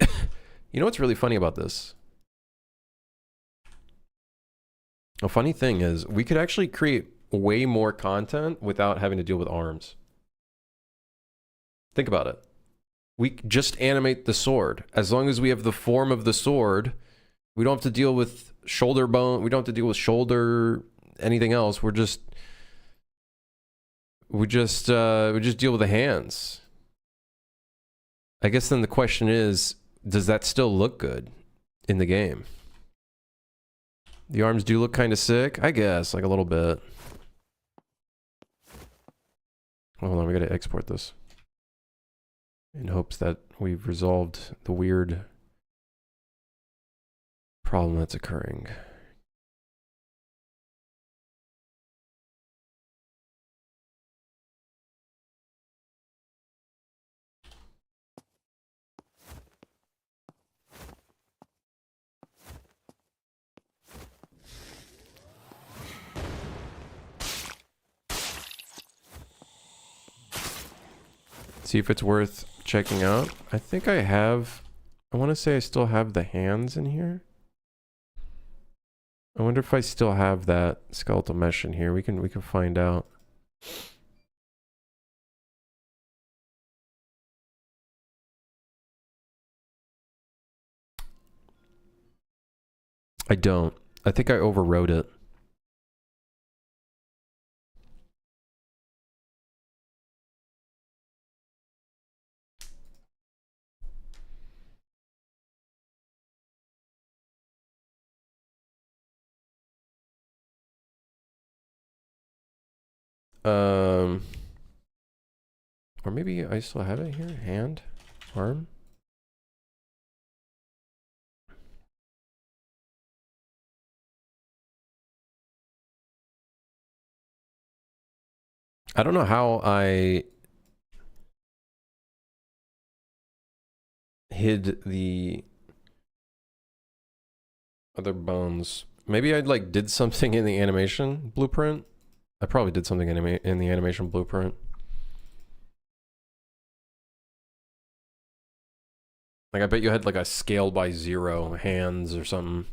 you know what's really funny about this? A funny thing is we could actually create way more content without having to deal with arms. Think about it. We just animate the sword. As long as we have the form of the sword, we don't have to deal with shoulder bone. We don't have to deal with shoulder, anything else. We just deal with the hands. I guess then the question is, does that still look good in the game? The arms do look kind of sick, I guess, like a little bit. Hold on, we gotta export this. In hopes that we've resolved the weird problem that's occurring. See if it's worth checking out. I think I have, I want to say I still have the hands in here. I wonder if I still have that skeletal mesh in here. We can find out. I don't. I think I overrode it. Or maybe I still have it here. Hand, arm. I don't know how I hid the other bones. Maybe I like did something in the animation blueprint. I probably did something in the animation blueprint. Like I bet you had like a scale by 0 hands or something.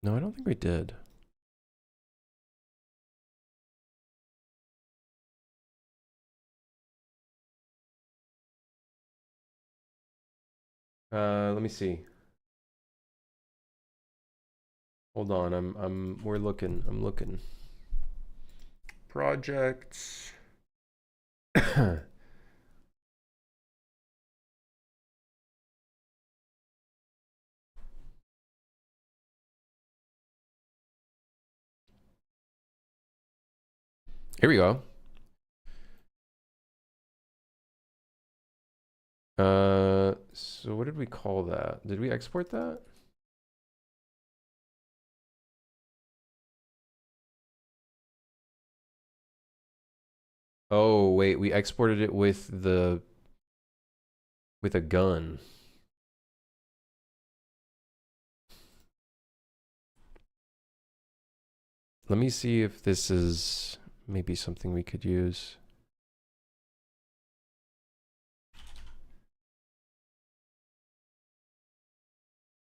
No, I don't think we did. Let me see. Hold on, I'm looking. Projects. Here we go. So what did we call that? Did we export that? Oh, wait, we exported it with a gun. Let me see if this is maybe something we could use.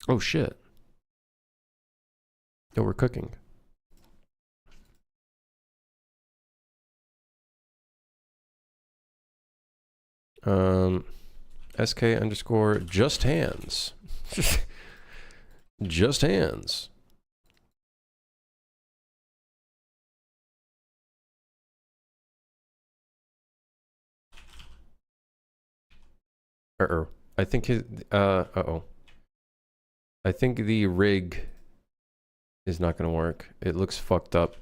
Oh shit. Oh, we're cooking. SK underscore just hands. Just hands. I think his, uh-oh. I think the rig is not gonna work. It looks fucked up.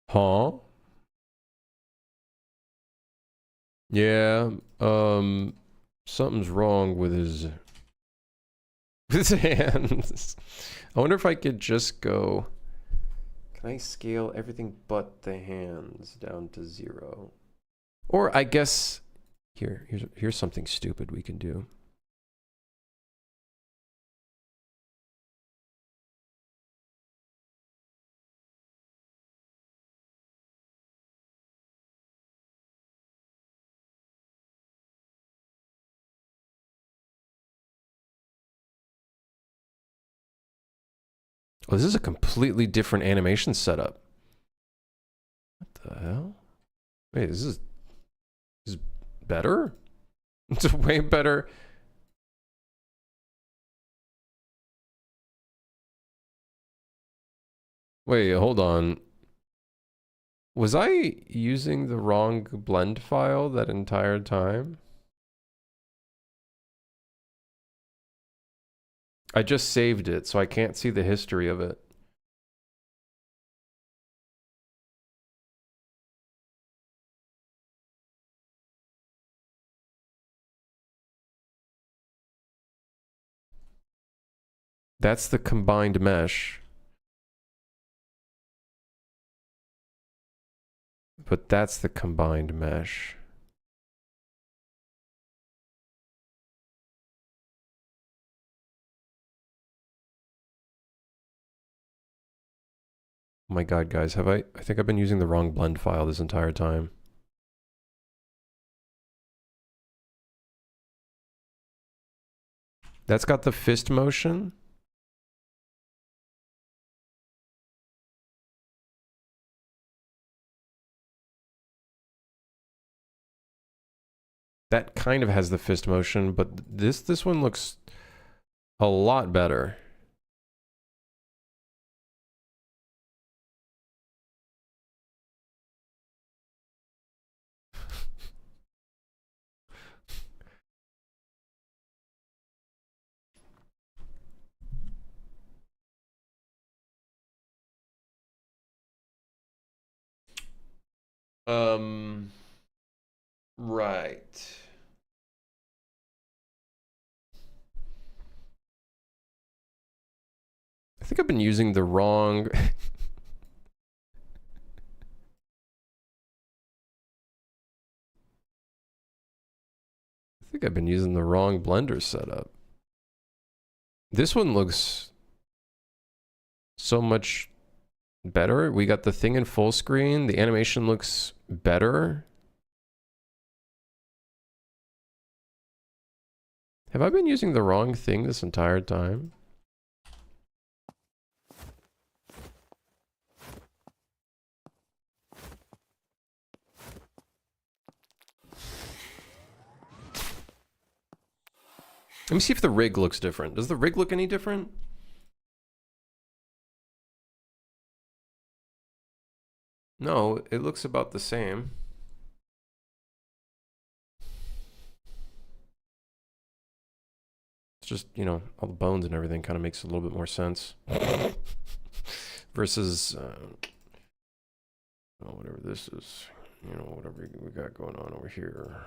Huh? Yeah, something's wrong with his hands. I wonder if I could just go, can I scale everything but the hands down to 0? Or I guess, here's something stupid we can do. Oh, this is a completely different animation setup. What the hell? Wait, this is better? It's way better. Wait, hold on. Was I using the wrong blend file that entire time? I just saved it, so I can't see the history of it. That's the combined mesh. But that's the combined mesh. Oh my god, guys, I think I've been using the wrong blend file this entire time. That's got the fist motion. That kind of has the fist motion, but this one looks a lot better. Right. I think I've been using the wrong. I think I've been using the wrong Blender setup. This one looks so much better. We got the thing in full screen. The animation looks better. Have I been using the wrong thing this entire time? Let me see if the rig looks different. Does the rig look any different? No, it looks about the same. It's just, you know, all the bones and everything kind of makes a little bit more sense. Versus, oh, whatever this is, you know, whatever we got going on over here.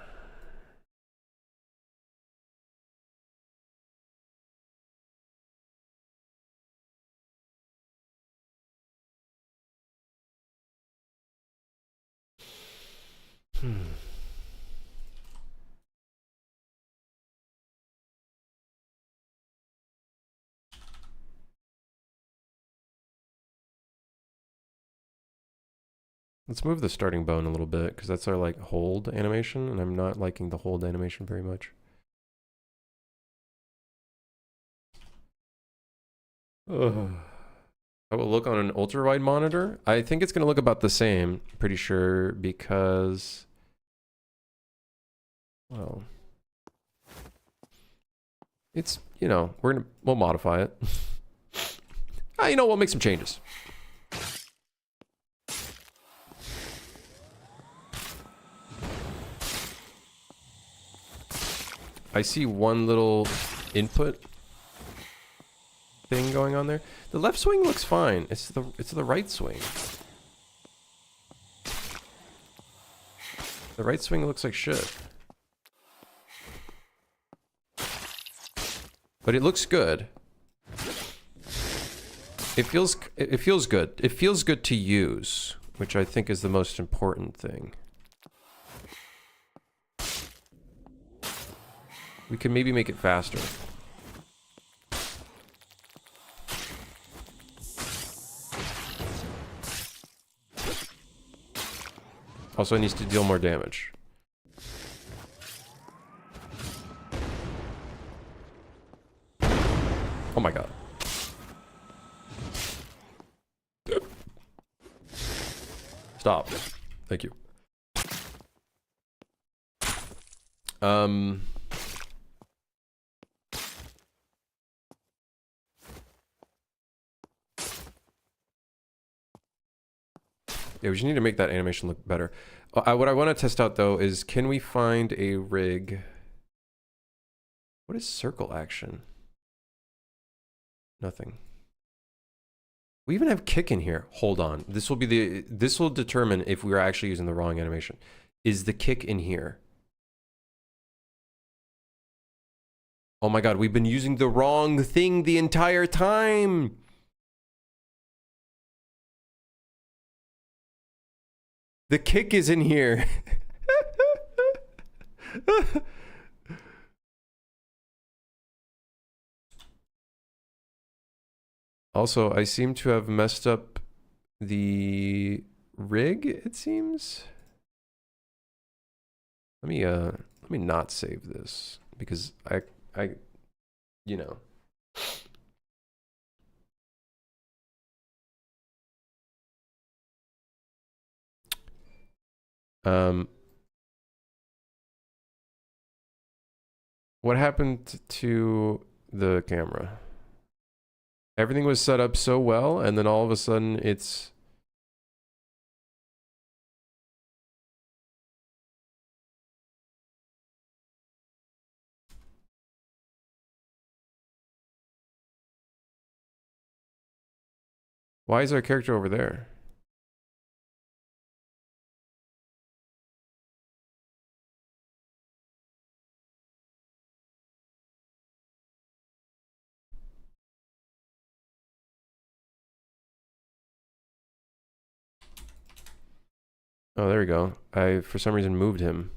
Let's move the starting bone a little bit because that's our like hold animation, and I'm not liking the hold animation very much. Ugh. How will it look on an ultra wide monitor? I think it's going to look about the same, pretty sure, because, well, it's, you know, we'll modify it. You know, we'll make some changes. I see one little input thing going on there. The left swing looks fine. It's the right swing. The right swing looks like shit. But it looks good. It feels good. It feels good to use, which I think is the most important thing. We can maybe make it faster. Also, it needs to deal more damage. Oh my god. Stop. Thank you. Yeah, we just need to make that animation look better. What I want to test out, though, is can we find a rig? What is circle action? Nothing. We even have kick in here. Hold on. This will determine if we are actually using the wrong animation. Is the kick in here? Oh my god, we've been using the wrong thing the entire time. The kick is in here. Also, I seem to have messed up the rig, it seems. Let me not save this because I you know. What happened to the camera? Everything was set up so well, and then all of a sudden it's... Why is our character over there? Oh, there we go. I, for some reason, moved him.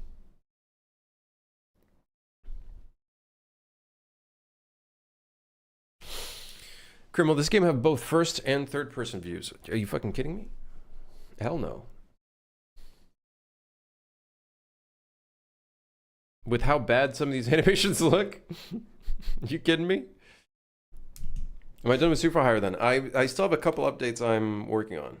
Criminal, this game have both first and third person views. Are you fucking kidding me? Hell no. With how bad some of these animations look? You kidding me? Am I done with Super Hire then? I still have a couple updates I'm working on.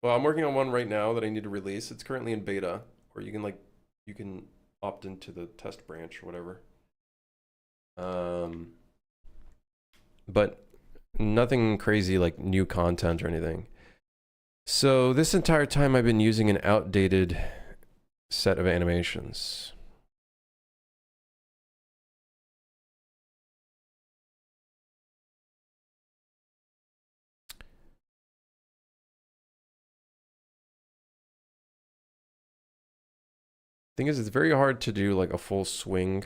Well, I'm working on one right now that I need to release. It's currently in beta, or you can opt into the test branch or whatever. But nothing crazy like new content or anything. So this entire time I've been using an outdated set of animations. Thing is, it's very hard to do like a full swing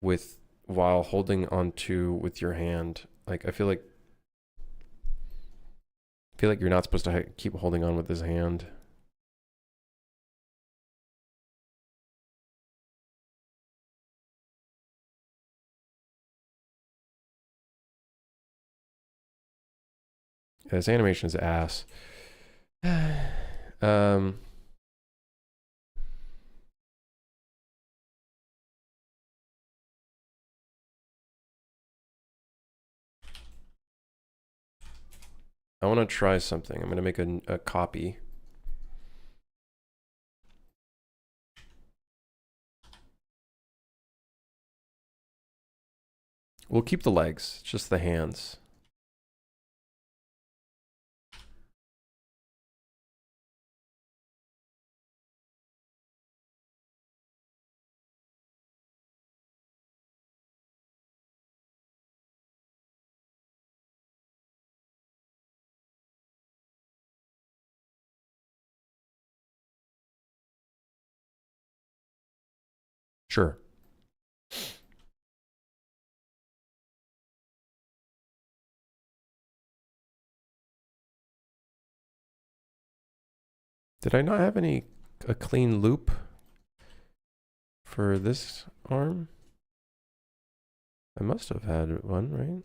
with while holding onto with your hand. Like I feel like you're not supposed to keep holding on with this hand. Yeah, this animation is ass. I want to try something. I'm going to make a copy. We'll keep the legs, just the hands. Sure. Did I not have a clean loop for this arm? I must have had one, right?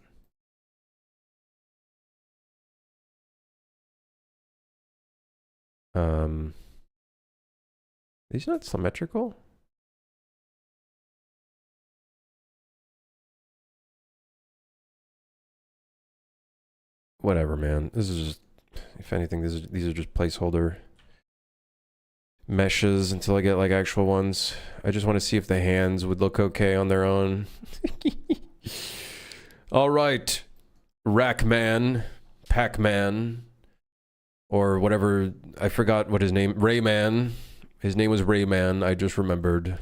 These not symmetrical? Whatever, man. This is just, if anything, these are just placeholder meshes until I get like actual ones. I just want to see if the hands would look okay on their own. All right, Rackman, Pac-Man, or whatever. I forgot what his name. Rayman. His name was Rayman. I just remembered.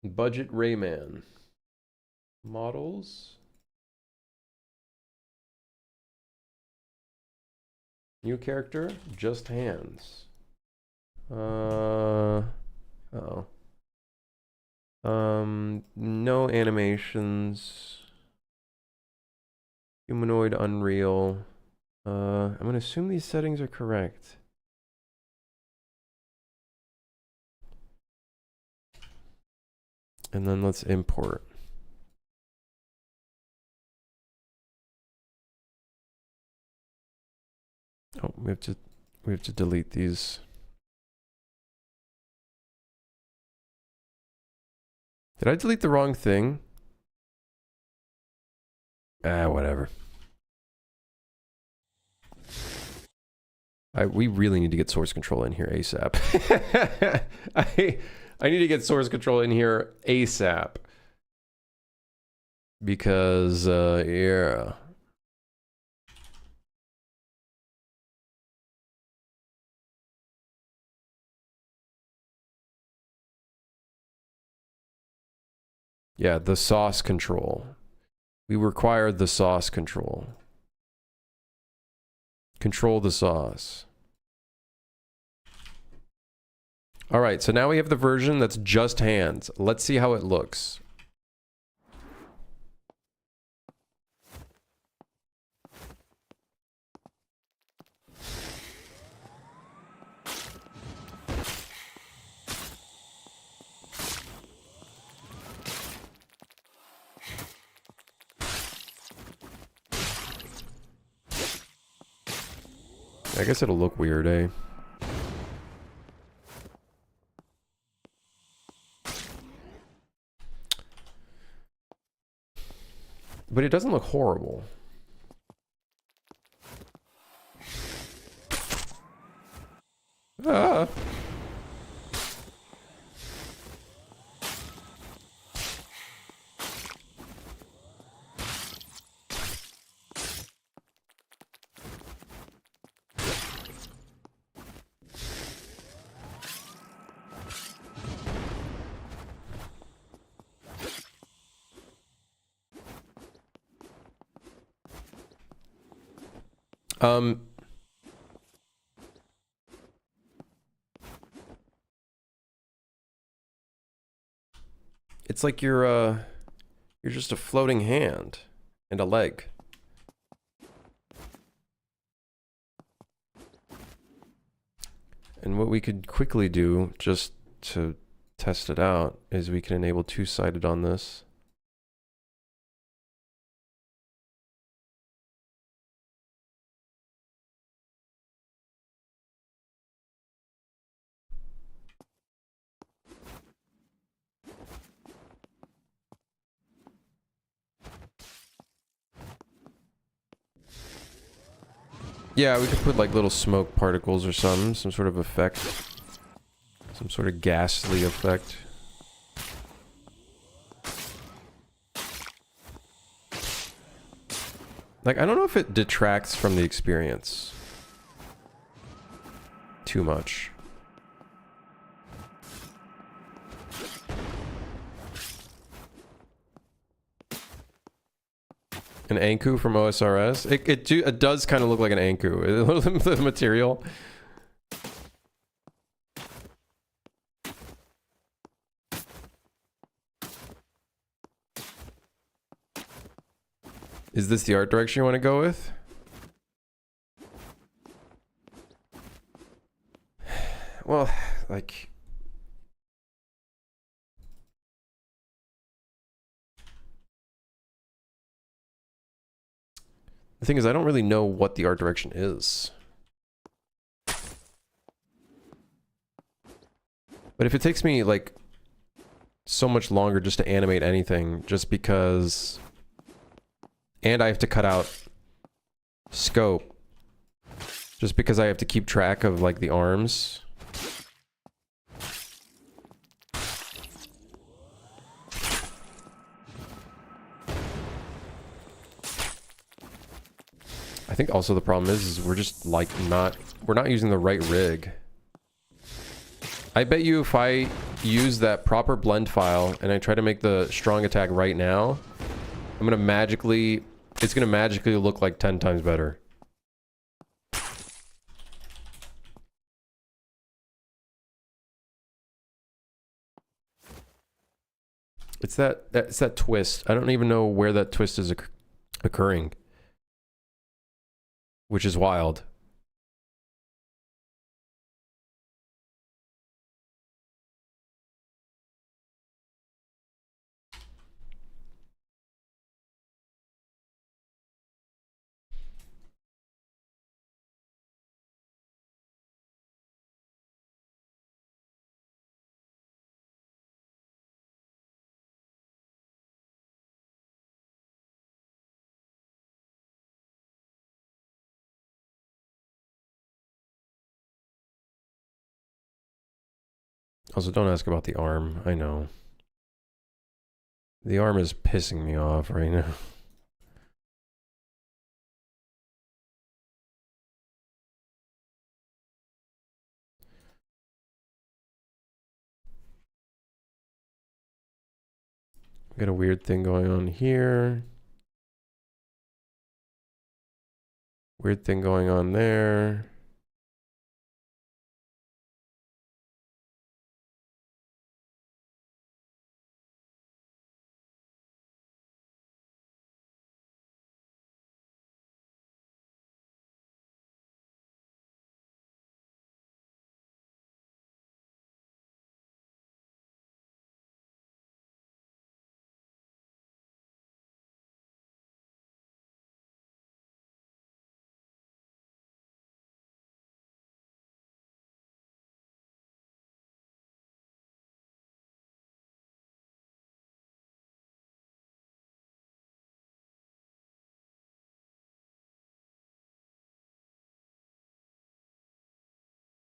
Budget Rayman. Models. New character. Just hands. Oh. No animations. Humanoid Unreal. I'm gonna assume these settings are correct. And then let's import. Oh, we have to delete these. Did I delete the wrong thing? Whatever. We really need to get source control in here ASAP. I need to get source control in here ASAP. Because, yeah. Yeah, the sauce control. We require the sauce control. Control the sauce. All right, so now we have the version that's just hands. Let's see how it looks. I guess it'll look weird, eh? But it doesn't look horrible. Ah. It's like you're just a floating hand and a leg. And what we could quickly do, just to test it out, is we can enable two-sided on this. Yeah, we could put like little smoke particles or something, some sort of effect. Some sort of ghastly effect. Like, I don't know if it detracts from the experience too much. An Anku from OSRS? It does kind of look like an Anku. The material. Is this the art direction you want to go with? Well, like... The thing is, I don't really know what the art direction is. But if it takes me, like, so much longer just to animate anything, just because... And I have to cut out scope. Just because I have to keep track of, like, the arms. I think also the problem is we're just, like, we're not using the right rig. I bet you if I use that proper blend file and I try to make the strong attack right now, it's gonna magically look like 10 times better. It's that twist. I don't even know where that twist is occurring. Which is wild. Also, don't ask about the arm. I know. The arm is pissing me off right now. Got a weird thing going on here. weird thing going on there.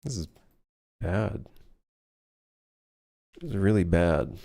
This is bad. This is really bad.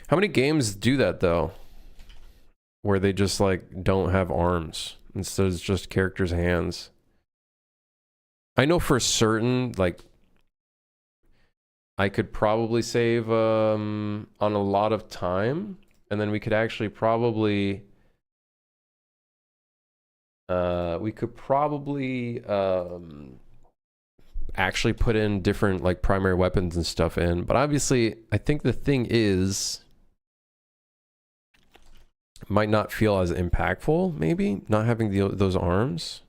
How many games do that though? Where they just like don't have arms. Instead it's just characters' hands. I know for certain, like I could probably save on a lot of time, and then we could actually probably actually put in different like primary weapons and stuff in. But obviously, I think the thing is, might not feel as impactful, maybe, not having those arms.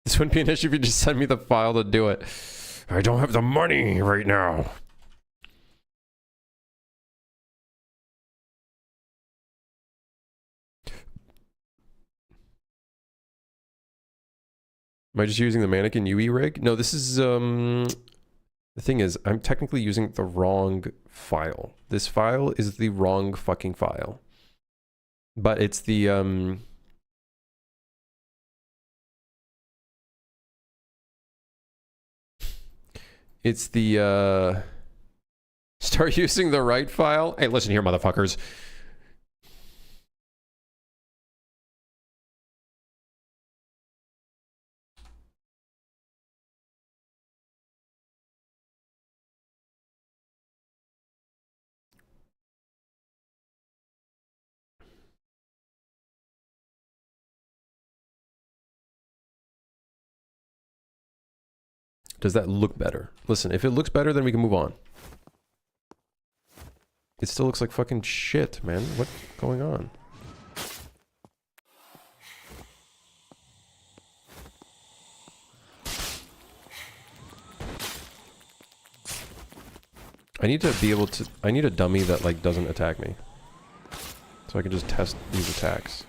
This wouldn't be an issue if you just send me the file to do it. I don't have the money right now. Am I just using the mannequin UE rig? No, this is, the thing is, I'm technically using the wrong file. This file is the wrong fucking file. But it's the, it's the, start using the right file. Hey, listen here, motherfuckers. Does that look better? Listen, if it looks better, then we can move on. It still looks like fucking shit, man. What's going on? I need to be able to... I need a dummy that, like, doesn't attack me. So I can just test these attacks.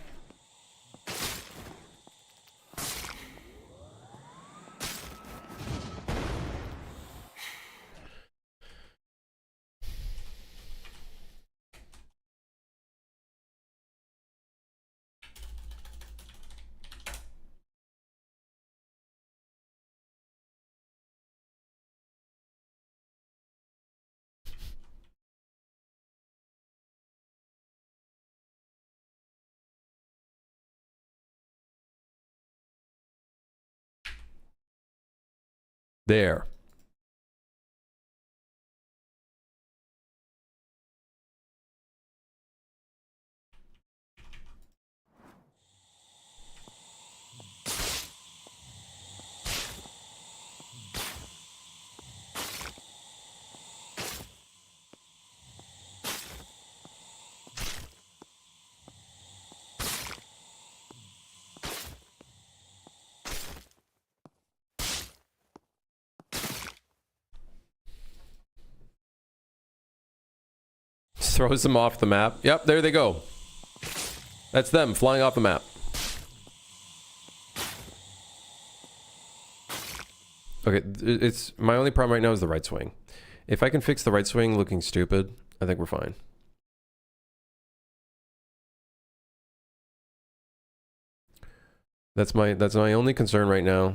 There. Throws them off the map. Yep, there they go. That's them flying off the map. Okay, it's my only problem right now is the right swing. If I can fix the right swing looking stupid, I think we're fine. That's my only concern right now.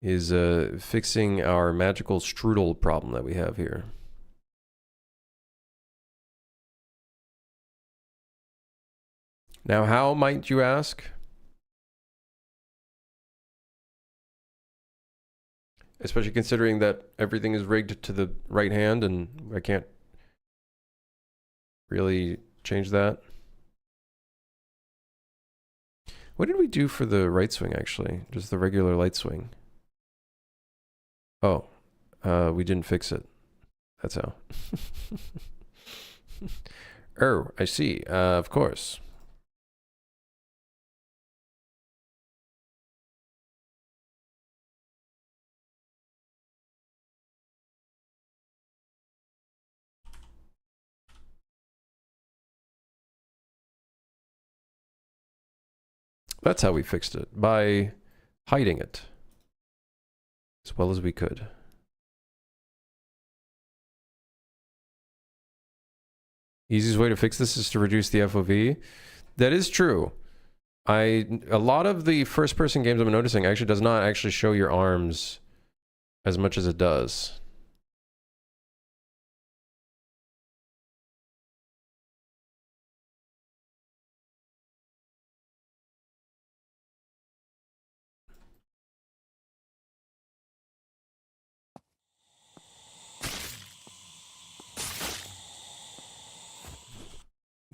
Is fixing our magical strudel problem that we have here. Now, how might you ask? Especially considering that everything is rigged to the right hand and I can't really change that. What did we do for the right swing, actually? Just the regular light swing. Oh, we didn't fix it. That's how. Oh, I see. Of course. That's how we fixed it, by hiding it as well as we could. Easiest way to fix this is to reduce the FOV. That is true. A lot of the first-person games I'm noticing actually does not actually show your arms as much as it does.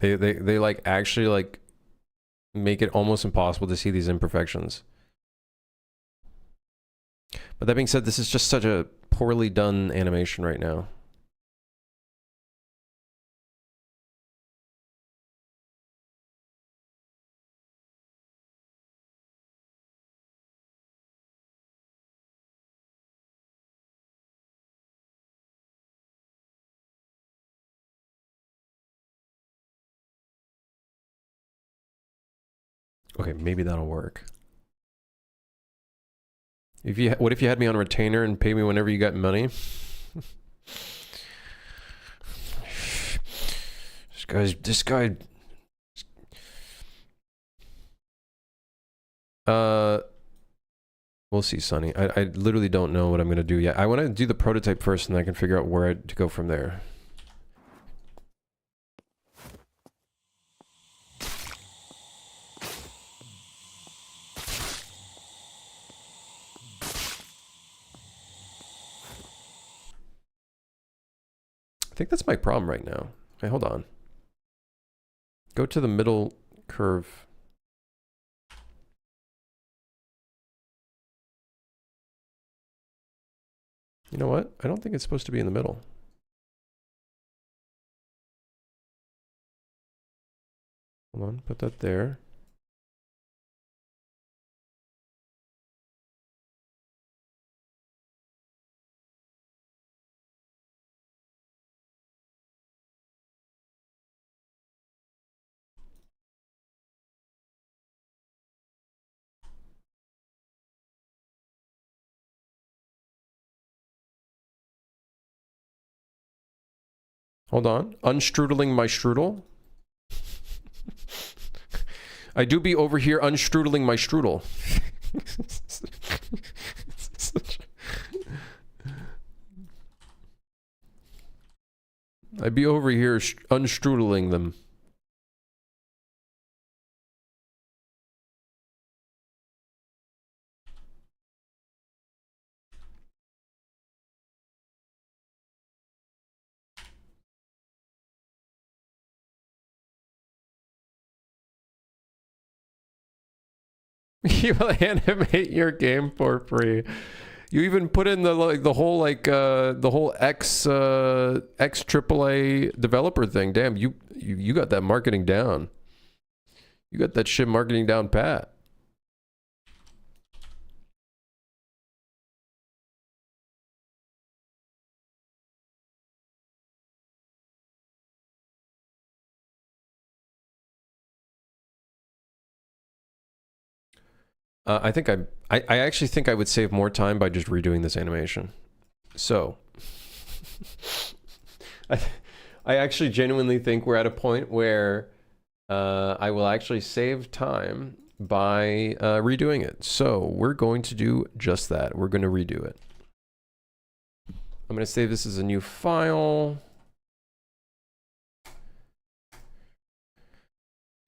They like actually like make it almost impossible to see these imperfections. But that being said, this is just such a poorly done animation right now. Okay, maybe that'll work. What if you had me on retainer and pay me whenever you got money? This guy. We'll see, Sonny. I literally don't know what I'm gonna do yet. I want to do the prototype first, and then I can figure out where to go from there. I think that's my problem right now. Hey, hold on. Go to the middle curve. You know what? I don't think it's supposed to be in the middle. Hold on, put that there. Hold on. Unstrudling my strudel. I do be over here unstrudling my strudel. I be over here unstrudling them. You will animate your game for free. You even put in the whole X AAA developer thing. Damn, you got that marketing down. You got that shit marketing down pat. I think I actually think I would save more time by just redoing this animation. So, I, I actually genuinely think we're at a point where I will actually save time by redoing it. So we're going to do just that. We're going to redo it. I'm going to save this as a new file.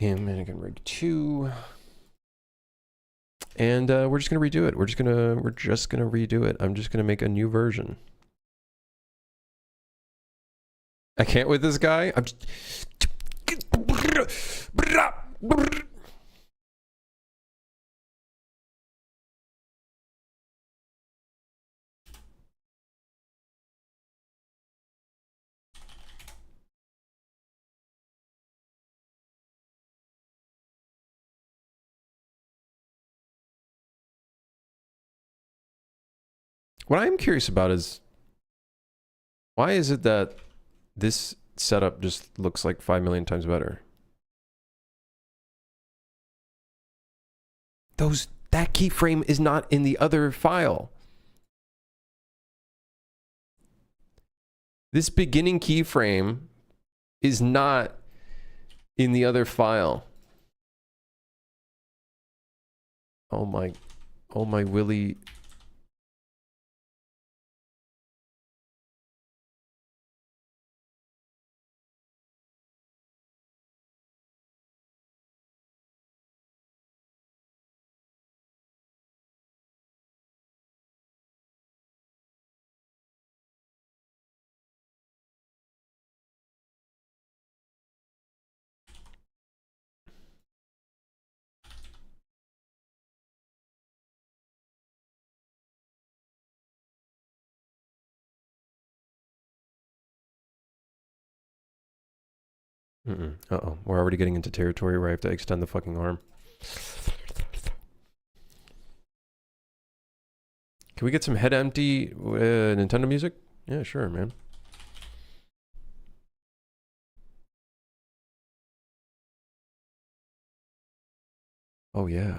Mannequin rig 2. And we're just gonna redo it. We're just gonna redo it. I'm just gonna make a new version. I can't with this guy. I'm just... What I'm curious about is, why is it that this setup just looks like 5 million times better? That keyframe is not in the other file. This beginning keyframe is not in the other file. Oh my Willy. Uh-oh. We're already getting into territory where I have to extend the fucking arm. Can we get some head empty Nintendo music? Yeah, sure, man. Oh, yeah.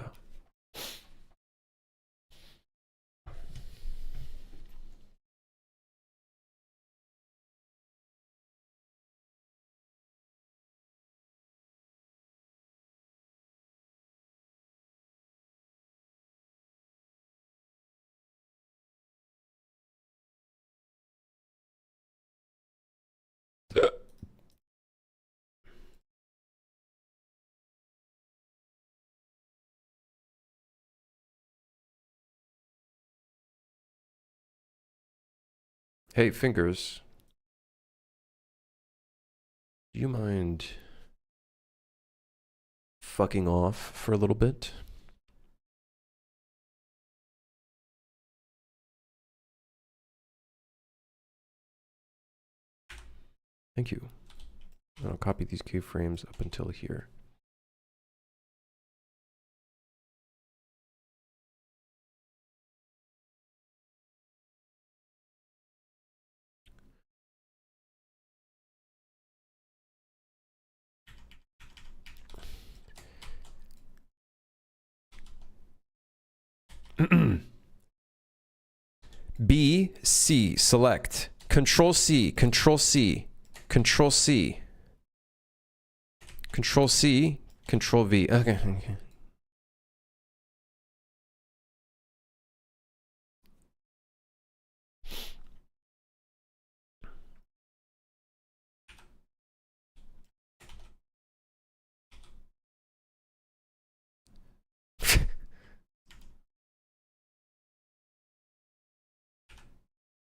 Hey, Fingers. Do you mind fucking off for a little bit? Thank you. I'll copy these keyframes up until here. B, C, select. Control C, Control C, Control C, Control C, Control V. Okay.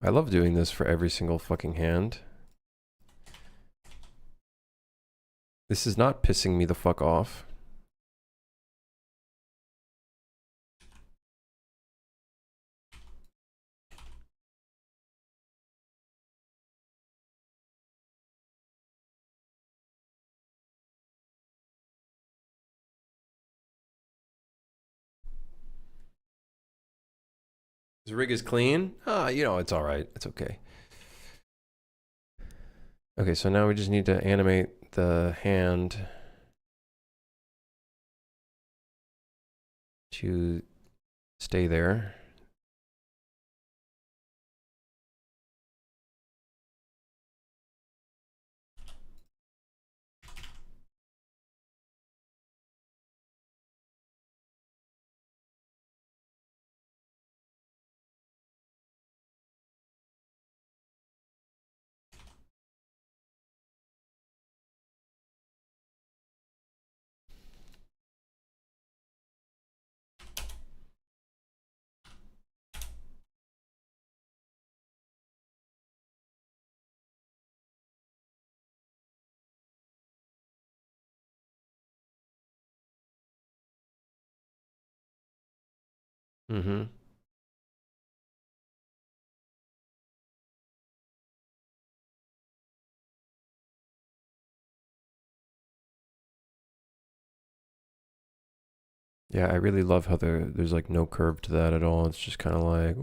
I love doing this for every single fucking hand. This is not pissing me the fuck off. This rig is clean? You know, it's all right. It's okay. Okay, so now we just need to animate the hand to Stay there. Mm-hmm. Yeah, I really love how there's like no curve to that at all. It's just kind of like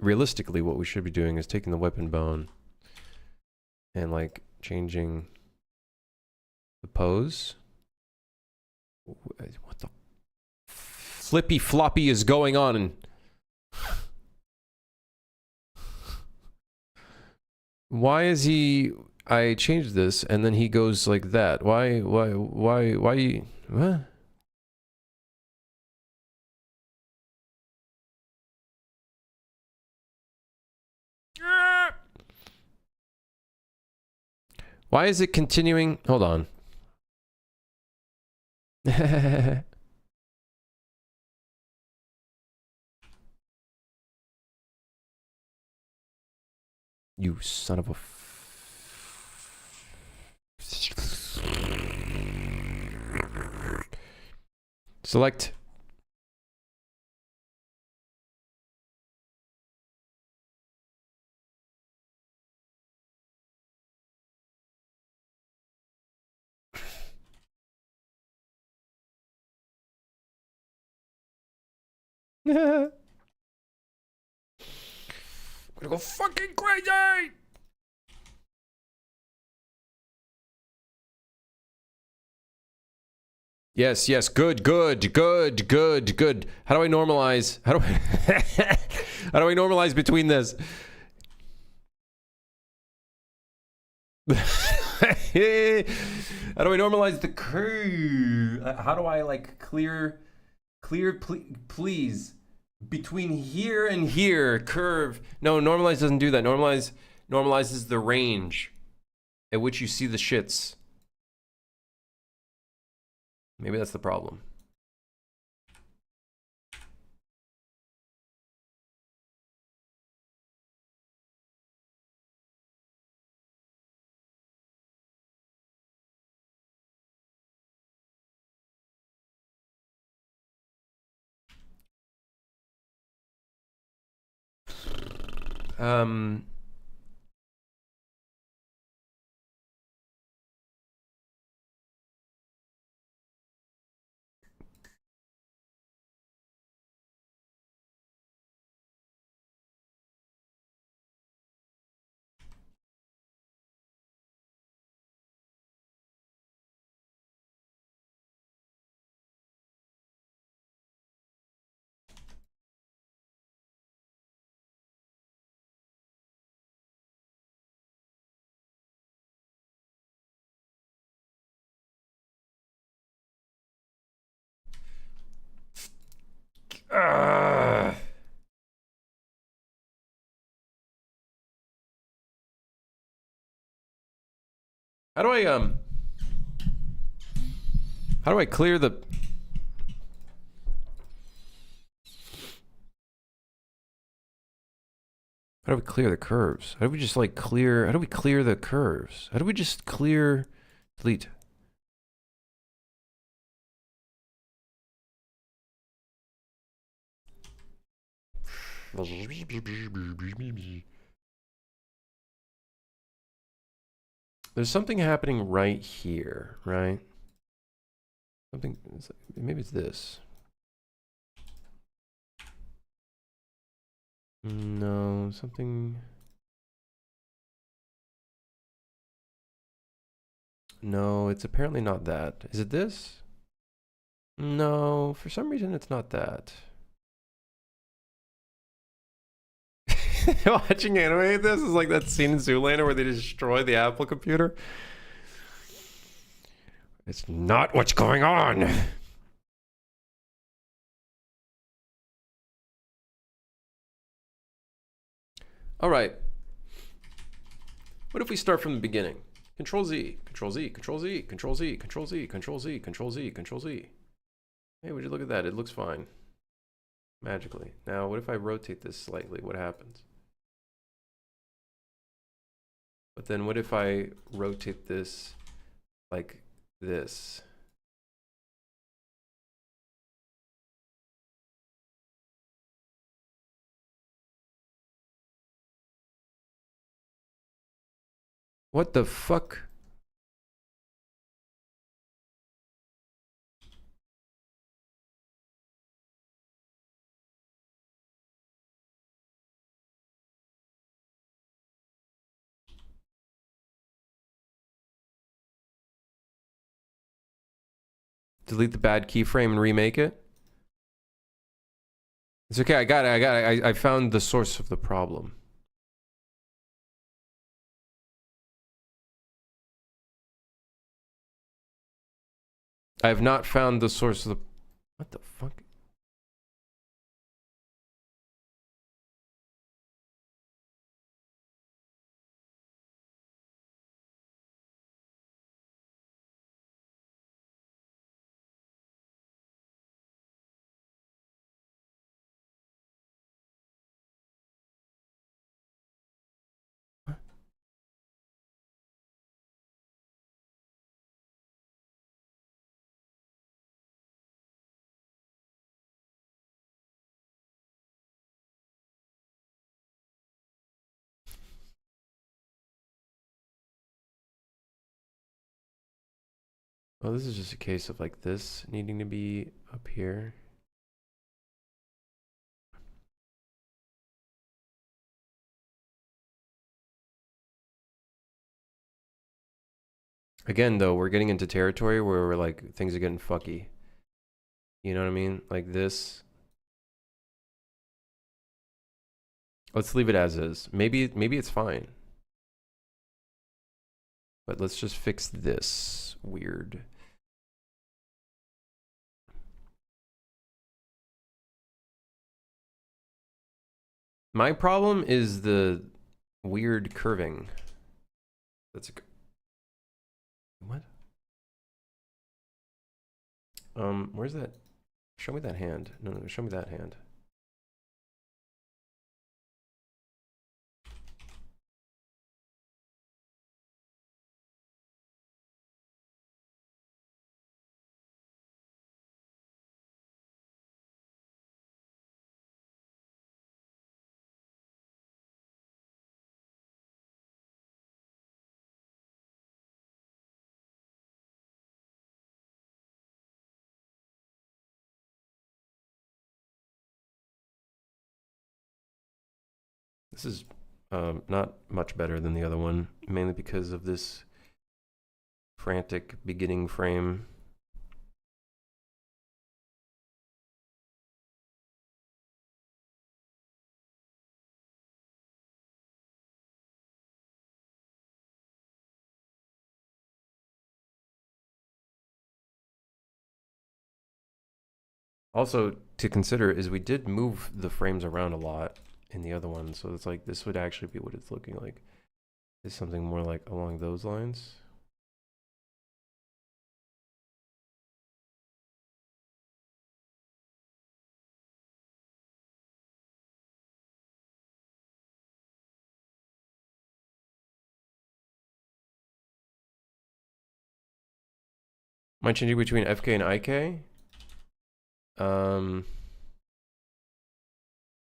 realistically, what we should be doing is taking the weapon bone and like changing the pose. What the flippy floppy is going on? And why is he? I changed this, and then he goes like that. Why? What? Why is it continuing? Hold on. You son of a. Select. I'm gonna go fucking crazy! Yes, yes, good. How do I normalize? How do I how do I normalize between this? How do I normalize the curve? How do I like clear, please, between here and here, curve. No, normalize doesn't do that. Normalizes the range at which you see the shits. Maybe that's the problem. How do I how do I clear the how do we clear the curves? How do we just like clear how do we clear the curves? How do we just clear delete? There's something happening right here, right? Something, maybe it's this. No, something. No, it's apparently not that. Is it this? No, for some reason it's not that. Watching anime, this is like that scene in Zoolander where they destroy the Apple computer. It's not what's going on. All right. What if we start from the beginning? Control Z, Control Z, Control Z, Control Z, Control Z, Control Z, Control Z, Control Z. Hey, would you look at that? It looks fine. Magically. Now, what if I rotate this slightly? What happens? But then what if I rotate this like this? What the fuck? Delete the bad keyframe and remake it? It's okay, I got it. I found the source of the problem. I have not found the source of the... What the fuck? Oh, this is just a case of like this needing to be up here. Again, though, we're getting into territory where we're like, things are getting fucky. You know what I mean? Like this. Let's leave it as is. Maybe it's fine. But let's just fix this weird. My problem is the weird curving. That's a... What? Where's that? Show me that hand. No, show me that hand. This is not much better than the other one, mainly because of this frantic beginning frame. Also, to consider is we did move the frames around a lot in the other one, so it's like this would actually be what it's looking like. Is something more like along those lines. Am I changing between FK and IK?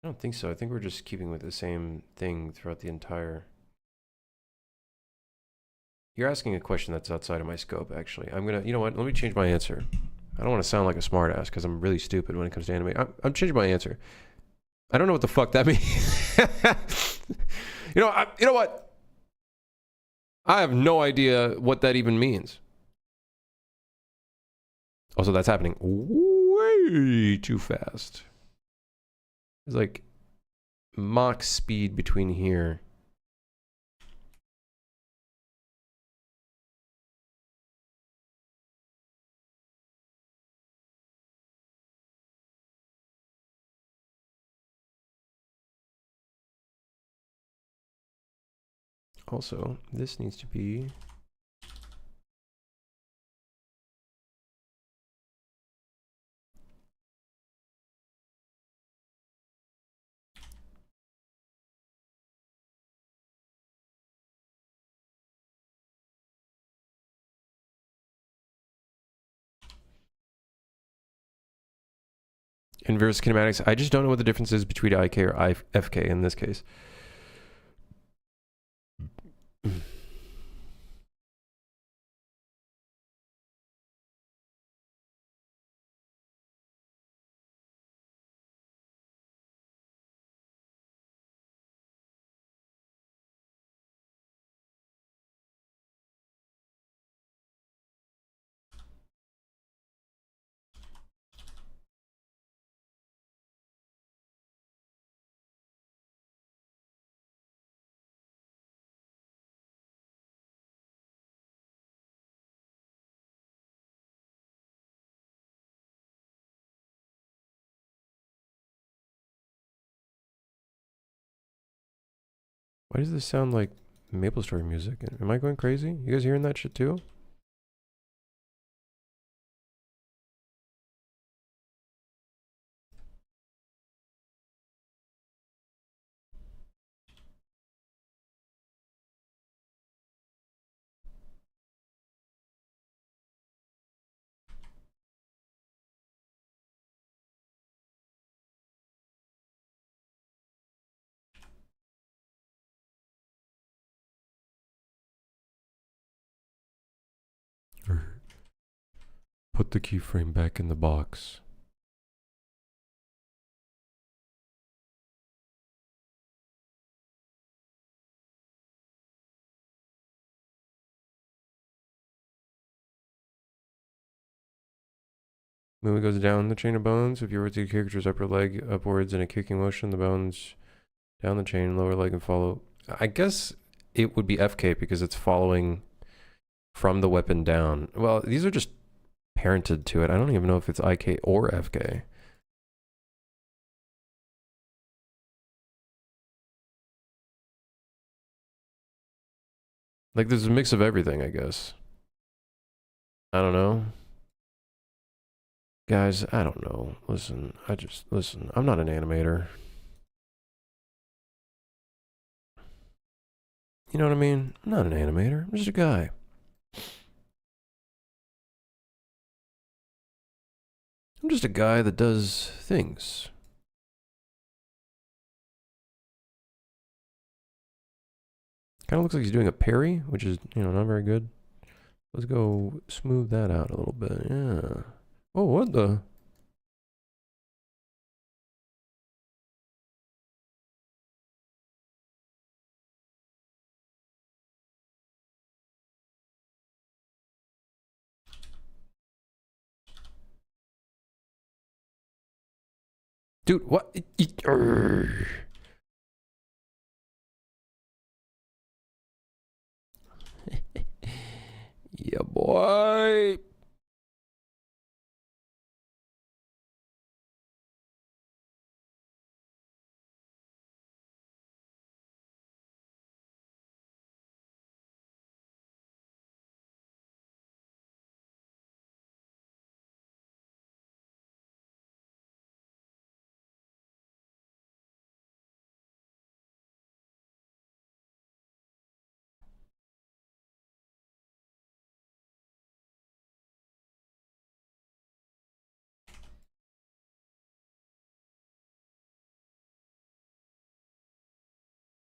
I don't think so. I think we're just keeping with the same thing throughout the entire... You're asking a question that's outside of my scope, actually. I'm gonna... You know what? Let me change my answer. I don't want to sound like a smartass because I'm really stupid when it comes to anime. I'm changing my answer. I don't know what the fuck that means. You know what? I have no idea what that even means. Also, that's happening way too fast. It's like Mach speed between here. Also, this needs to be... Inverse kinematics. I just don't know what the difference is between IK or FK in this case. Why does this sound like MapleStory music? Am I going crazy? You guys hearing that shit too? Put the keyframe back in the box. Movement goes down the chain of bones. If you rotate the character's upper leg upwards in a kicking motion, the bones down the chain, lower leg, and follow. I guess it would be FK because it's following from the weapon down. Well, these are just parented to it. I don't even know if it's IK or FK. Like, there's a mix of everything, I guess. I don't know. Guys, I don't know. Listen, I'm not an animator. You know what I mean? I'm not an animator. I'm just a guy. I'm just a guy that does things. Kind of looks like he's doing a parry, which is, not very good. Let's go smooth that out a little bit. Yeah. Oh, what the? Dude, what? Yeah, boy.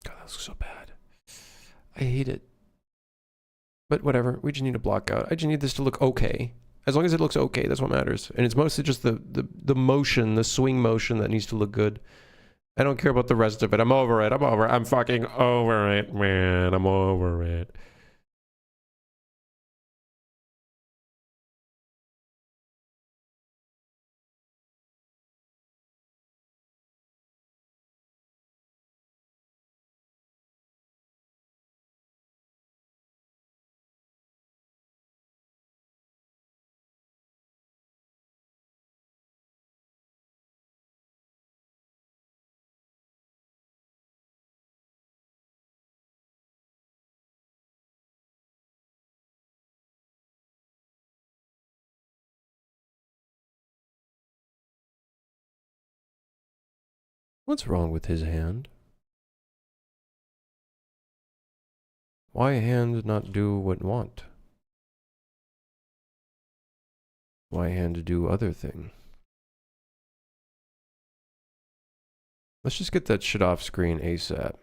God, that looks so bad. I hate it. But whatever, we just need to block out. I just need this to look okay. As long as it looks okay, that's what matters. And it's mostly just the motion, the swing motion that needs to look good. I don't care about the rest of it. I'm over it. I'm fucking over it, man. I'm over it. What's wrong with his hand? Why hand not do what want? Why hand do other thing? Let's just get that shit off screen ASAP.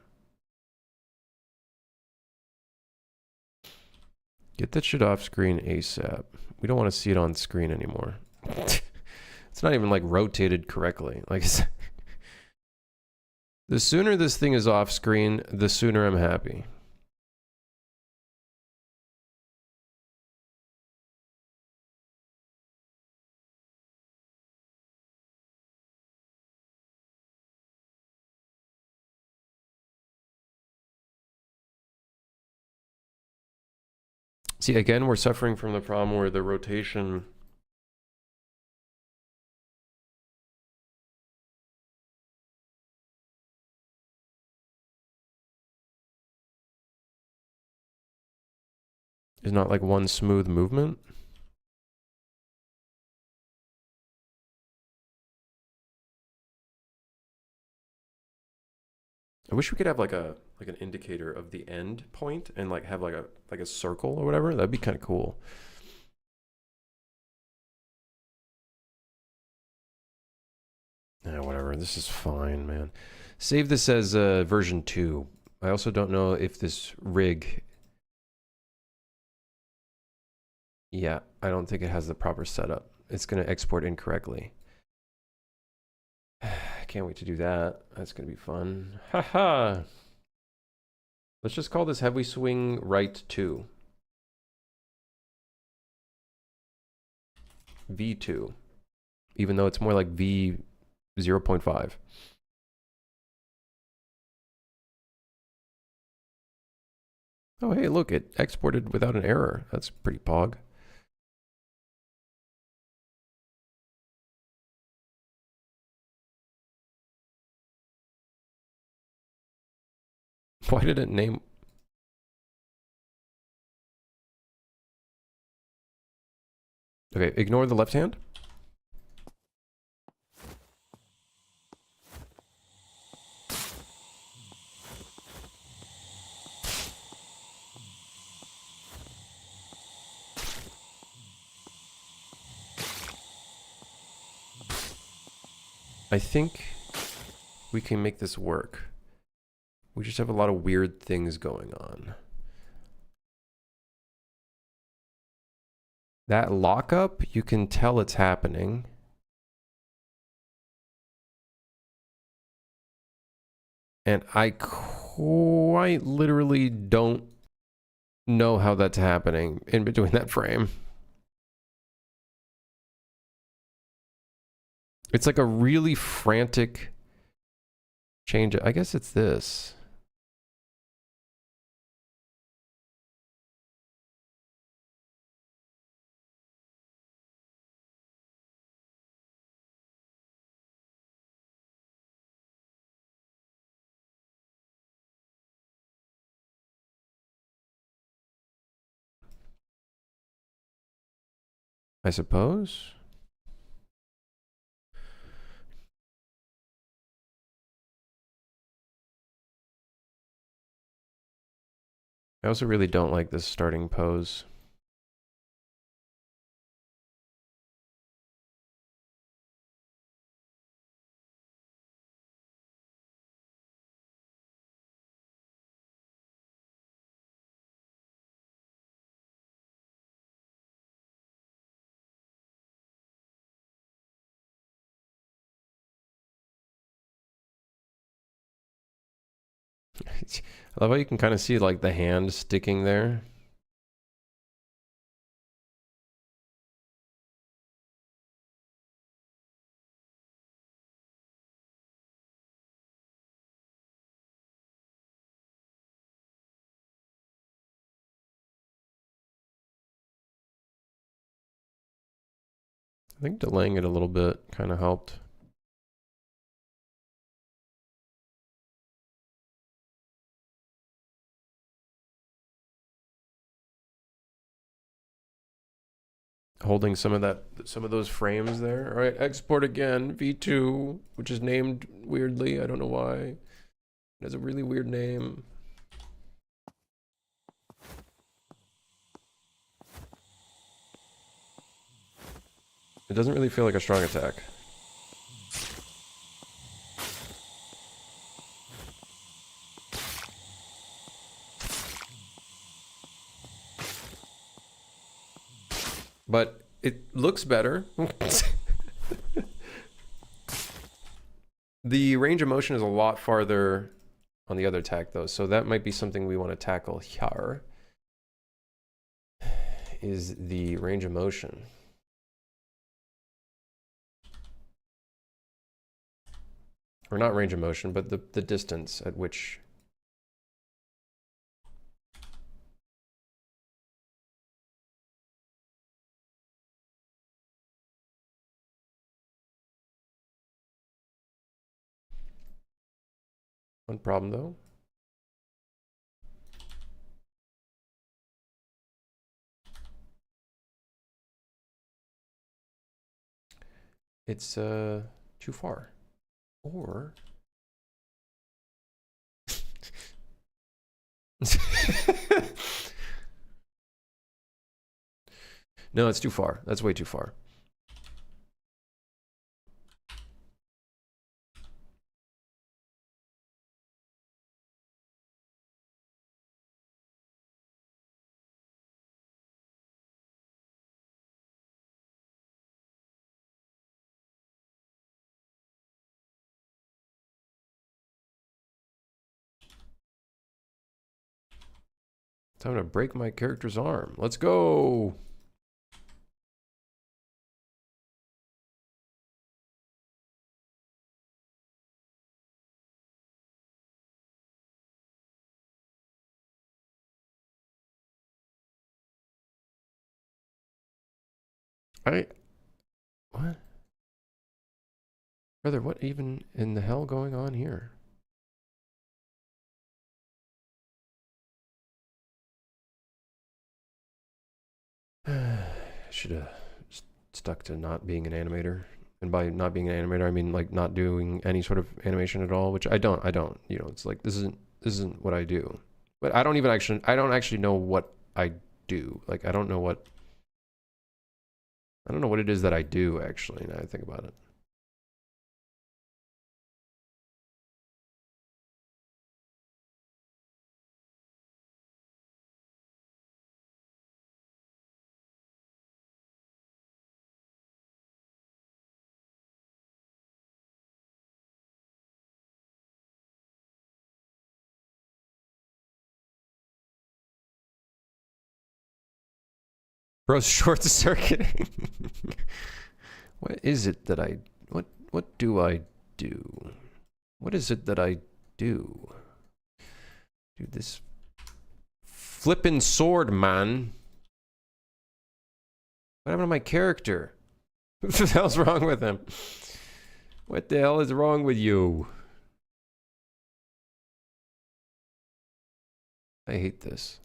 Get that shit off screen ASAP. We don't want to see it on screen anymore. It's not even like rotated correctly. Like, the sooner this thing is off screen, the sooner I'm happy. See, again, we're suffering from the problem where the rotation is not like one smooth movement. I wish we could have like an indicator of the end point and like have like a circle or whatever. That'd be kind of cool. Yeah, whatever. This is fine, man. Save this as version 2. I also don't know if this rig... Yeah, I don't think it has the proper setup. It's going to export incorrectly. I can't wait to do that. That's going to be fun. Haha! Let's just call this Heavy Swing Right 2. V2. Even though it's more like V 0.5. Oh, hey, look, it exported without an error. That's pretty pog. Why did it name... Okay, ignore the left hand. I think we can make this work. We just have a lot of weird things going on. That lockup, you can tell it's happening. And I quite literally don't know how that's happening in between that frame. It's like a really frantic change. I guess it's this. I suppose. I also really don't like this starting pose. I love how you can kind of see like the hand sticking there. I think delaying it a little bit kind of helped. Holding some of those frames there. All right, export again, V2, which is named weirdly. I don't know why. It has a really weird name. It doesn't really feel like a strong attack. But it looks better. The range of motion is a lot farther on the other attack though, so that might be something we want to tackle here. Is the range of motion. Or not range of motion, but the distance at which. One problem though. It's too far. Or no, it's too far. That's way too far. Time to break my character's arm. Let's go. What? Brother, what even in the hell going on here? Should have stuck to not being an animator. And by not being an animator, I mean like not doing any sort of animation at all, which I don't. You know, it's like this isn't what I do. But I don't actually know what I do. Like I don't know what it is that I do actually, now I think about it. Bro's short circuiting. What is it that what do I do? What is it that I do? Dude, this flippin' sword, man. What happened to my character? What the hell's wrong with him? What the hell is wrong with you? I hate this.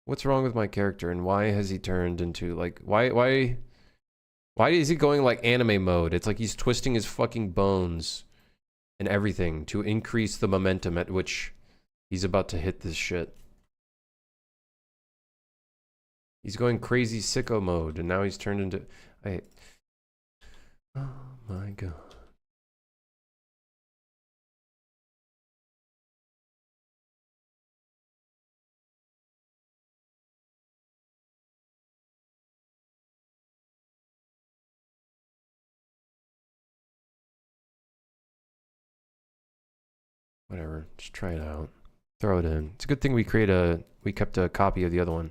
What's wrong with my character and why has he turned into like why is he going like anime mode? It's like he's twisting his fucking bones and everything to increase the momentum at which he's about to hit this shit. He's going crazy sicko mode and now he's turned into oh my god. Whatever. Just try it out. Throw it in. It's a good thing we kept a copy of the other one.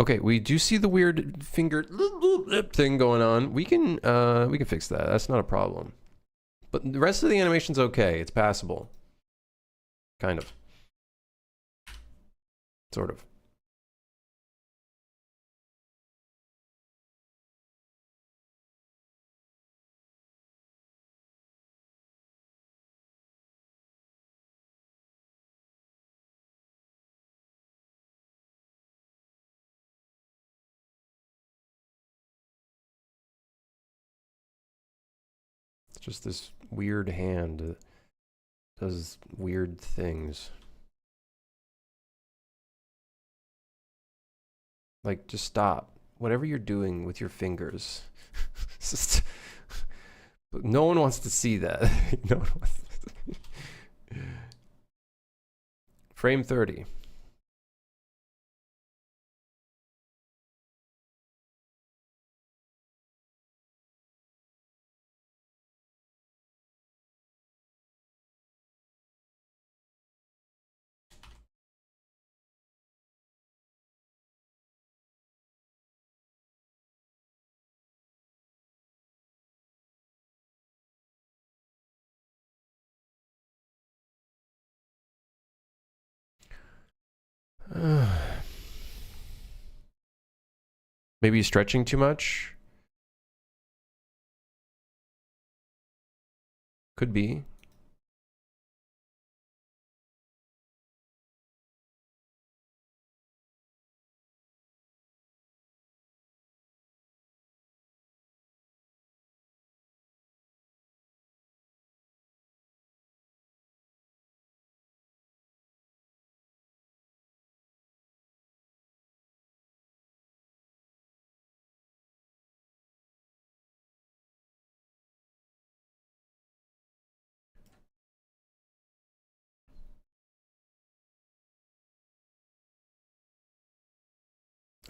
Okay, we do see the weird finger thing going on. We can fix that. That's not a problem. But the rest of the animation's okay. It's passable. Kind of. Sort of. It's just this weird hand that does weird things. Like, just stop. Whatever you're doing with your fingers. Just, no one wants to see that. No one wants to see. Frame 30. Maybe stretching too much? Could be.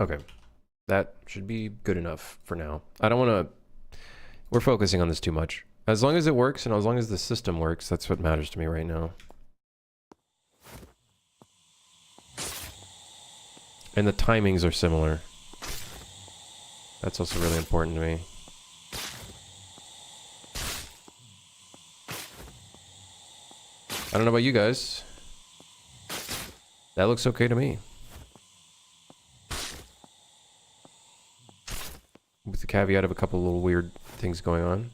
Okay. That should be good enough for now. I don't want to... We're focusing on this too much. As long as it works and as long as the system works, that's what matters to me right now. And the timings are similar. That's also really important to me. I don't know about you guys. That looks okay to me. With the caveat of a couple little weird things going on.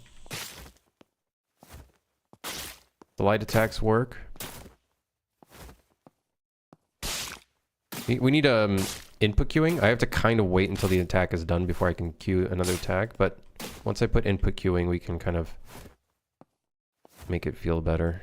The light attacks work. We need input queuing. I have to kind of wait until the attack is done before I can queue another attack, but once I put input queuing, we can kind of make it feel better.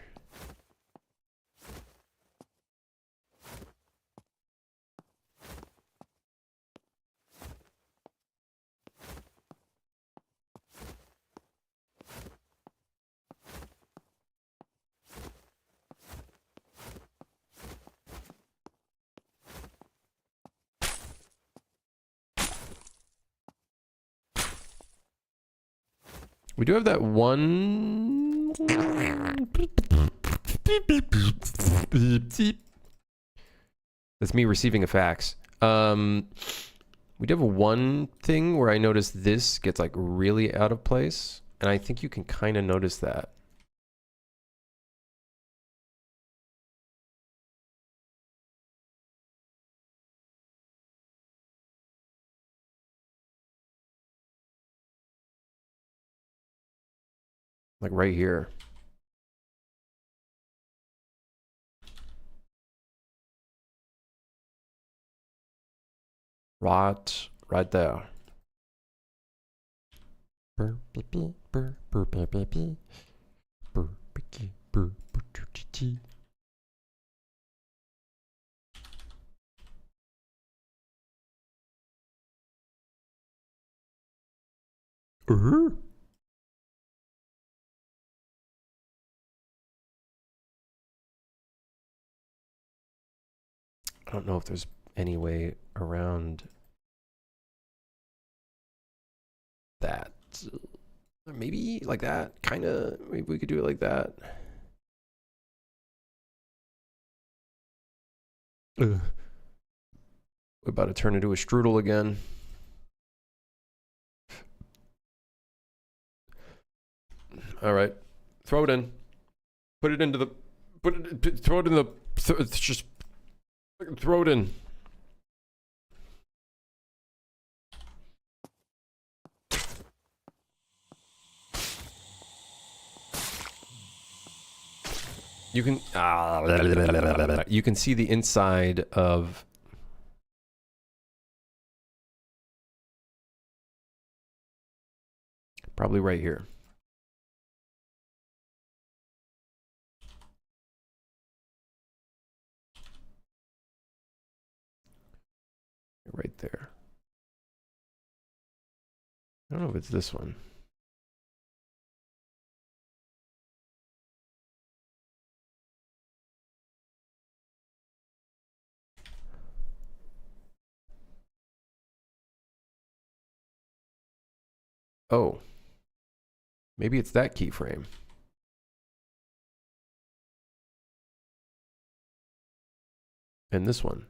We do have that one... That's me receiving a fax. We do have one thing where I notice this gets like really out of place. And I think you can kind of notice that. Like right here. Right there. I don't know if there's any way around that. Maybe like that, kind of. Maybe we could do it like that. Ugh. We're about to turn into a strudel again. All right, throw it in. Put it into the. Throw it in the. Just throw it in. You can you can see the inside of probably right here. Right there. I don't know if it's this one. Oh, maybe it's that keyframe. And this one.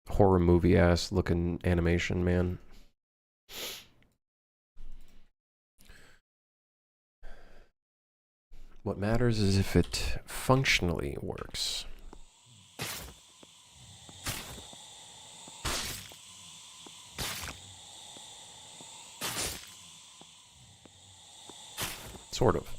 Horror movie ass looking animation, man. What matters is if it functionally works. Sort of.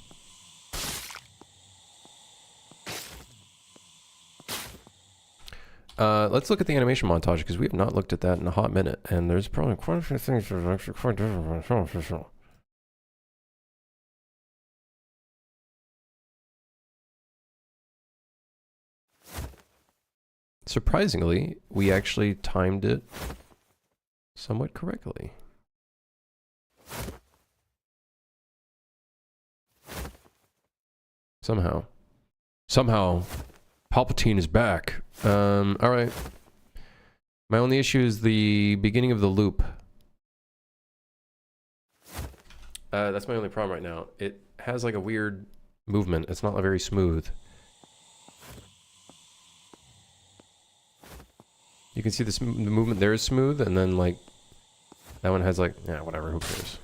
Let's look at the animation montage because we have not looked at that in a hot minute, and there's probably quite a few things that are actually quite different. Surprisingly, we actually timed it somewhat correctly. Somehow, Palpatine is back. All right. My only issue is the beginning of the loop. That's my only problem right now. It has like a weird movement. It's not very smooth. You can see the movement there is smooth, and then like that one has like, yeah, whatever, who cares?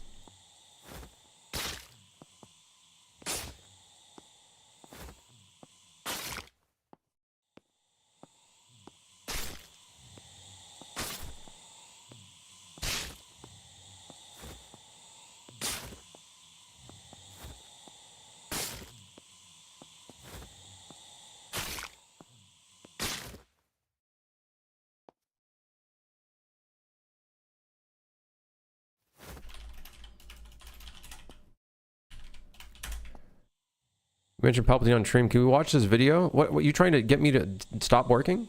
You mentioned Palpatine on stream. Can we watch this video? What you trying to get me to stop working?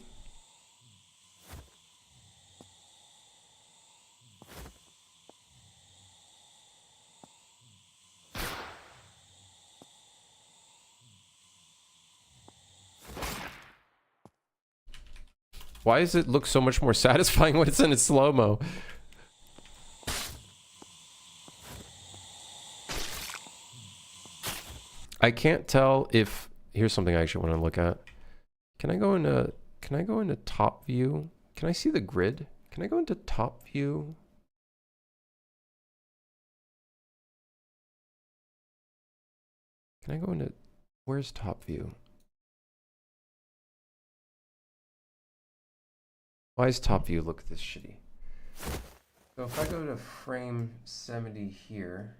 Why does it look so much more satisfying when it's in a slow-mo? I can't tell if... Here's something I actually want to look at. Can I go into top view? Can I see the grid? Can I go into top view? Can I go into... Where's top view? Why does top view look this shitty? So if I go to frame 70 here...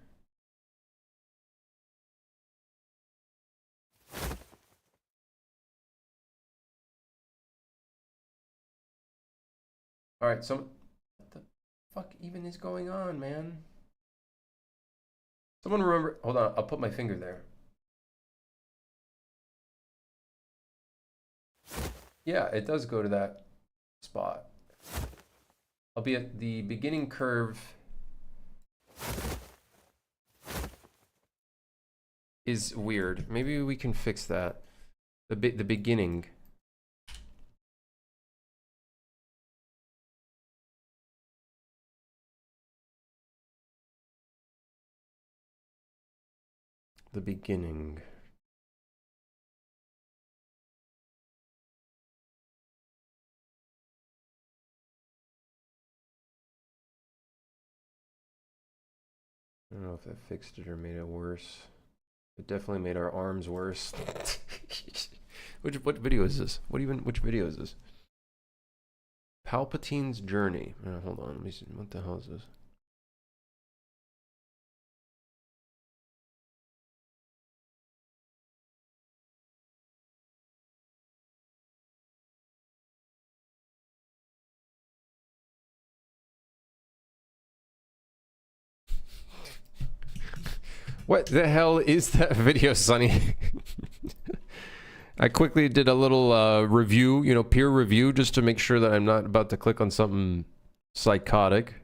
All right, so what the fuck even is going on, man? Someone remember, hold on, I'll put my finger there. Yeah, it does go to that spot. I'll be at the beginning curve is weird. Maybe we can fix that. The beginning. The beginning. I don't know if that fixed it or made it worse. It definitely made our arms worse. What video is this? Which video is this? Palpatine's Journey. Hold on, let me see. What the hell is this? What the hell is that video, Sonny? I quickly did a little review, you know, peer review, just to make sure that I'm not about to click on something psychotic.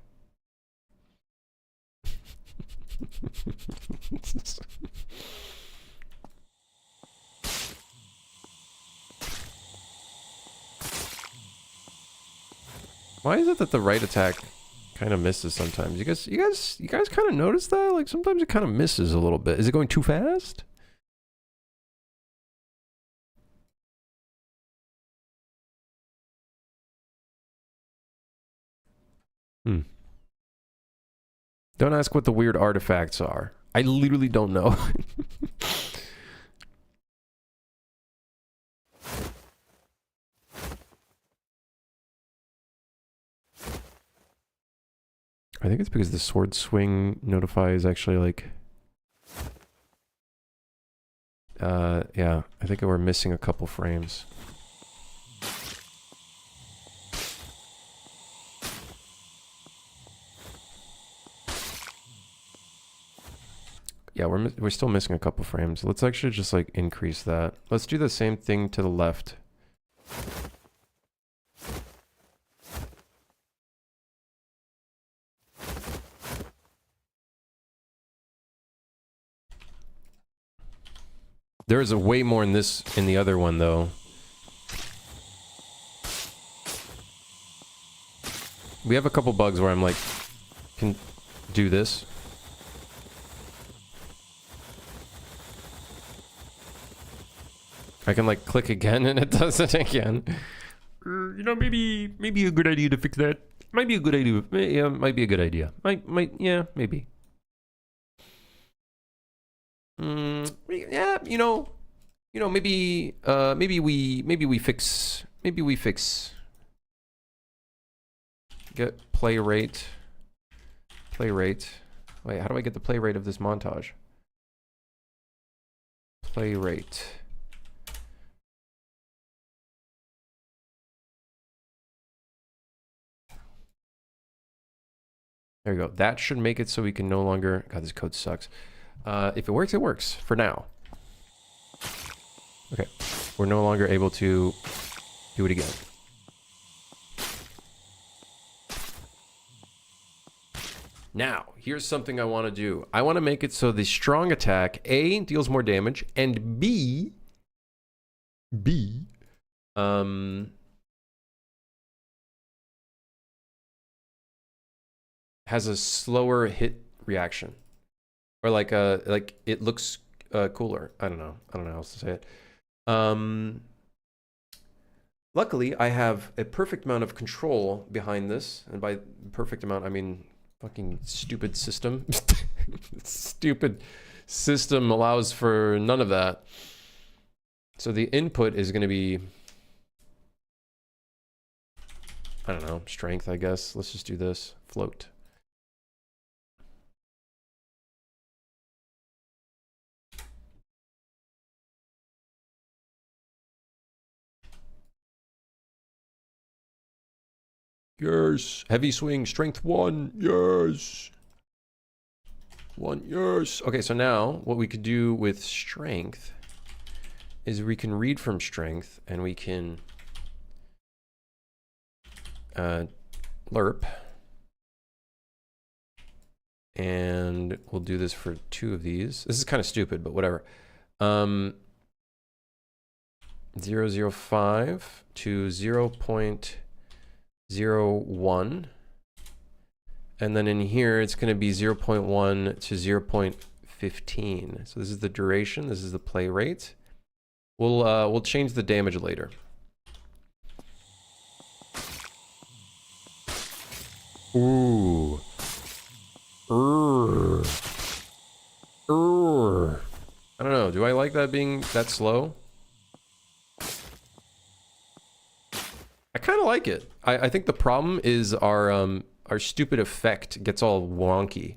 Why is it that the right attack kind of misses sometimes? You guys kind of notice that? Like sometimes it kind of misses a little bit. Is it going too fast? Don't ask what the weird artifacts are. I literally don't know. I think it's because the sword swing notifies actually like... yeah, I think we're missing a couple frames. Yeah, we're still missing a couple frames. Let's actually just like increase that. Let's do the same thing to the left. There is a way more in this in the other one though. We have a couple bugs where I'm like, can do this. I can like click again and it does it again. You know, maybe a good idea to fix that. Might be a good idea. Yeah, might be a good idea. Yeah, maybe. Yeah, you know, maybe we fix. Get play rate. Wait, how do I get the play rate of this montage? Play rate. There you go. That should make it so we can no longer... God, this code sucks. If it works, it works. For now. Okay. We're no longer able to do it again. Now, here's something I want to do. I want to make it so the strong attack, A, deals more damage, and B... has a slower hit reaction, or like it looks cooler. I don't know how else to say it. Luckily, I have a perfect amount of control behind this, and by perfect amount, I mean fucking stupid system. Stupid system allows for none of that. So the input is going to be, I don't know, strength, I guess. Let's just do this. Float. Yes. Heavy swing, strength 1. Yes. 1, yes. Okay, so now what we could do with strength is we can read from strength and we can lerp. And we'll do this for 2 of these. This is kind of stupid, but whatever. 0.005 to 0.01. And then in here, it's going to be 0.1 to 0.15. So this is the duration. This is the play rate. We'll change the damage later. Ooh. I don't know. Do I like that being that slow? I kind of like it. I think the problem is our stupid effect gets all wonky.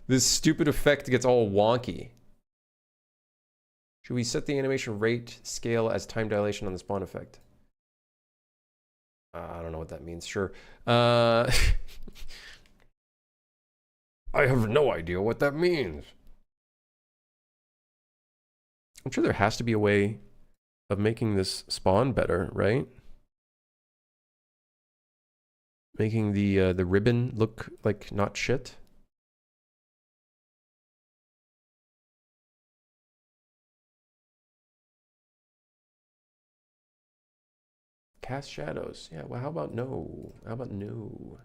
This stupid effect gets all wonky. Should we set the animation rate scale as time dilation on the spawn effect? I don't know what that means. Sure. I have no idea what that means. I'm sure there has to be a way of making this spawn better, right? Making the ribbon look like not shit. Cast shadows. Yeah, well, how about no? How about no?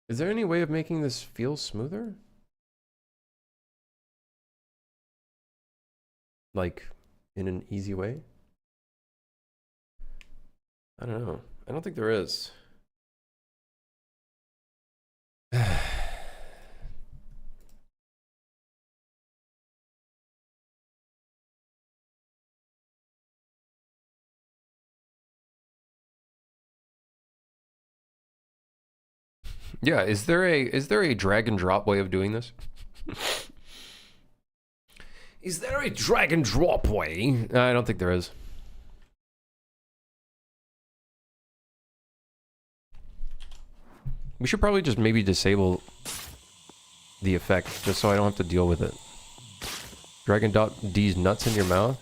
Is there any way of making this feel smoother? Like, in an easy way? I don't know. I don't think there is. Yeah, is there a drag and drop way of doing this? Is there a drag and drop way? I don't think there is. We should probably just maybe disable the effect just so I don't have to deal with it. Drag and drop D's nuts in your mouth?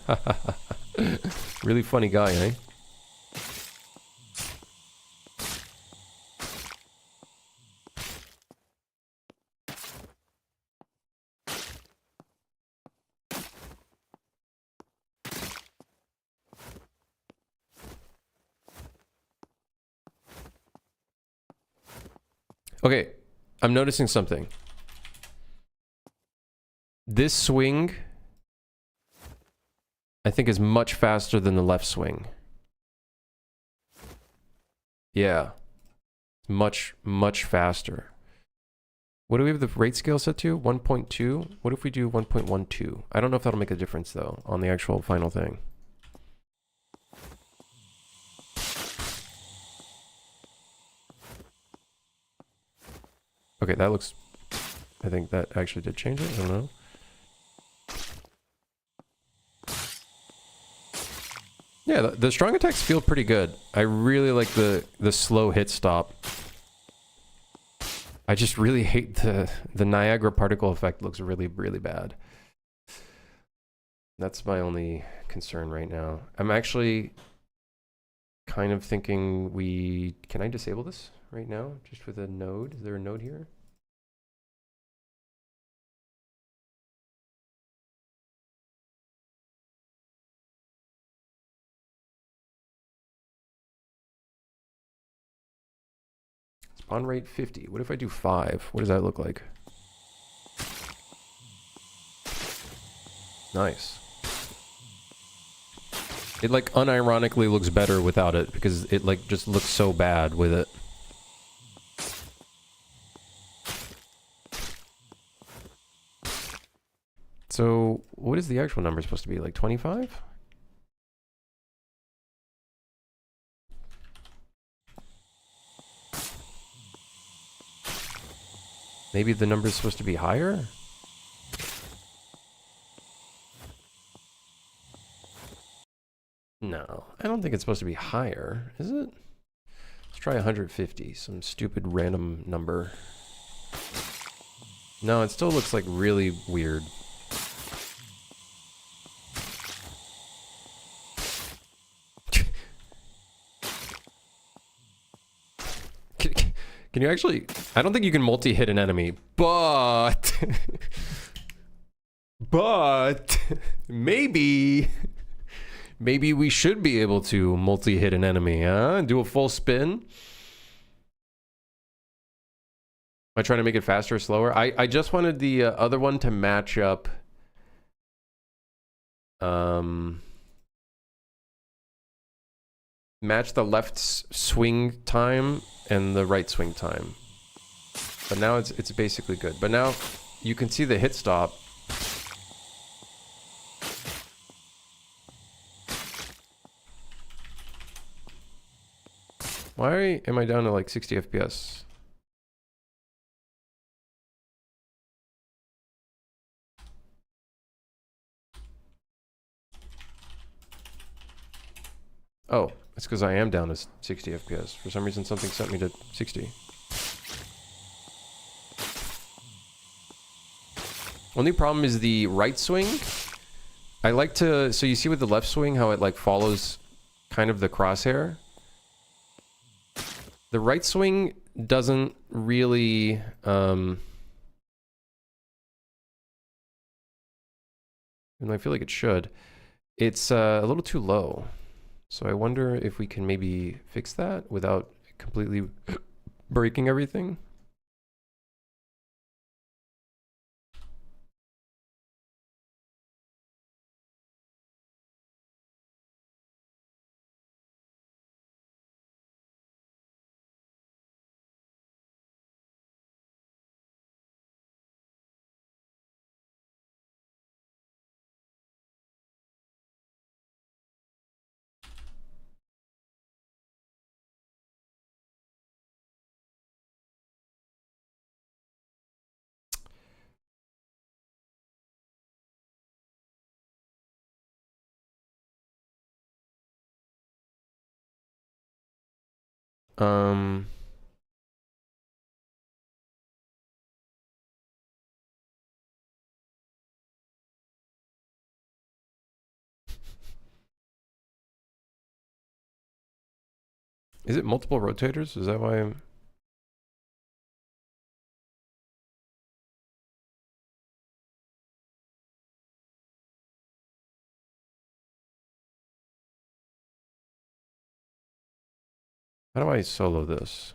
Really funny guy, eh? Okay, I'm noticing something. This swing, I think, is much faster than the left swing. Yeah. Much, much faster. What do we have the rate scale set to? 1.2? What if we do 1.12? I don't know if that'll make a difference, though, on the actual final thing. Okay, that looks... I think that actually did change it. I don't know. Yeah, the strong attacks feel pretty good. I really like the slow hit stop. I just really hate the Niagara particle effect. Looks really, really bad. That's my only concern right now. I'm actually kind of thinking can I disable this right now? Just with a node? Is there a node here? Spawn rate 50. What if I do 5? What does that look like? Nice. It like unironically looks better without it because it like just looks so bad with it. So what is the actual number supposed to be? Like 25? Maybe the number is supposed to be higher? No, I don't think it's supposed to be higher, is it? Let's try 150, some stupid random number. No, it still looks like really weird. Can you actually... I don't think you can multi-hit an enemy, but... but... maybe... maybe we should be able to multi-hit an enemy, huh? Do a full spin? Am I trying to make it faster or slower? I just wanted the other one to match up... match the left swing time and the right swing time. But now it's basically good. But now you can see the hit stop. Why am I down to like 60 FPS? Oh, it's because I am down to 60 FPS. For some reason, something sent me to 60. Only problem is the right swing. I like to... So you see with the left swing how it like follows kind of the crosshair? The right swing doesn't really... and I feel like it should. It's a little too low. So I wonder if we can maybe fix that without completely breaking everything. Um... Is it multiple rotators? Is that why I'm... How do I solo this?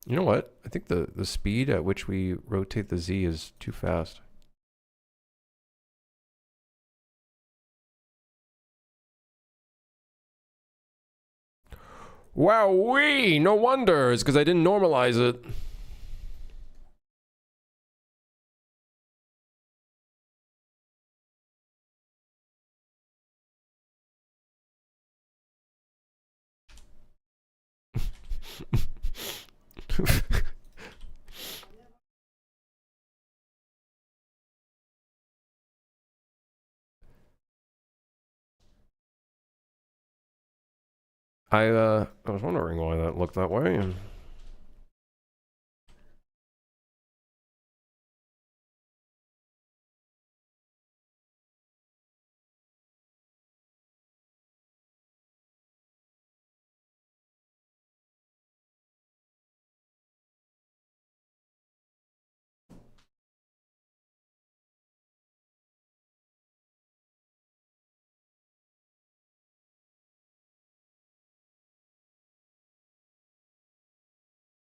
You know what? I think the speed at which we rotate the Z is too fast. Wowee! No wonder. It's because I didn't normalize it. I was wondering why that looked that way.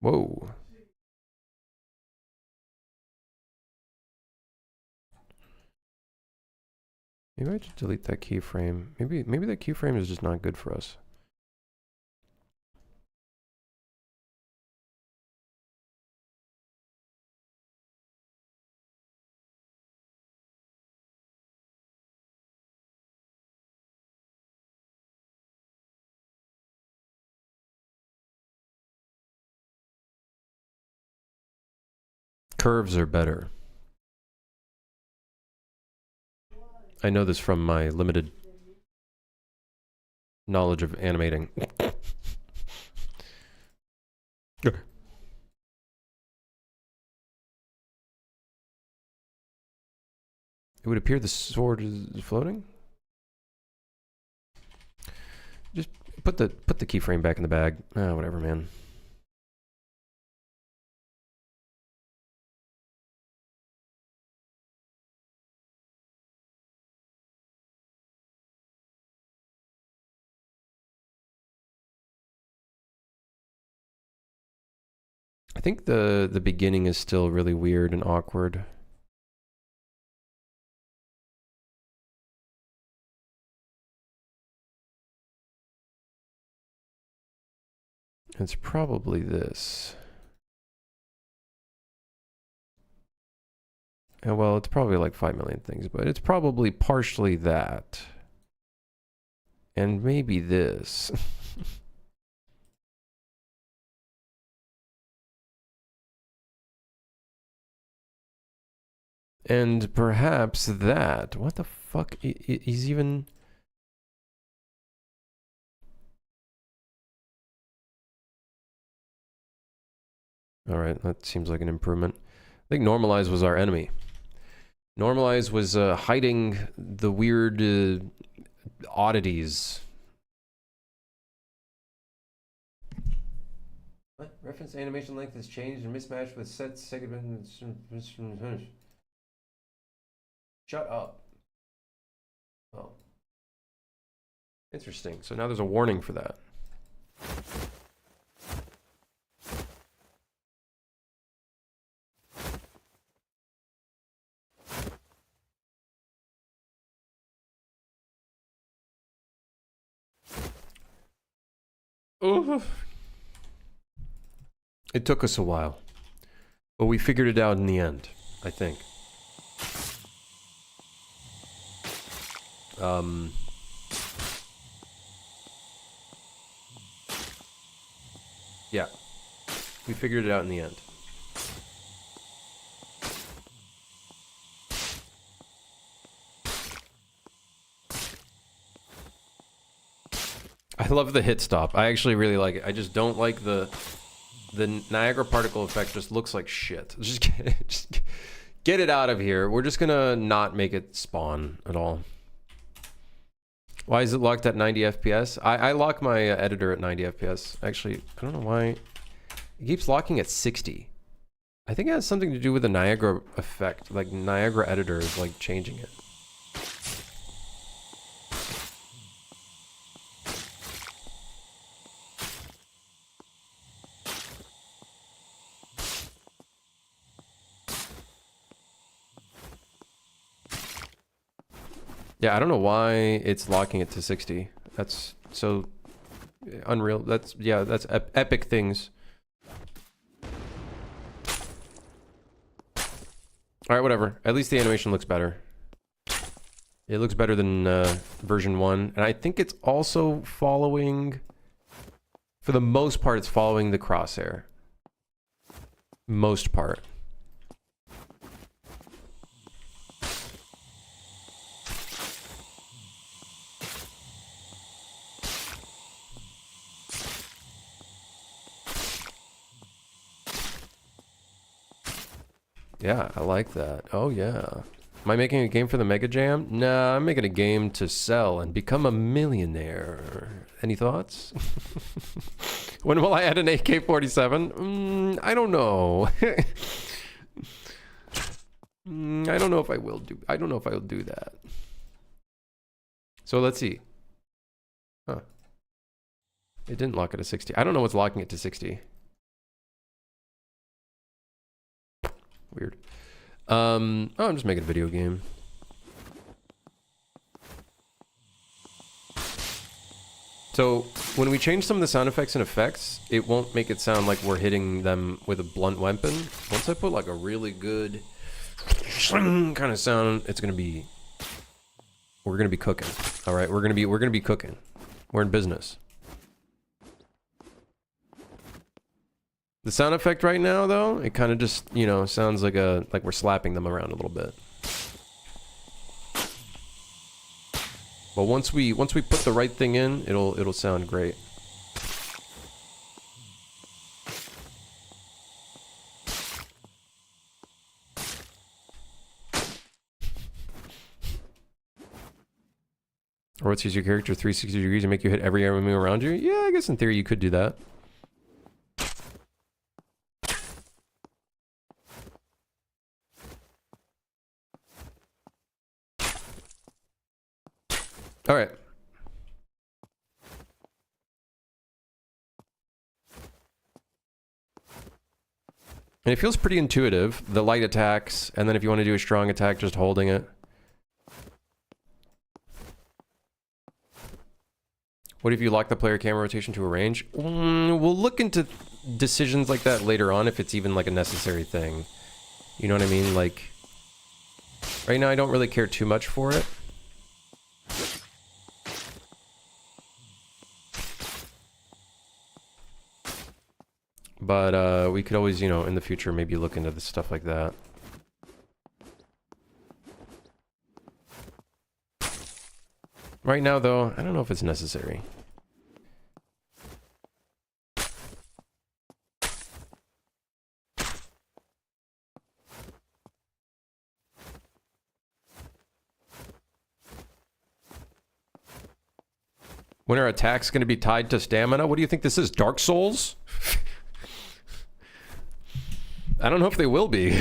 Whoa. Maybe I should delete that keyframe. Maybe that keyframe is just not good for us. Curves are better. I know this from my limited knowledge of animating. It would appear the sword is floating. Just put the keyframe back in the bag. Whatever, man. I think the beginning is still really weird and awkward. It's probably this. And well, it's probably like 5 million things, but it's probably partially that. And maybe this. And perhaps that. What the fuck? He's even... Alright, that seems like an improvement. I think normalize was our enemy. Normalize was hiding the weird oddities. What? Reference animation length has changed and mismatched with set segments. Shut up. Oh. Interesting. So now there's a warning for that. Ooh. It took us a while, but we figured it out in the end, I think. Yeah, we figured it out in the end. I love the hit stop. I actually really like it. I just don't like the Niagara particle effect. Just looks like shit. Just get it out of here. We're just gonna not make it spawn at all. Why is it locked at 90 FPS? I lock my editor at 90 FPS. Actually, I don't know why. It keeps locking at 60. I think it has something to do with the Niagara effect. Like Niagara editor is like changing it. Yeah, I don't know why it's locking it to 60. That's so unreal. That's, yeah, that's epic things. Alright, whatever. At least the animation looks better. It looks better than version 1. And I think it's also following... For the most part, it's following the crosshair. Most part. Yeah, I like that. Oh, yeah. Am I making a game for the Mega Jam? Nah, I'm making a game to sell and become a millionaire. Any thoughts? When will I add an AK-47? I don't know. I don't know if I will do. I don't know if I will do that. So let's see. Huh. It didn't lock it to 60. I don't know what's locking it to 60. Weird. Oh, I'm just making a video game. So when we change some of the sound effects and effects, it won't make it sound like we're hitting them with a blunt weapon. Once I put like a really good kind of sound, it's gonna be, we're gonna be cooking. All right, we're gonna be cooking. We're in business. The sound effect right now, though, it kind of just, you know, sounds like we're slapping them around a little bit. But once we put the right thing in, it'll sound great. Or rotates your character 360 degrees and make you hit every enemy around you? Yeah, I guess in theory you could do that. All right. And it feels pretty intuitive. The light attacks, and then if you want to do a strong attack, just holding it. What if you lock the player camera rotation to a range? We'll look into decisions like that later on if it's even like a necessary thing. You know what I mean? Like, right now I don't really care too much for it. But we could always, you know, in the future maybe look into the stuff like that. Right now, though, I don't know if it's necessary. When are attacks going to be tied to stamina? What do you think this is, Dark Souls? I don't know if they will be.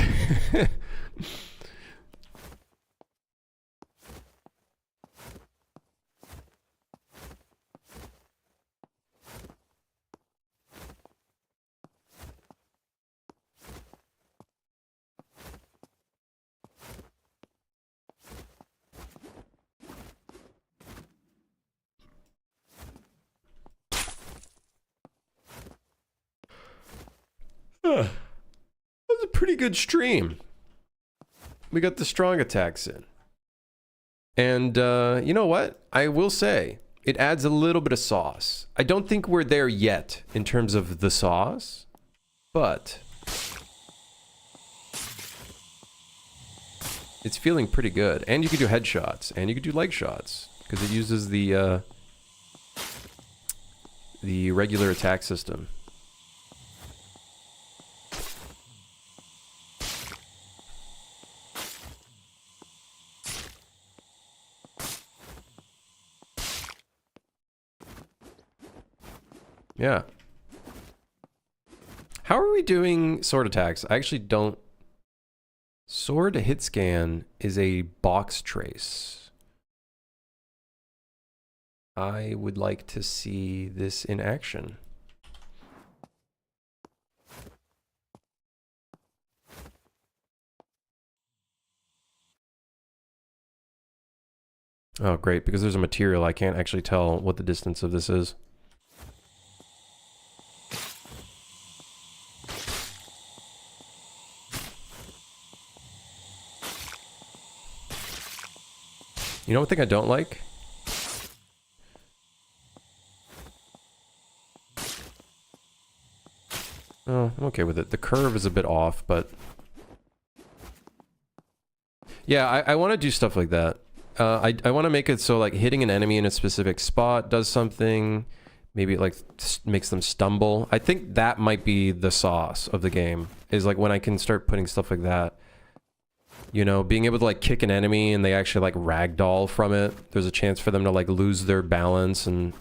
That was a pretty good stream. We got the strong attacks in. And you know what? I will say, it adds a little bit of sauce. I don't think we're there yet in terms of the sauce, but it's feeling pretty good. And you could do headshots, and you could do leg shots, because it uses the regular attack system. Yeah. How are we doing sword attacks? I actually don't... Sword hit scan is a box trace. I would like to see this in action. Oh, great, because there's a material, I can't actually tell what the distance of this is. You know one thing I don't like? Oh, I'm okay with it. The curve is a bit off, but... Yeah, I want to do stuff like that. I want to make it so, like, hitting an enemy in a specific spot does something. Maybe it, like, makes them stumble. I think that might be the sauce of the game. Is, like, when I can start putting stuff like that. You know, being able to, like, kick an enemy and they actually, like, ragdoll from it. There's a chance for them to, like, lose their balance and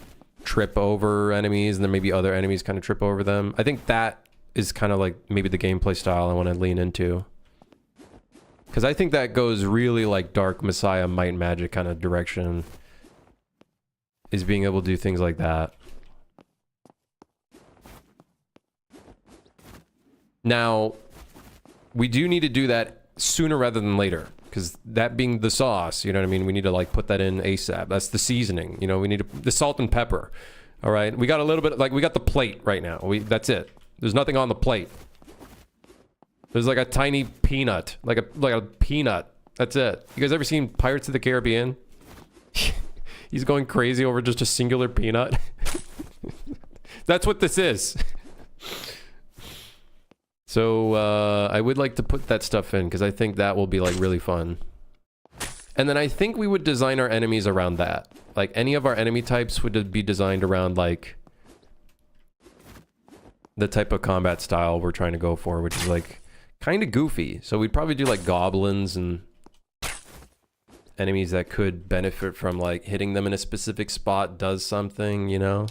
trip over enemies, and then maybe other enemies kind of trip over them. I think that is kind of, like, maybe the gameplay style I want to lean into. Because I think that goes really, like, Dark Messiah, Might and Magic kind of direction. Is being able to do things like that. Now, we do need to do that sooner rather than later, because that being the sauce, you know what I mean, we need to like put that in ASAP. That's the seasoning, you know, we need the salt and pepper. All right, we got a little bit, like, we got the plate right now. That's it. There's nothing on the plate. There's like a tiny peanut, like a peanut. That's it. You guys ever seen Pirates of the Caribbean? He's going crazy over just a singular peanut. That's what this is. So I would like to put that stuff in because I think that will be like really fun. And then I think we would design our enemies around that. Like any of our enemy types would be designed around like the type of combat style we're trying to go for, which is like kind of goofy. So we'd probably do like goblins and enemies that could benefit from like hitting them in a specific spot does something, you know?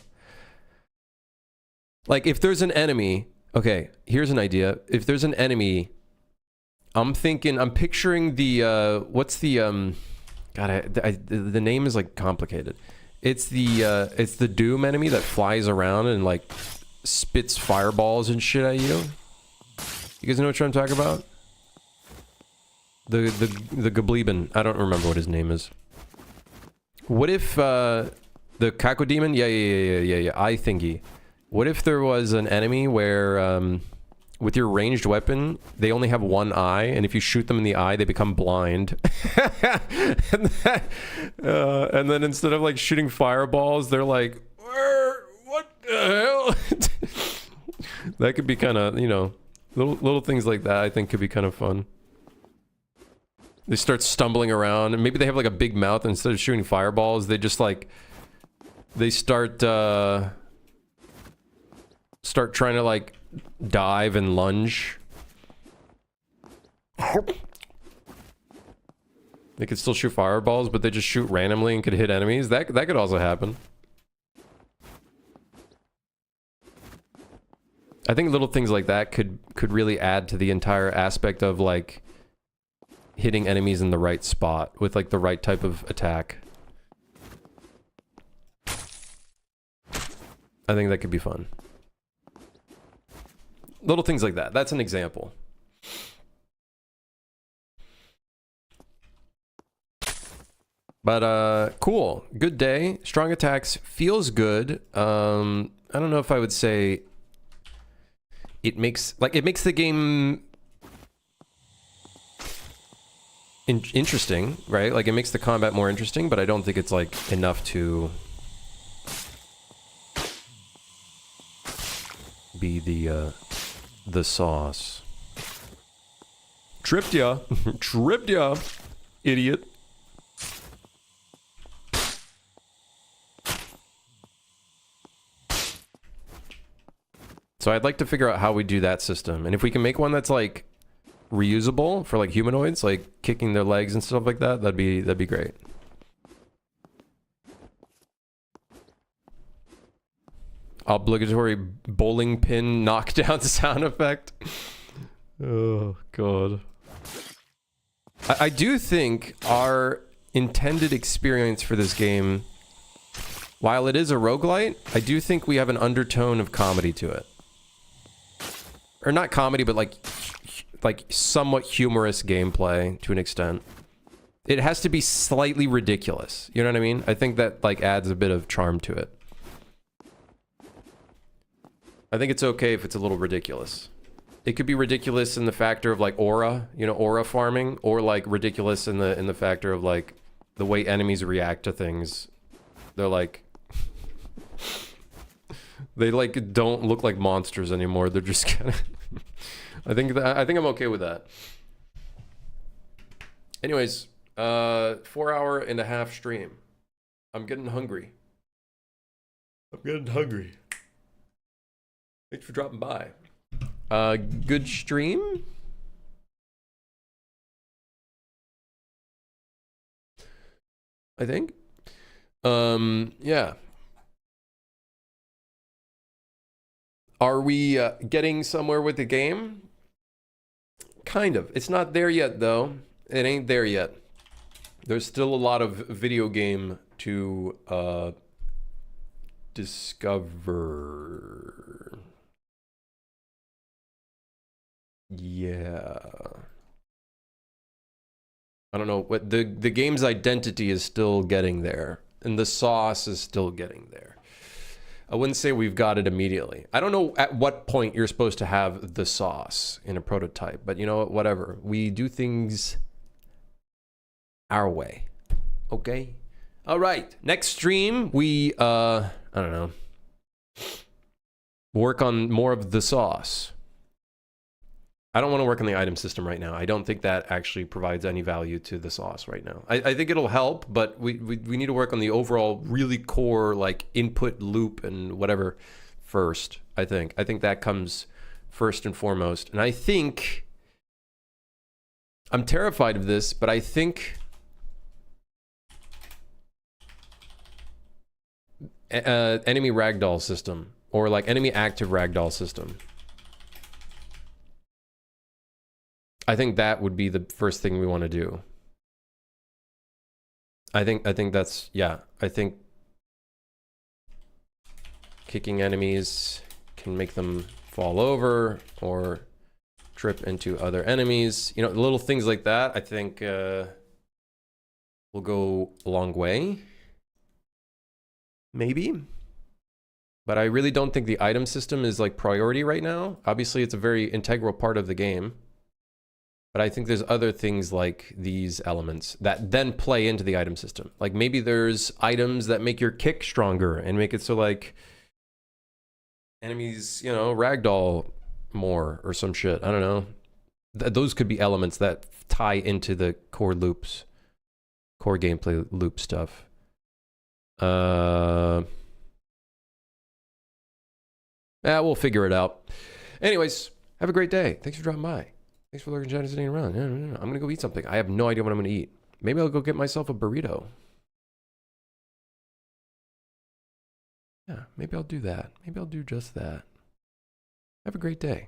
Like if there's an enemy, okay, here's an idea. If there's an enemy, I'm picturing the, what's the, God, the name is like complicated. It's the Doom enemy that flies around and like spits fireballs and shit at you. You guys know what I'm talking about? The Gobleben. I don't remember what his name is. What if, the Cacodemon? Yeah, eye thingy. What if there was an enemy where, with your ranged weapon, they only have one eye, and if you shoot them in the eye, they become blind. And then instead of like shooting fireballs, they're like, what the hell? That could be kind of, you know, little things like that I think could be kind of fun. They start stumbling around, and maybe they have like a big mouth, and instead of shooting fireballs, they just like, they start trying to like dive and lunge. They could still shoot fireballs, but they just shoot randomly and could hit enemies. That could also happen. I think little things like that could really add to the entire aspect of like hitting enemies in the right spot with like the right type of attack. I think that could be fun. Little things like that. That's an example. But cool. Good day. Strong attacks. Feels good. I don't know if I would say it makes the game interesting, right? Like it makes the combat more interesting, but I don't think it's like enough to be the sauce. Tripped ya. Tripped ya, idiot. So I'd like to figure out how we do that system. And if we can make one that's like reusable for like humanoids, like kicking their legs and stuff like that, that'd be great. Obligatory bowling pin knockdown sound effect. Oh god. I do think our intended experience for this game, while it is a roguelite, I do think we have an undertone of comedy to it. Or not comedy, but like somewhat humorous gameplay to an extent. It has to be slightly ridiculous. You know what I mean? I think that like adds a bit of charm to it. I think it's okay if it's a little ridiculous. It could be ridiculous in the factor of like aura, you know, aura farming, or like ridiculous in the factor of like the way enemies react to things. They're like they like don't look like monsters anymore. They're just kind of I think I'm okay with that. Anyways, 4.5-hour stream. I'm getting hungry. Thanks for dropping by. Good stream? I think. Yeah. Are we getting somewhere with the game? Kind of. It's not there yet, though. It ain't there yet. There's still a lot of video game to discover. Yeah. I don't know what the game's identity is still getting there, and the sauce is still getting there. I wouldn't say we've got it immediately. I don't know at what point you're supposed to have the sauce in a prototype, but you know what? Whatever. We do things our way. Okay? All right. Next stream, we, I don't know, work on more of the sauce. I don't want to work on the item system right now. I don't think that actually provides any value to the sauce right now. I think it'll help, but we need to work on the overall really core like input loop and whatever first, I think. I think that comes first and foremost. And I think, I'm terrified of this, but I think enemy ragdoll system or like enemy active ragdoll system. I think that would be the first thing we want to do. I think that's, yeah, I think kicking enemies can make them fall over or trip into other enemies. You know, little things like that, I think will go a long way. Maybe. But I really don't think the item system is like priority right now. Obviously, it's a very integral part of the game. But I think there's other things like these elements that then play into the item system. Like maybe there's items that make your kick stronger and make it so like enemies, you know, ragdoll more or some shit. I don't know. Those could be elements that tie into the core loops, core gameplay loop stuff. Yeah, we'll figure it out. Anyways, have a great day. Thanks for dropping by. Thanks for lurking, chatting, sitting around. Yeah, I'm gonna go eat something. I have no idea what I'm gonna eat. Maybe I'll go get myself a burrito. Yeah, maybe I'll do that. Maybe I'll do just that. Have a great day.